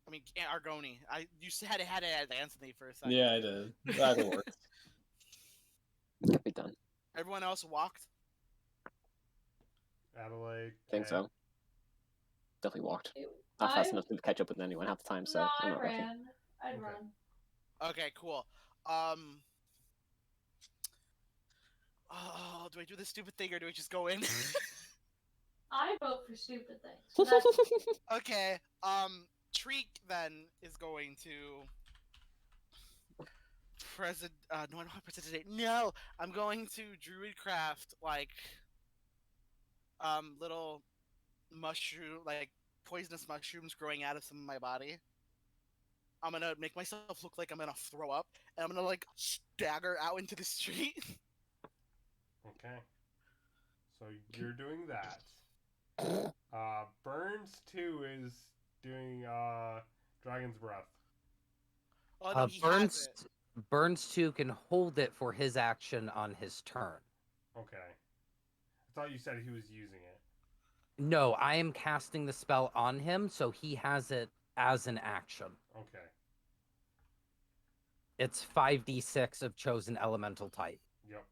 I mean, Argoni. You had it as Anthony for a second. Yeah, I did. That worked. Can be done. Everyone else walked. Adelaide. Think so. definitely walked. Not fast enough to catch up with anyone half the time, so No, I'm I not rushing. ran. I'd Okay. run. Okay, cool. Oh, do I do the stupid thing or do I just go in? I vote for stupid things. That's Okay. Treek then is going to no, I don't have prestidigitate. No, I'm going to druidcraft like little mushroom, like poisonous mushrooms growing out of some of my body. I'm gonna make myself look like I'm gonna throw up, and I'm gonna like stagger out into the street. Okay. So you're doing that. Burns 2 is doing Dragon's Breath. Oh no, he has it. Burns 2 can hold it for his action on his turn. Okay. I thought you said he was using it. No, I am casting the spell on him, so he has it as an action. Okay. It's 5d6 of chosen elemental type. Yep.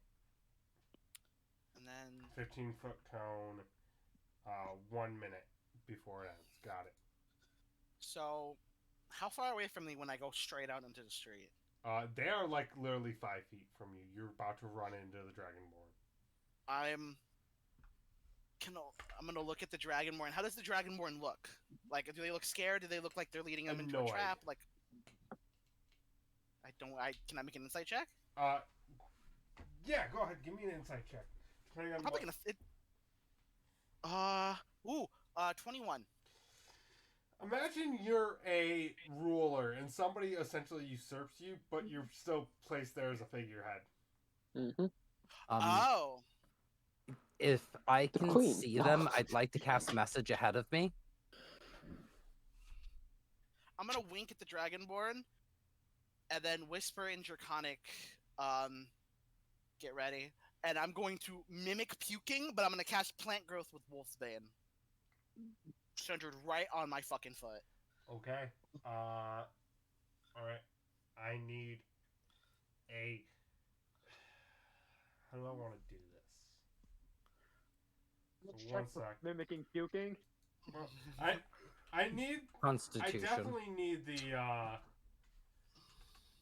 And then 15-foot cone, 1 minute before it ends. Got it. so, how far away from me when I go straight out into the street? They are like literally 5 feet from you. You're about to run into the Dragonborn. I'm gonna look at the Dragonborn. How does the Dragonborn look? Like, do they look scared? Do they look like they're leading them into a trap? Idea. Like, can I make an insight check? Yeah, go ahead. Give me an insight check. Depending on Probably gonna 21. Imagine you're a ruler and somebody essentially usurps you, but you're still placed there as a figurehead. Mm-hmm. Oh. If I The can queen. see them, I'd like to cast message ahead of me. I'm gonna wink at the Dragonborn, and then whisper in Draconic, get ready. And I'm going to mimic puking, but I'm gonna cast Plant Growth with Wolfsbane. Centered right on my fucking foot. Okay. Alright. I need a... How do I want to do this? So one sec. Mimicking puking. Well, I need... Constitution. I definitely need the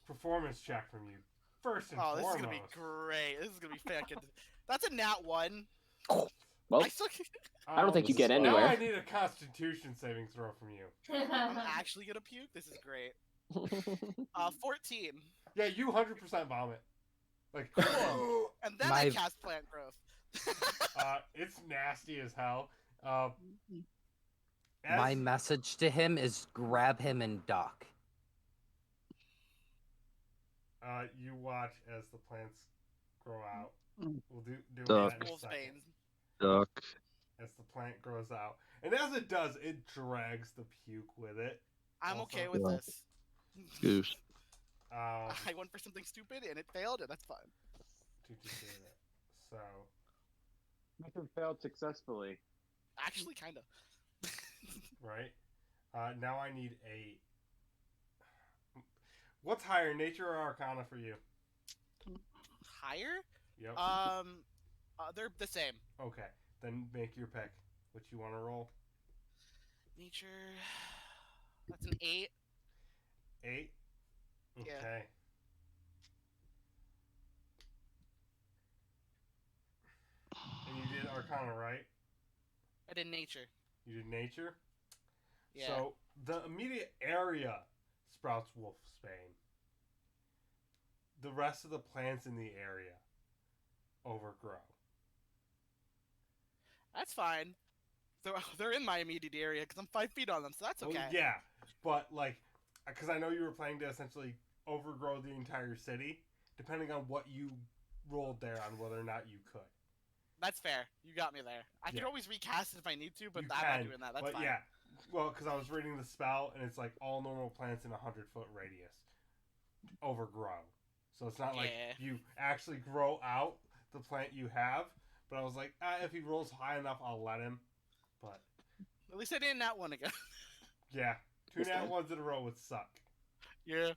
performance check from you. First and foremost. This is gonna be great. This is gonna be fucking... That's a nat 1. Well, I don't think you get anywhere. Now I need a Constitution saving throw from you. I'm actually gonna puke? This is great. 14. Yeah, you 100% vomit. Like, and then I cast Plant Growth. it's nasty as hell. My message to him is grab him and duck. You watch as the plants grow out. We'll do Duck. that in a second. Duck. As the plant grows out. And as it does, it drags the puke with it. I'm also. okay with this. Goose. I went for something stupid and it failed, and that's fine. So. Mission failed successfully. Actually, kind of. Right. Now I need a... What's higher, nature or arcana for you? Higher? Yep. They're the same. Okay, then make your pick. What you want to roll? Nature. That's an 8. 8? Okay. Yeah. And you did arcana, right? I did nature. You did nature? Yeah. So, the immediate area sprouts wolfsbane. The rest of the plants in the area overgrow. That's fine. They're in my immediate area because I'm 5 feet on them, so that's okay. Well, yeah, but like, because I know you were planning to essentially overgrow the entire city, depending on what you rolled there on whether or not you could. That's fair. You got me there. I can always recast it if I need to, but I'm not doing that. That's fine. Yeah, well, because I was reading the spell, and it's like all normal plants in a 100-foot radius overgrow. So it's not like you actually grow out the plant you have, but I was like, if he rolls high enough, I'll let him. But at least I didn't nat 1 again. Yeah, 2 nat 1s in a row would suck. Yeah.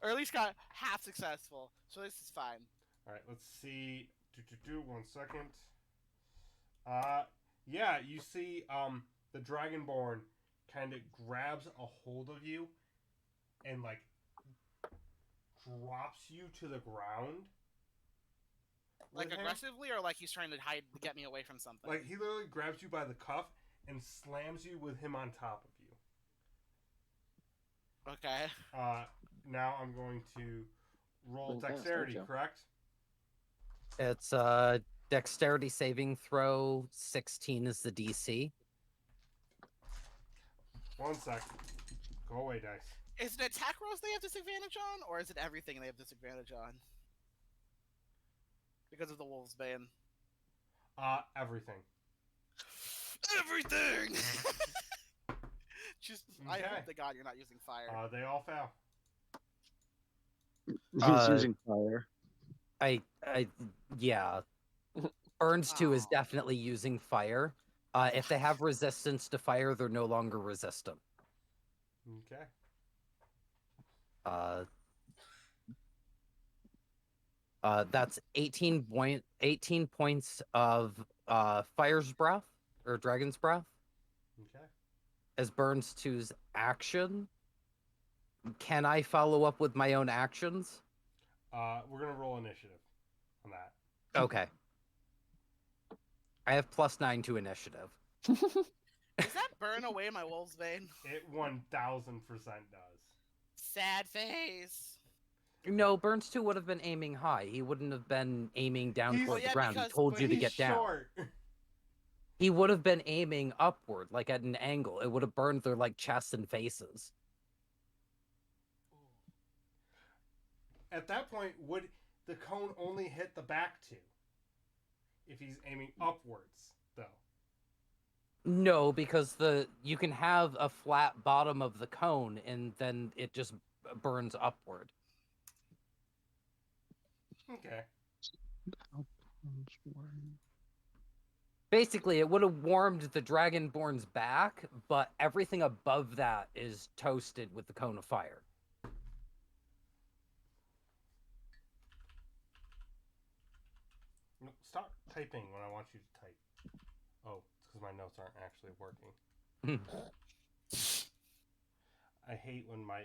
Or at least got half successful, so this is fine. Alright, let's see. 1 second. Yeah, you see, the Dragonborn kind of grabs a hold of you and like drops you to the ground. Like aggressively, or like he's trying to get me away from something? Like he literally grabs you by the cuff and slams you with him on top of you. Okay. Now I'm going to roll Fast, dexterity, aren't you? correct? It's dexterity saving throw. 16 is the DC. 1 sec. Go away, dice. Is it attack rolls they have disadvantage on, or is it everything they have disadvantage on? Because of the Wolf's Bane. Everything. Everything! Just, I Okay. hope to God you're not using fire. They all fail. He's using fire. Yeah. Burns 2 is definitely using fire. If they have resistance to fire, they're no longer resistant. Okay. That's 18 points of Fire's Breath, or Dragon's Breath. Okay. As Burns 2's action. Can I follow up with my own actions? We're gonna roll initiative on that. Okay. I have +9 to initiative. Does that burn away my Wolf's Bane? It 1000% does. Sad face. No, Burns 2 would have been aiming high. He wouldn't have been aiming down He's- toward yeah, the ground. He because- told But you to he's get down. short. He would have been aiming upward, like at an angle. It would have burned their like chests and faces. At that point, would the cone only hit the back two? If he's aiming upwards, though. No, because you can have a flat bottom of the cone, and then it just burns upward. Okay. Basically, it would have warmed the Dragonborn's back, but everything above that is toasted with the cone of fire. No, stop typing when I want you to type. Oh, it's because my notes aren't actually working. I hate when my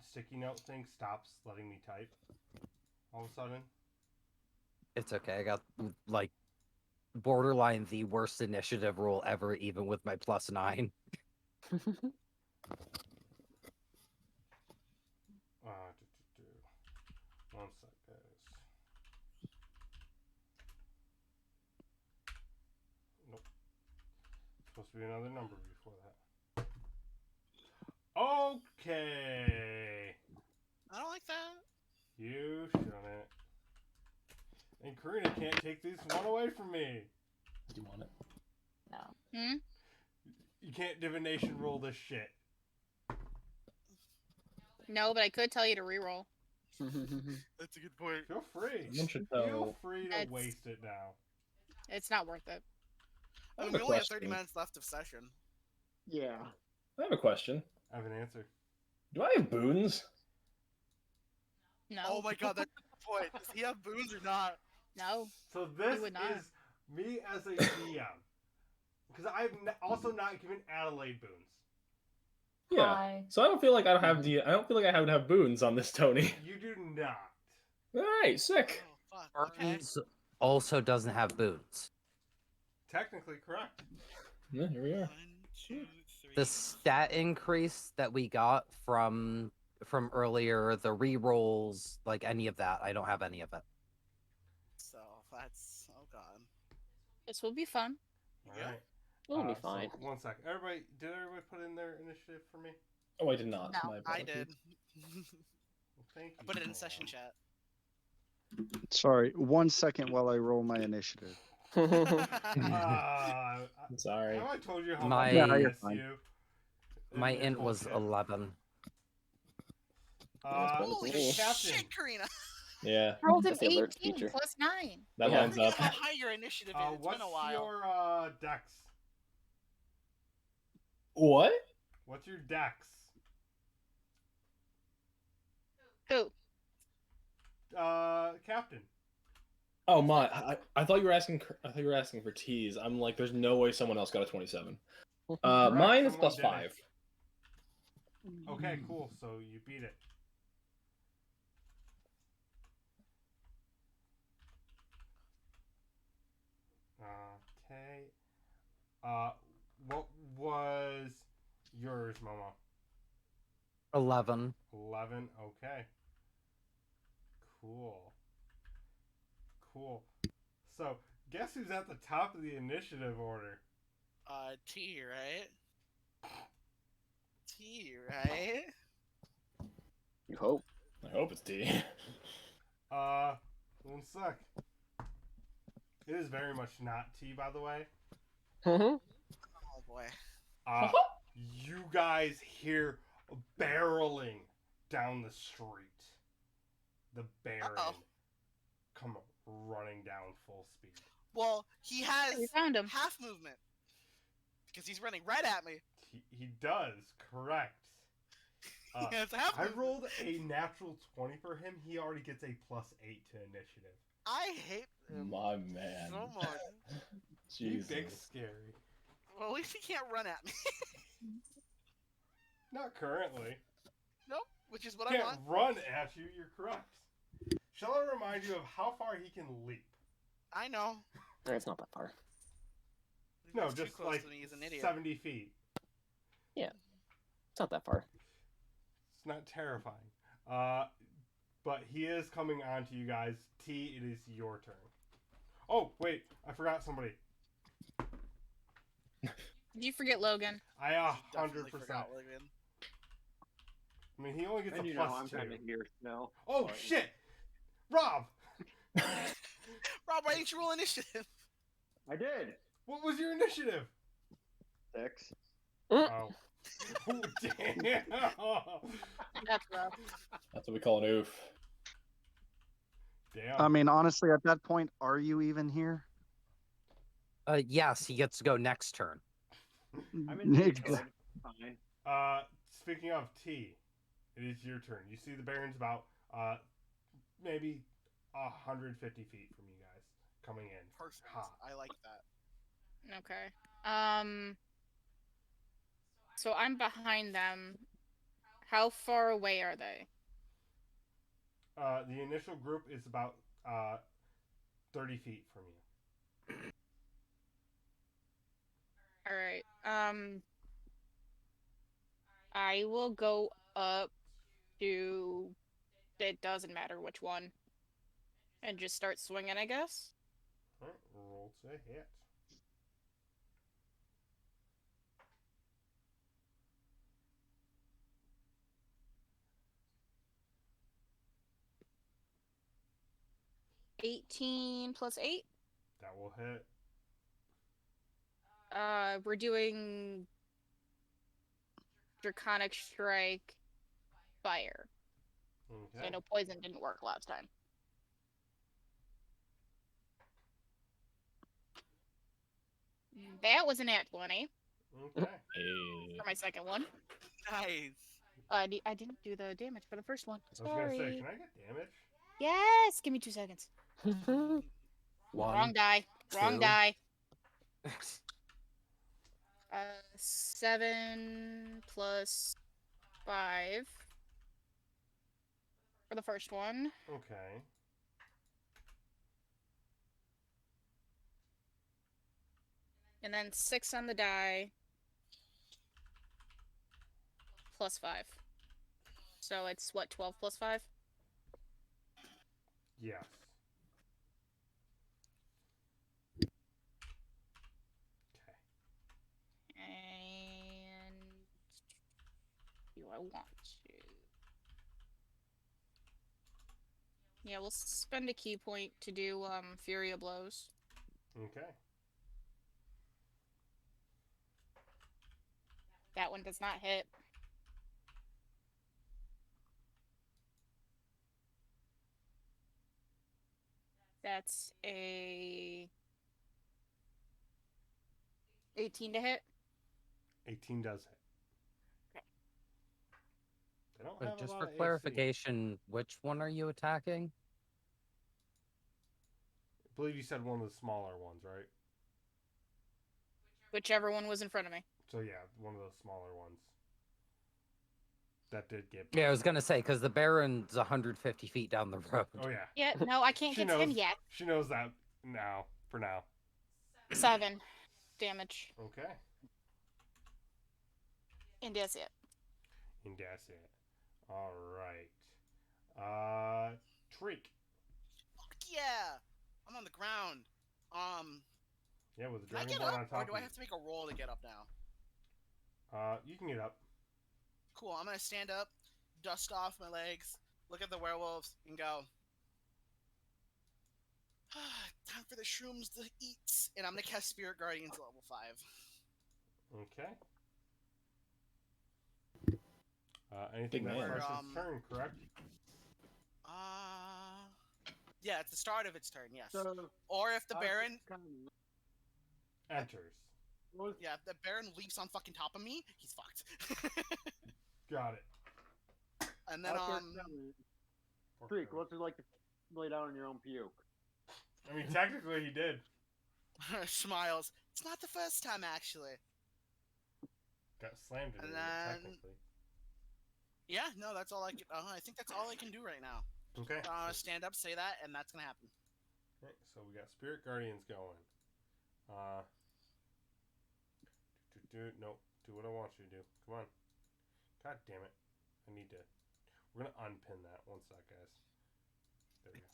sticky note thing stops letting me type all of a sudden. It's okay. I got like borderline the worst initiative roll ever, even with my +9. One sec, guys. Nope. Supposed to be another number before that. Okay. I don't like that. You shouldn't. And Karina can't take this one away from me. Do you want it? No. You can't divination roll this shit. No, but I could tell you to reroll. That's a good point. Feel free. Someone should Feel know. free to That's- waste it now. It's not worth it. I have We a only have 30 question. minutes left of session. Yeah. I have a question. I have an answer. Do I have boons? No. Oh my god, that's the point. Does he have boons or not? No. So this would not. is me as a DM. Because I've also not given Adelaide boons. Yeah. Hi. So I don't feel like I don't have I don't feel like I would have boons on this Tony. You do not. All right, sick. Oh, fuck. Okay. Burns also doesn't have boons. Technically correct. Yeah, here we are. 1, 2, 3. The stat increase that we got from earlier, the rerolls, like any of that, I don't have any of it. So that's god. This will be fun. Yeah. Alright. We'll be So, fine. 1 sec. Did everybody put in their initiative for me? Oh, I did not. No. My I apologies. did. Well, thank you. Put it in session chat. Sorry, 1 second while I roll my initiative. I'm Sorry. Have I told you how My- much No, I you're miss fine. you? My It's int was bullshit. 11. Holy me. Captain. shit, Karina! Yeah, Rolled an That's the alert 18 feature. plus 9. that Yeah. lines Forget up. how high your initiative is. It's What's been a while. your dex? What? What's your dex? Who? Captain. Oh my! I thought you were asking. I thought you were asking for T's. I'm like, there's no way someone else got a 27. Mine is someone plus did it. 5. Okay, cool. So you beat it. Okay. What was yours, Momo? 11. 11. Okay. Cool. Cool. So, guess who's at the top of the initiative order? T, right? T, right? You hope. I hope it's D. One sec. It is very much not T, by the way. Oh boy. You guys hear barreling down the street. The Baron come running down full speed. Well, he has We found him. half movement because he's running right at me. He does, correct. He has half I movement. rolled a natural 20 for him. He already gets a +8 to initiative. I hate him My man. so much. You big Jesus. scary. Well, at least he can't run at me. Not currently. Nope, which is what Can't I want. run at you, you're correct. Shall I remind you of how far he can leap? I know. It's not that far. No, He's too just close like to me. He's an idiot. 70 feet. It's not that far. It's not terrifying. But he is coming on to you guys. T, it is your turn. Oh, wait, I forgot somebody. Did you forget Logan? I Definitely 100%. forgot Logan. I mean, he only gets And a you know, I'm +2. kind of here now. Oh, But- shit! Rob! Rob, why didn't you roll initiative? I did. What was your initiative? 6. Oh. Oh, damn! That's rough. That's what we call an oof. Damn. I mean, honestly, at that point, are you even here? Yes, he gets to go next turn. I'm in neighborhood. Fine. Speaking of T, it is your turn. You see the Baron's about maybe 150 feet from you guys coming in. Perfect. Hot. I like that. Okay. So I'm behind them. How far away are they? The initial group is about 30 feet from you. All right. I will go up to. It doesn't matter which one. And just start swinging, I guess. Alright, roll to hit. $18 plus 8. That will hit. We're doing Draconic Strike Fire. Okay. I know poison didn't work last time. That was a nat 20 Okay. Hey. for my second one. Nice. I didn't do the damage for the first one. I was gonna say, Sorry. can I get damage? Yes, give me 2 seconds. Wrong One. die. Wrong two. die. 7 plus 5 for the first one. Okay. And then 6 on the die. Plus 5. So it's what, 12 plus 5? Yes. Okay. And do I want to? Yeah, we'll spend a key point to do Fury of Blows. Okay. That one does not hit. That's a 18 to hit. 18 does hit. Okay. They don't have Just a lot for of AC. clarification, which one are you attacking? I believe you said one of the smaller ones, right? Whichever one was in front of me. So yeah, one of those smaller ones. That did get. Yeah, I was gonna say because the Baron's 150 feet down the road. Oh yeah. Yeah, no, I can't She get knows. to him yet. She knows that now. For now. 7 damage. Okay. And that's it. And that's it. All right. Treek. Fuck yeah! I'm on the ground. Yeah, with the Can I dragonborn get on up, top or do of I you. have to make a roll to get up now? You can get up. Cool. I'm gonna stand up, dust off my legs, look at the werewolves, and go. Time for the shrooms to eat, and I'm gonna cast Spirit Guardians at level 5. Okay. Anything Big that man. starts its turn, correct? Yeah, it's the start of its turn, yes. So, Or if the Baron, Enters. yeah, if the Baron leaps on fucking top of me, he's fucked. Got it. And then, Freak, what's it like to lay down on your own puke? I mean, technically he did. smiles. It's not the first time, actually. Got slammed into And it, then- technically. Yeah, no, that's all I can. I think that's all I can do right now. Okay. Stand up, say that, and that's gonna happen. Okay, so we got Spirit Guardians going. Nope. Do what I want you to do. Come on. God damn it. I need to. We're gonna unpin that. One sec, guys. There we go.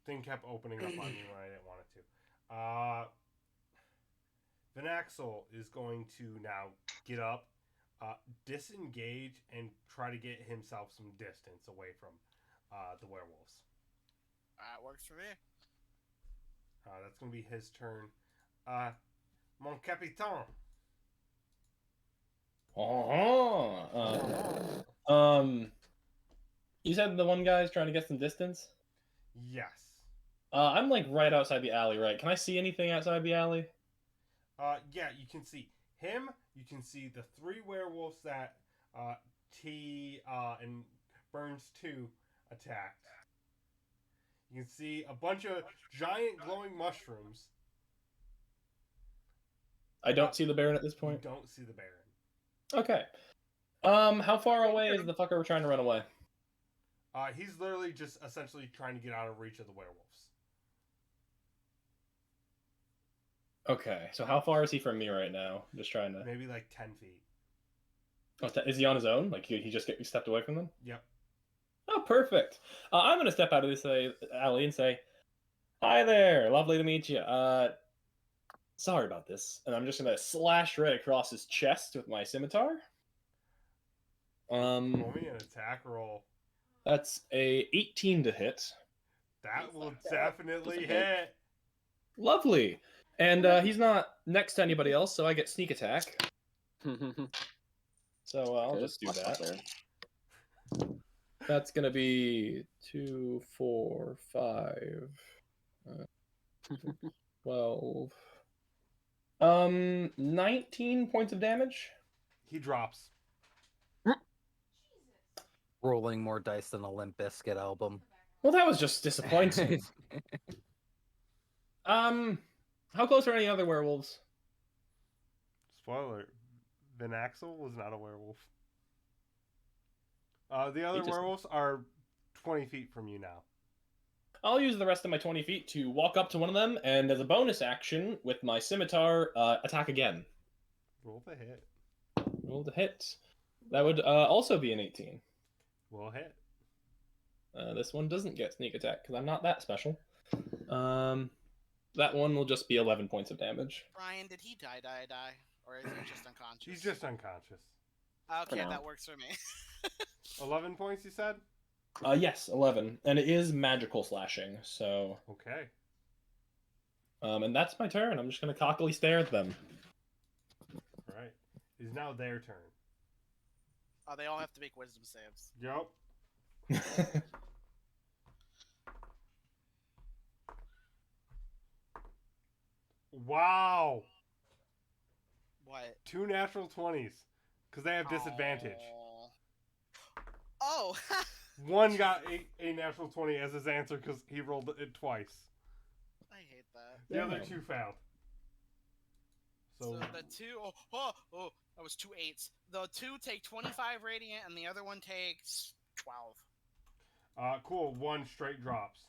Thing kept opening up on me when I didn't want it to. Vinaxel is going to now get up, disengage, and try to get himself some distance away from the werewolves. That works for me. That's going to be his turn. Mon Capitan. You said the one guy's trying to get some distance? Yes. I'm like right outside the alley, right? Can I see anything outside the alley? Yeah, you can see him. You can see the 3 werewolves that T and Burns 2 attacked. You can see a bunch of giant glowing mushrooms. I don't see the Baron at this You point. don't see the Baron. Okay. How far away is the fucker we're trying to run away? He's literally just essentially trying to get out of reach of the werewolves. Okay, so how far is he from me right now? Just trying to. Maybe like 10 feet. Oh, is he on his own? Like he just stepped away from them? Yep. Oh, perfect. I'm gonna step out of this alley and say, "Hi there, lovely to meet you. Sorry about this." And I'm just gonna slash right across his chest with my scimitar. Roll me an attack roll. That's a 18 to hit. That will definitely hit. Lovely. And he's not next to anybody else, so I get sneak attack. So I'll just do that. That's gonna be 2, 4, 5, 12. 19 points of damage. He drops. Rolling more dice than a Limp Bizkit album. Well, that was just disappointing. How close are any other werewolves? Spoiler: Vinaxel was not a werewolf. The other He just- werewolves are 20 feet from you now. I'll use the rest of my 20 feet to walk up to one of them, and as a bonus action, with my scimitar, attack again. Roll the hit. Roll the hit. That would also be an 18. Will hit. This one doesn't get sneak attack because I'm not that special. That one will just be 11 points of damage. Brian, did he die? Or is he just unconscious? He's just unconscious. Okay, now. that works for me. 11 points, you said? Yes, 11. And it is magical slashing, so... Okay. And that's my turn. I'm just going to cockily stare at them. Alright. It is now their turn. They all have to make wisdom saves. Yup. Wow! What? 2 natural 20s. Because they have disadvantage. Oh! One got a natural 20 as his answer because he rolled it twice. I hate that. The other Damn. 2 failed. So the two that was 2 8s. The two take 25 radiant, and the other one takes 12. cool. One straight drops.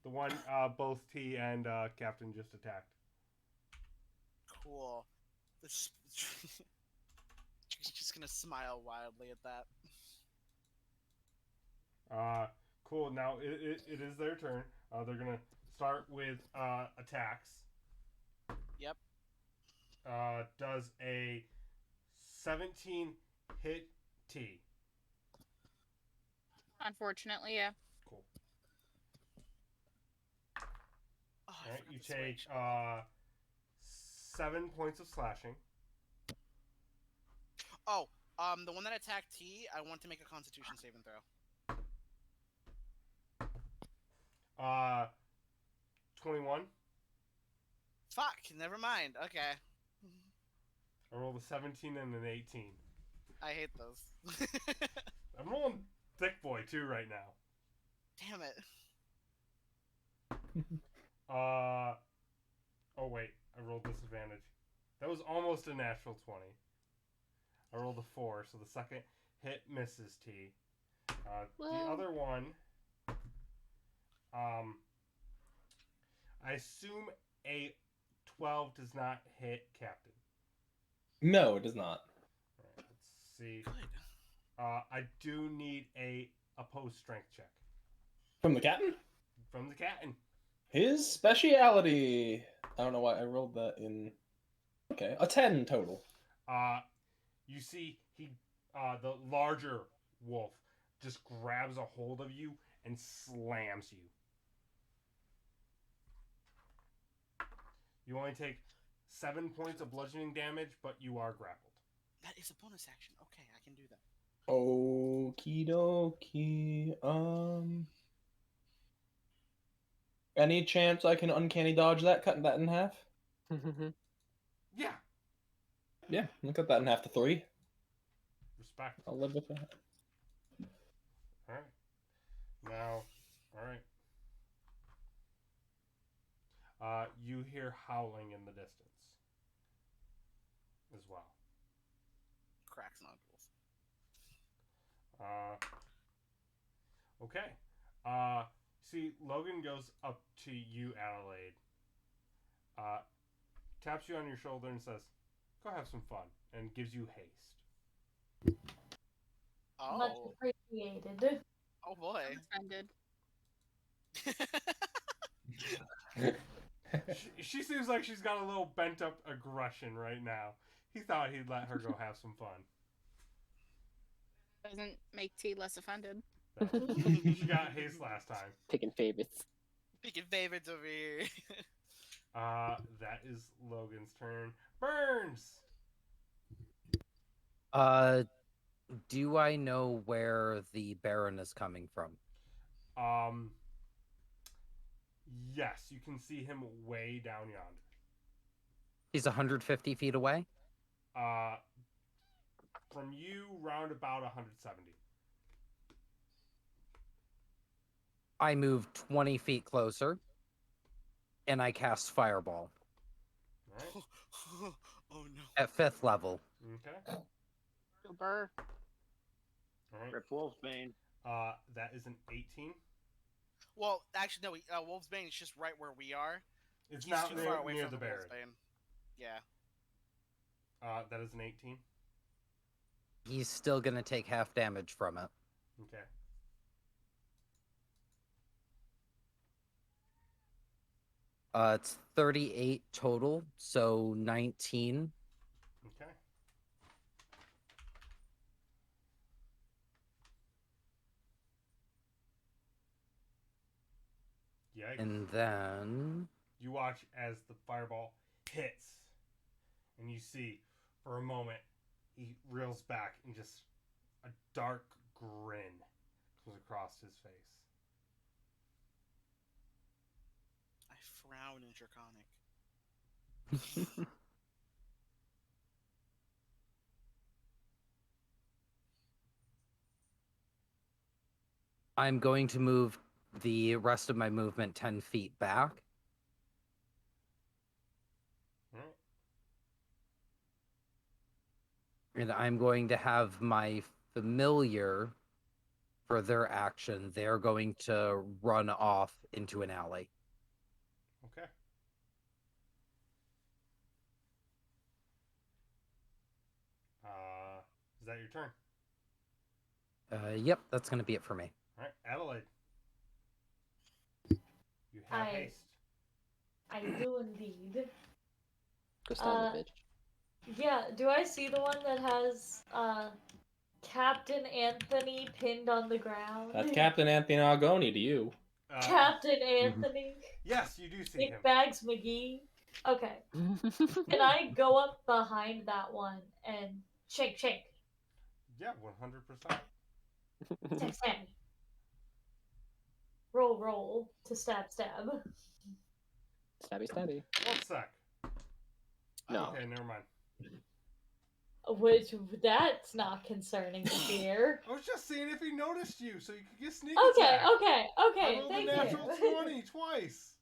The one both T and Captain just attacked. Cool. This she's just gonna smile wildly at that. Cool. Now it is their turn. They're gonna start with attacks. Yep. Does a 17 hit T? Unfortunately, yeah. Cool. Oh, All right, you take 7 points of slashing. Oh, the one that attacked T, I want to make a Constitution saving throw. 21. Fuck, never mind. Okay. I rolled a 17 and an 18. I hate those. I'm rolling thick boy too right now. Damn it. Oh wait, I rolled disadvantage. That was almost a natural 20. I rolled a 4, so the second hit misses T. The other one, I assume a 12 does not hit Captain. No, it does not. All right, let's see. Good. I do need a opposed strength check From the captain? from the Captain. His speciality. I don't know why I rolled that in. Okay, a 10 total. You see the larger wolf just grabs a hold of you and slams you. You only take 7 points of bludgeoning damage, but you are grappled. That is a bonus action. Okay, I can do that. Okie dokie. Any chance I can uncanny dodge that, cutting that in half? Yeah. Yeah, I'll cut that in half to 3. Respect. I'll live with that. All right. Now, all right. You hear howling in the distance as well. Cracks nodules. Okay. See, Logan goes up to you, Adelaide. Taps you on your shoulder and says, "Go have some fun," and gives you haste. Much Oh. appreciated. Oh boy. Offended. She seems like she's got a little bent up aggression right now. He thought he'd let her go have some fun. Doesn't make T less offended. She got haste last time. Picking favorites. Picking favorites over here. That is Logan's turn. Burns! Do I know where the Baron is coming from? Yes, you can see him way down yonder. He's 150 feet away? From you, round about 170. I move 20 feet closer, and I cast Fireball All right. Oh no. at 5th level. Okay. Super. All right. Rip Wolfsbane. That is an 18. Well, actually, no. Wolfsbane is just right where we are. It's He's not too near, far away near from the Baron. Wolfsbane. Yeah. That is an 18. He's still going to take half damage from it. Okay. It's 38 total, so 19. Okay. Yikes. And then You watch as the fireball hits, and you see, for a moment, he reels back and just a dark grin comes across his face. I frown in Draconic. I'm going to move the rest of my movement 10 feet back. Alright. And I'm going to have my familiar, for their action, they're going to run off into an alley. Okay. Is that your turn? Yep, that's going to be it for me. All right, Adelaide. You have I- haste. I do indeed. Go stab the bitch. Yeah, do I see the one that has Captain Anthony pinned on the ground? That's Captain Anthony Argoni to you. Captain Anthony. Yes, you do see him. Big Bags McGee. Okay. Can I go up behind that one and shake? Yeah, 100%. Stab. Roll to stab. Stabby, stabby. 1 sec. No. Okay, never mind. Which, that's not concerning to hear. I was just seeing if he noticed you, so you could get sneak Okay, attack. okay, I rolled thank a natural you. 20 twice.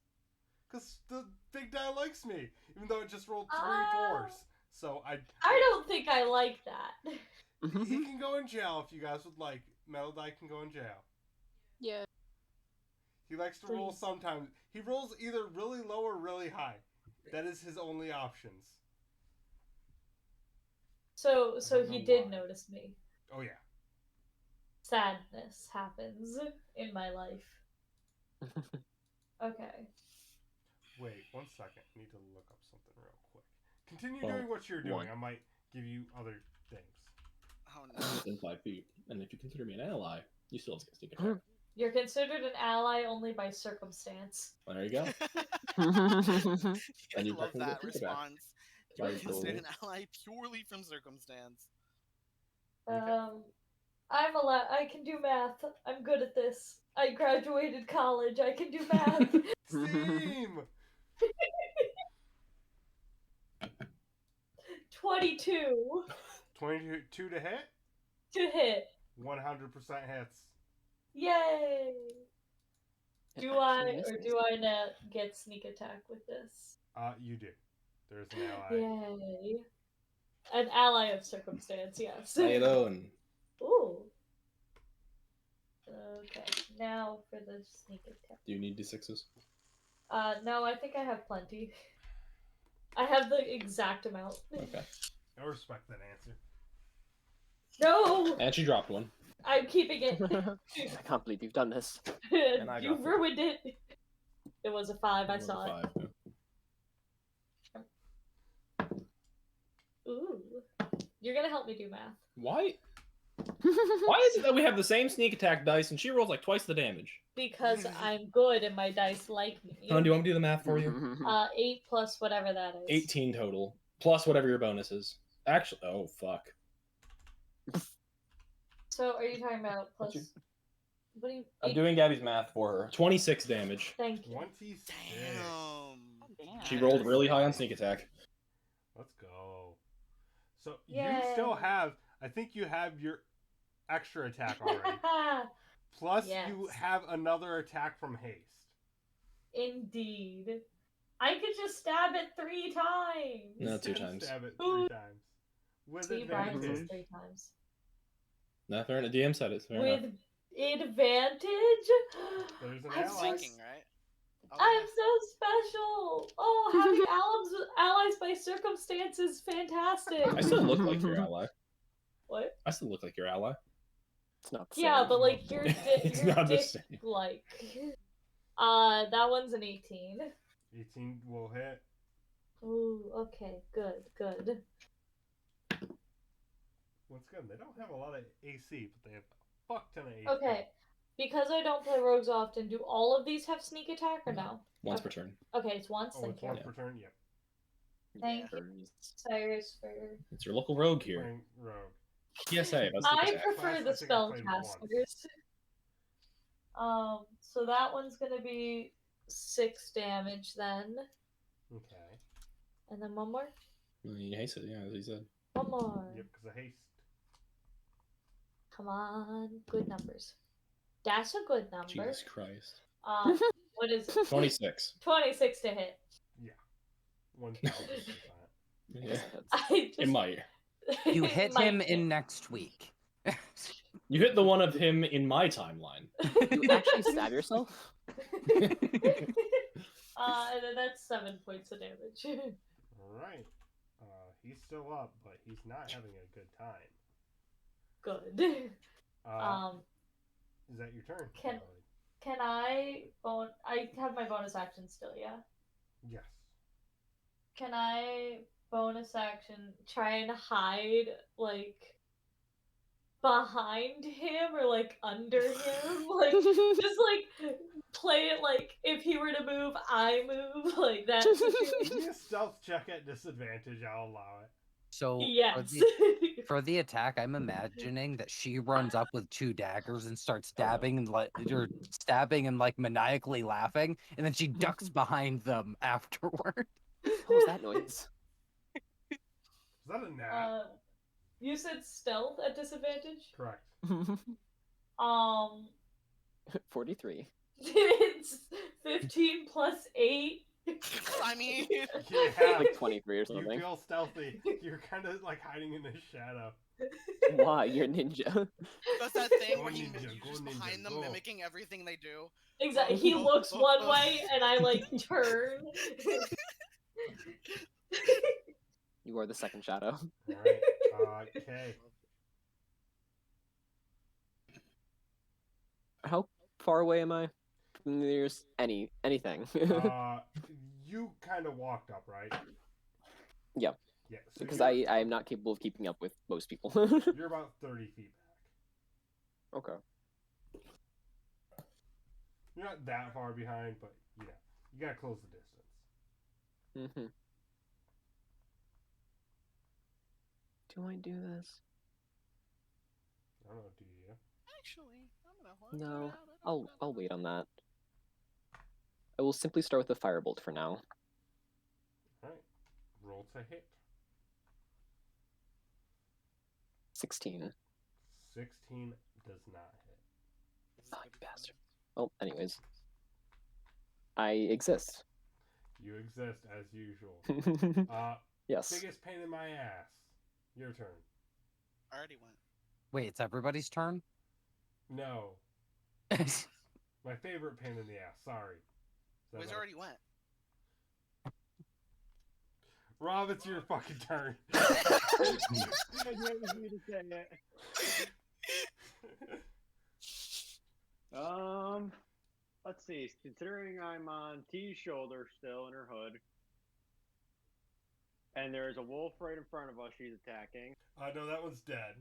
Because the big guy likes me, even though it just rolled 3 4s. So I don't think I like that. he can go in jail if you guys would like. Metal Die can go in jail. Yeah. He likes to roll Please. sometimes. He rolls either really low or really high. That is his only options. So don't he know did why. notice me. Oh yeah. Sadness happens in my life. Okay. Wait, 1 second. I need to look up something real quick. Continue Well, doing what you're doing. one. I might give you other things. Oh I'm no. within 5 feet, and if you consider me an ally, you still have to sneak attack. You're considered an ally only by circumstance. Well, there you go. I And you love technically that get sneak attack. response. By You're considered an roll. ally purely from circumstance. I can do math. I'm good at this. I graduated college. I can do math. Steam! 22 22 to hit? to hit. 100% hits. Yay! It Do actually I or misses. do I not get sneak attack with this? You do. There's an ally. Yay. An ally of circumstance, yes. How you doing? Ooh. Okay, now for the sneak attack. Do you need d6s? No, I think I have plenty. I have the exact amount. Okay. I respect that answer. No! And she dropped one. I'm keeping it. I can't believe you've done this. And I You got ruined it. It was a 5, I It was a saw it. 5, yeah. Ooh. You're gonna help me do math. Why? Why is it that we have the same sneak attack dice and she rolls like twice the damage? Because I'm good and my dice like me. Hon, do you want me to do the math for you? 8 plus whatever that is. 18 total, plus whatever your bonus is. Actually, oh fuck. So are you talking about plus? What's What do you? I'm doing Gabby's math for her. 26 damage. Thank you. 26. Damn. She rolled really high on sneak attack. Let's go. So Yay. you still have, I think you have your extra attack already. Plus you Yes. have another attack from haste. Indeed. I could just stab it 3 times. No, 2 Instead, times. Stab it 3 times. With See, Brian says advantage. 3 times. No, fair enough. DM said it. Fair With enough. There's advantage? an I'm ally. so Flanking, right? I'm so special. Oh, having allies by circumstance is fantastic. I still look like your ally. What? I still look like your ally. It's not the Yeah, same. but like your It's your not the dick, same. like. That one's an 18. 18 will hit. Ooh, okay, good. Once again, they don't have a lot of AC, but they have a fuck ton of AC. Okay, because I don't play rogues often, do all of these have sneak attack or no? Once Okay. per turn. Okay, it's once. Oh, Thank it's you, once per turn? Yep. Thank you. Cyrus, for. It's your local rogue here. Playing rogue. PSA. That's I the prefer Class, the I think I played spellcasters. So that one's gonna be 6 damage then, Okay. and then one more. He hates it, yeah, as he said. One more. Yep, because of haste. Come on, good numbers. That's a good number. Jesus Christ. What is it? 26. 26 to hit. 1000%. Yeah. I It just, might. You hit Might him hit. in next week. You hit the one of him in my timeline. You actually stab yourself? And then that's 7 points of damage. Alright. He's still up, but he's not having a good time. Good. Is that your turn? Can I have my bonus action still, yeah? Yes. Can I bonus action try and hide like behind him or like under him? Like just like play it like if he were to move, I move, like that situation. Give me a stealth check at disadvantage, I'll allow it. So Yes. for the attack, I'm imagining that she runs up with 2 daggers and starts stabbing and like maniacally laughing, and then she ducks behind them afterward. What was that noise? Is that a gnat? You said stealth at disadvantage? Correct. 43. It's 15 plus 8. I mean, Yeah. Like 23 or You something. feel stealthy. You're kind of like hiding in the shadow. Why? You're a ninja. that's that thing Go where you're ninja, go just ninja, behind them, go. mimicking everything they do. Exactly. He looks one way and I like turn. You are the second shadow. Alright. Okay. How far away am I from the nearest anything? You kind of walked up, right? Yeah. Yeah. So Because you're- I am not capable of keeping up with most people. You're about 30 feet back. Okay. You're not that far behind, but you know, you gotta close the distance. Mm-hmm. Do I do this? I don't know. Do you? Actually, I'm gonna No. I'll wait on that. I will simply start with a firebolt for now. Alright. Roll to hit. 16. 16 does not hit. Oh, you bastard. Oh, anyways. I exist. You exist as usual. Yes. Biggest pain in my ass. Your turn. I already went. Wait, it's everybody's turn? No. My favorite pain in the ass. Sorry. Is that Wiz better? already went. Rob, it's your fucking turn. I was waiting for you to say it. Let's see. Considering I'm on T's shoulder still in her hood, and there's a wolf right in front of us she's attacking. No, that one's dead.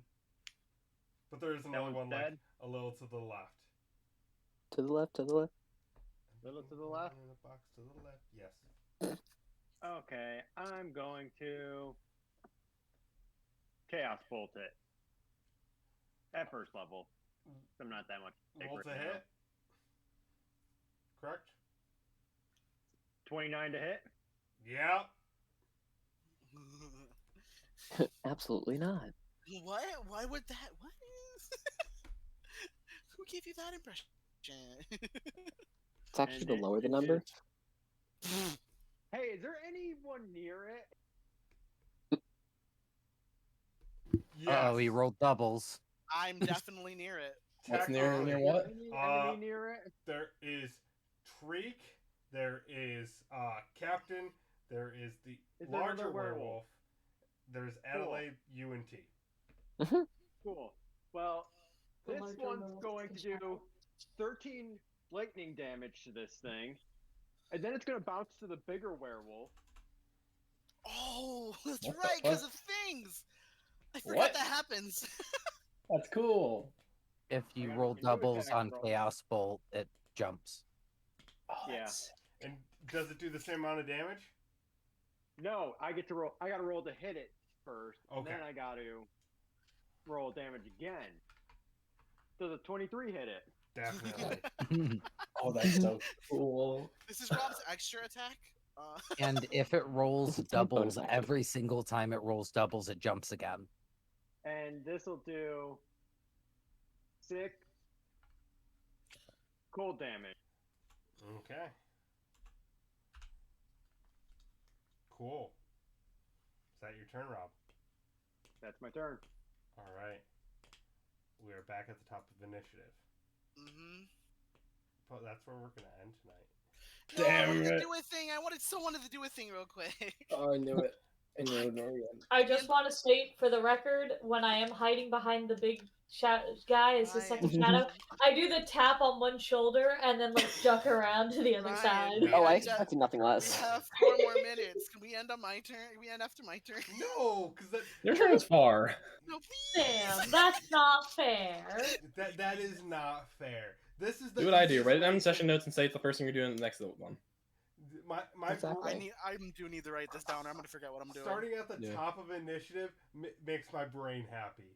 But there is another one's one dead? like a little to the left. To the left, to the left. Little to the left? In the box to the left, yes. Okay, I'm going to Chaos Bolt it. At first level. I'm not that much. Roll bigger to now. hit. Correct? 29 to hit. Yeah. Absolutely not. What? Why would that? What? Who gave you that impression? It's actually And to it- lower the it number. Hey, is there anyone near it? Yes. Oh, he rolled doubles. I'm definitely near it. What's near Technically, what? Any Uh, enemy near it? There is Treek. There is Captain. There is the Is there larger another werewolf. werewolf? There's Adelaide, you, and T. Cool. Well, The this larger one's werewolf going can to do shadow. 13 lightning damage to this thing. And then it's going to bounce to the bigger werewolf. Oh, that's What the right, because fuck? of things. I forgot What? that happens. That's cool. If I you got roll a new doubles attack on roll. Chaos Bolt, it jumps. Oh, Yeah. that's- And does it do the same amount of damage? No, I get to roll. I got to roll to hit it first. Okay. Then I got to roll damage again. So the 23 hit it. Definitely. Oh, that's so cool. This is Rob's extra attack. And if it rolls It's a doubles, bonus action. every single time it rolls doubles, it jumps again. And this will do 6 cold damage. Okay. Cool. Is that your turn, Rob? That's my turn. All right. We are back at the top of initiative. Mm-hmm. But that's where we're gonna end tonight. No, I Damn wanted it. to do a thing. I still wanted to do a thing real quick. Oh, I knew it. I knew it again. I just want to state for the record, when I am hiding behind the big guy as the second shadow, I do the tap on one shoulder and then like duck around to the other side. Oh, I Yeah, expected nothing We less. have 4 more minutes. Can we end on my turn? Can we end after my turn? No, because that Your turn is far. No, please. Damn, that's not fair. that is not fair. This is the Do what I do. easiest Write it down way in to- session notes and say it's the person you're doing the next one. My Exactly. I do need to write this down. Or I'm gonna forget what I'm doing. starting at the Yeah. top of initiative makes my brain happy.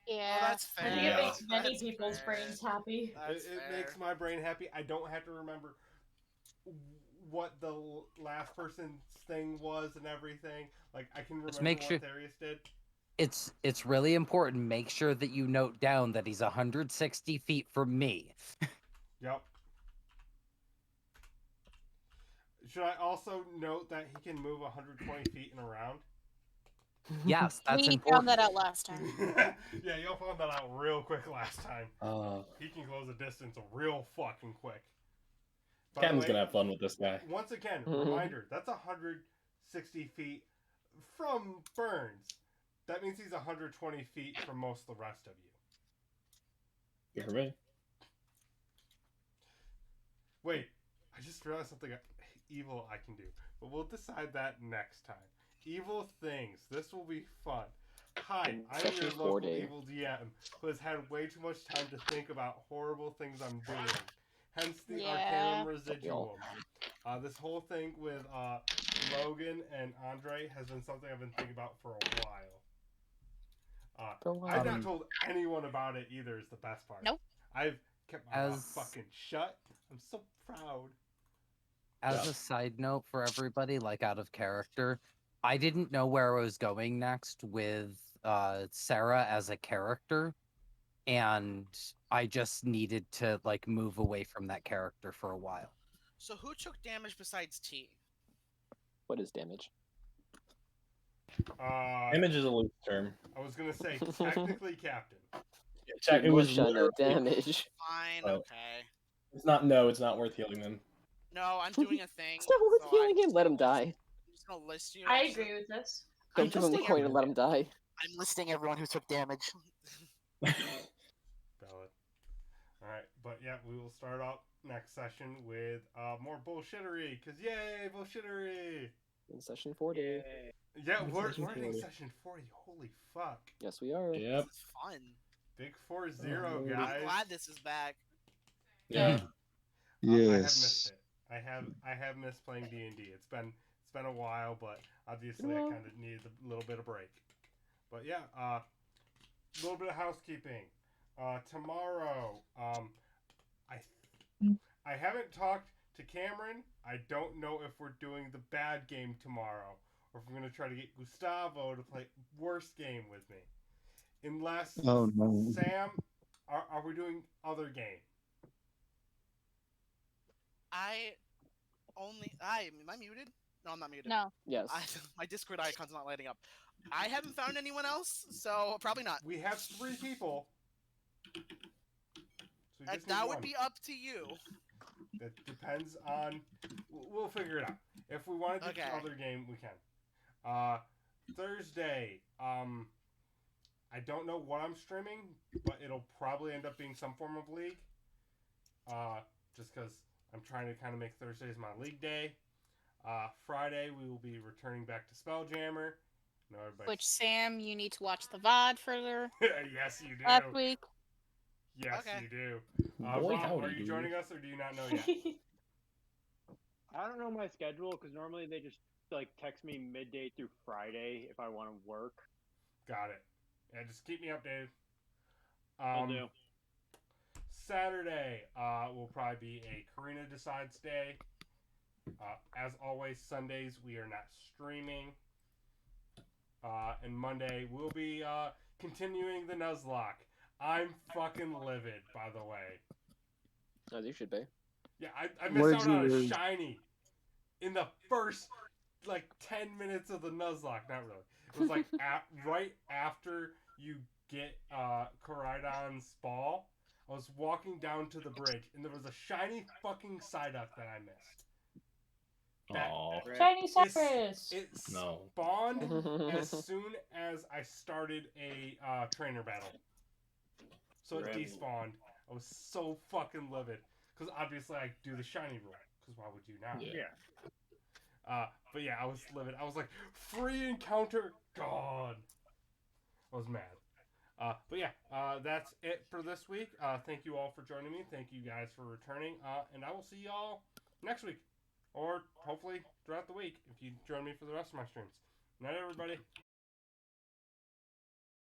Oh, Yeah. that's fair. I think it makes many That's people's fair. brains happy. That's It fair. makes my brain happy. I don't have to remember what the last person's thing was and everything. Like I can remember make what sure- Therius did. It's really important. Make sure that you note down that he's 160 feet from me. Yep. Should I also note that he can move 120 feet in a round? Yes, that's We important. found that out last time. Yeah, y'all found that out real quick last time. Oh. He can close a distance real fucking quick. By the Captain's way, gonna have fun with this guy. Once again, Mhm. reminder, that's 160 feet from Burns. That means he's 120 feet from most of the rest of you. Good for me. Wait, I just realized something evil I can do. But we'll decide that next time. Evil things. This will be fun. Hi, In I'm your session local 4D. evil DM who has had way too much time to think about horrible things I'm doing. Hence the Yeah. Arcanium Residium. This whole thing with Logan and Andre has been something I've been thinking about for a while. For a while. I've not told anyone about it either is the best part. Nope. I've kept my mouth As- fucking shut. I'm so proud. As a side note for everybody, like out of character, I didn't know where I was going next with Sarah as a character, and I just needed to like move away from that character for a while. So who took damage besides T? What is damage? Damage is a loose term. I was gonna say technically captain. Check, it was Mush on your literally- damage. Fine, Oh. okay. It's not. No, it's not worth healing them. No, I'm doing a thing. It's not worth so healing him. Let him die. I'm just gonna list you. I agree with this. I'm Don't give him the listing coin and let him die. I'm listing everyone who took damage. Valid. Alright, but yeah, we will start off next session with more bullshittery, because yay, bullshittery! In session 40. Yeah, In we're session in 40. session 40, holy fuck. Yes, we are. Yep. This is fun. Big 40, Oh, guys. I'm glad this is back. Yeah. I have missed it. I have missed playing D&D. It's been a while, but obviously I Well. kind of needed a little bit of break. But yeah, a little bit of housekeeping. Tomorrow, I haven't talked to Cameron. I don't know if we're doing the bad game tomorrow, or if we're gonna try to get Gustavo to play worst game with me. Unless Oh, no. Sam, are we doing other game? Am I muted? No, I'm not muted. No. Yes. My Discord icon's not lighting up. I haven't found anyone else, so probably not. We have 3 people. So we just need That would one. be up to you. That depends on. We'll figure it out. If we want to do Okay. the other game, we can. Thursday. I don't know what I'm streaming, but it'll probably end up being some form of League. Just because I'm trying to kind of make Thursdays my League day. Friday we will be returning back to Spelljammer. No, everybody. Which, Sam, you need to watch the VOD further Yes, you do. last week. Yes, Okay. you do. Boy, Rob, howdy, are you dude. joining us, or do you not know yet? I don't know my schedule because normally they just like text me midday through Friday if I want to work. Got it. Yeah, just keep me updated. I'll do. Saturday will probably be a Karina Decides day. As always, Sundays we are not streaming. And Monday we'll be continuing the Nuzlocke. I'm fucking livid, by the way. As you should be. Yeah, I What missed did out on a you- shiny in the first, like, 10 minutes of the Nuzlocke. Not really. It was like right after you get Koraidon's ball. I was walking down to the bridge, and there was a shiny fucking Psyduck that I missed. Oh, Shiny Cyrus! It No. spawned as soon as I started a trainer battle. So it despawned. I was so fucking livid. Because obviously I do the shiny rule. Because why would you not? Yeah. But yeah, I was livid. I was like, free encounter gone. I was mad. But yeah, that's it for this week. Thank you all for joining me. Thank you guys for returning. And I will see y'all next week. Or hopefully throughout the week if you join me for the rest of my streams. Good night, everybody.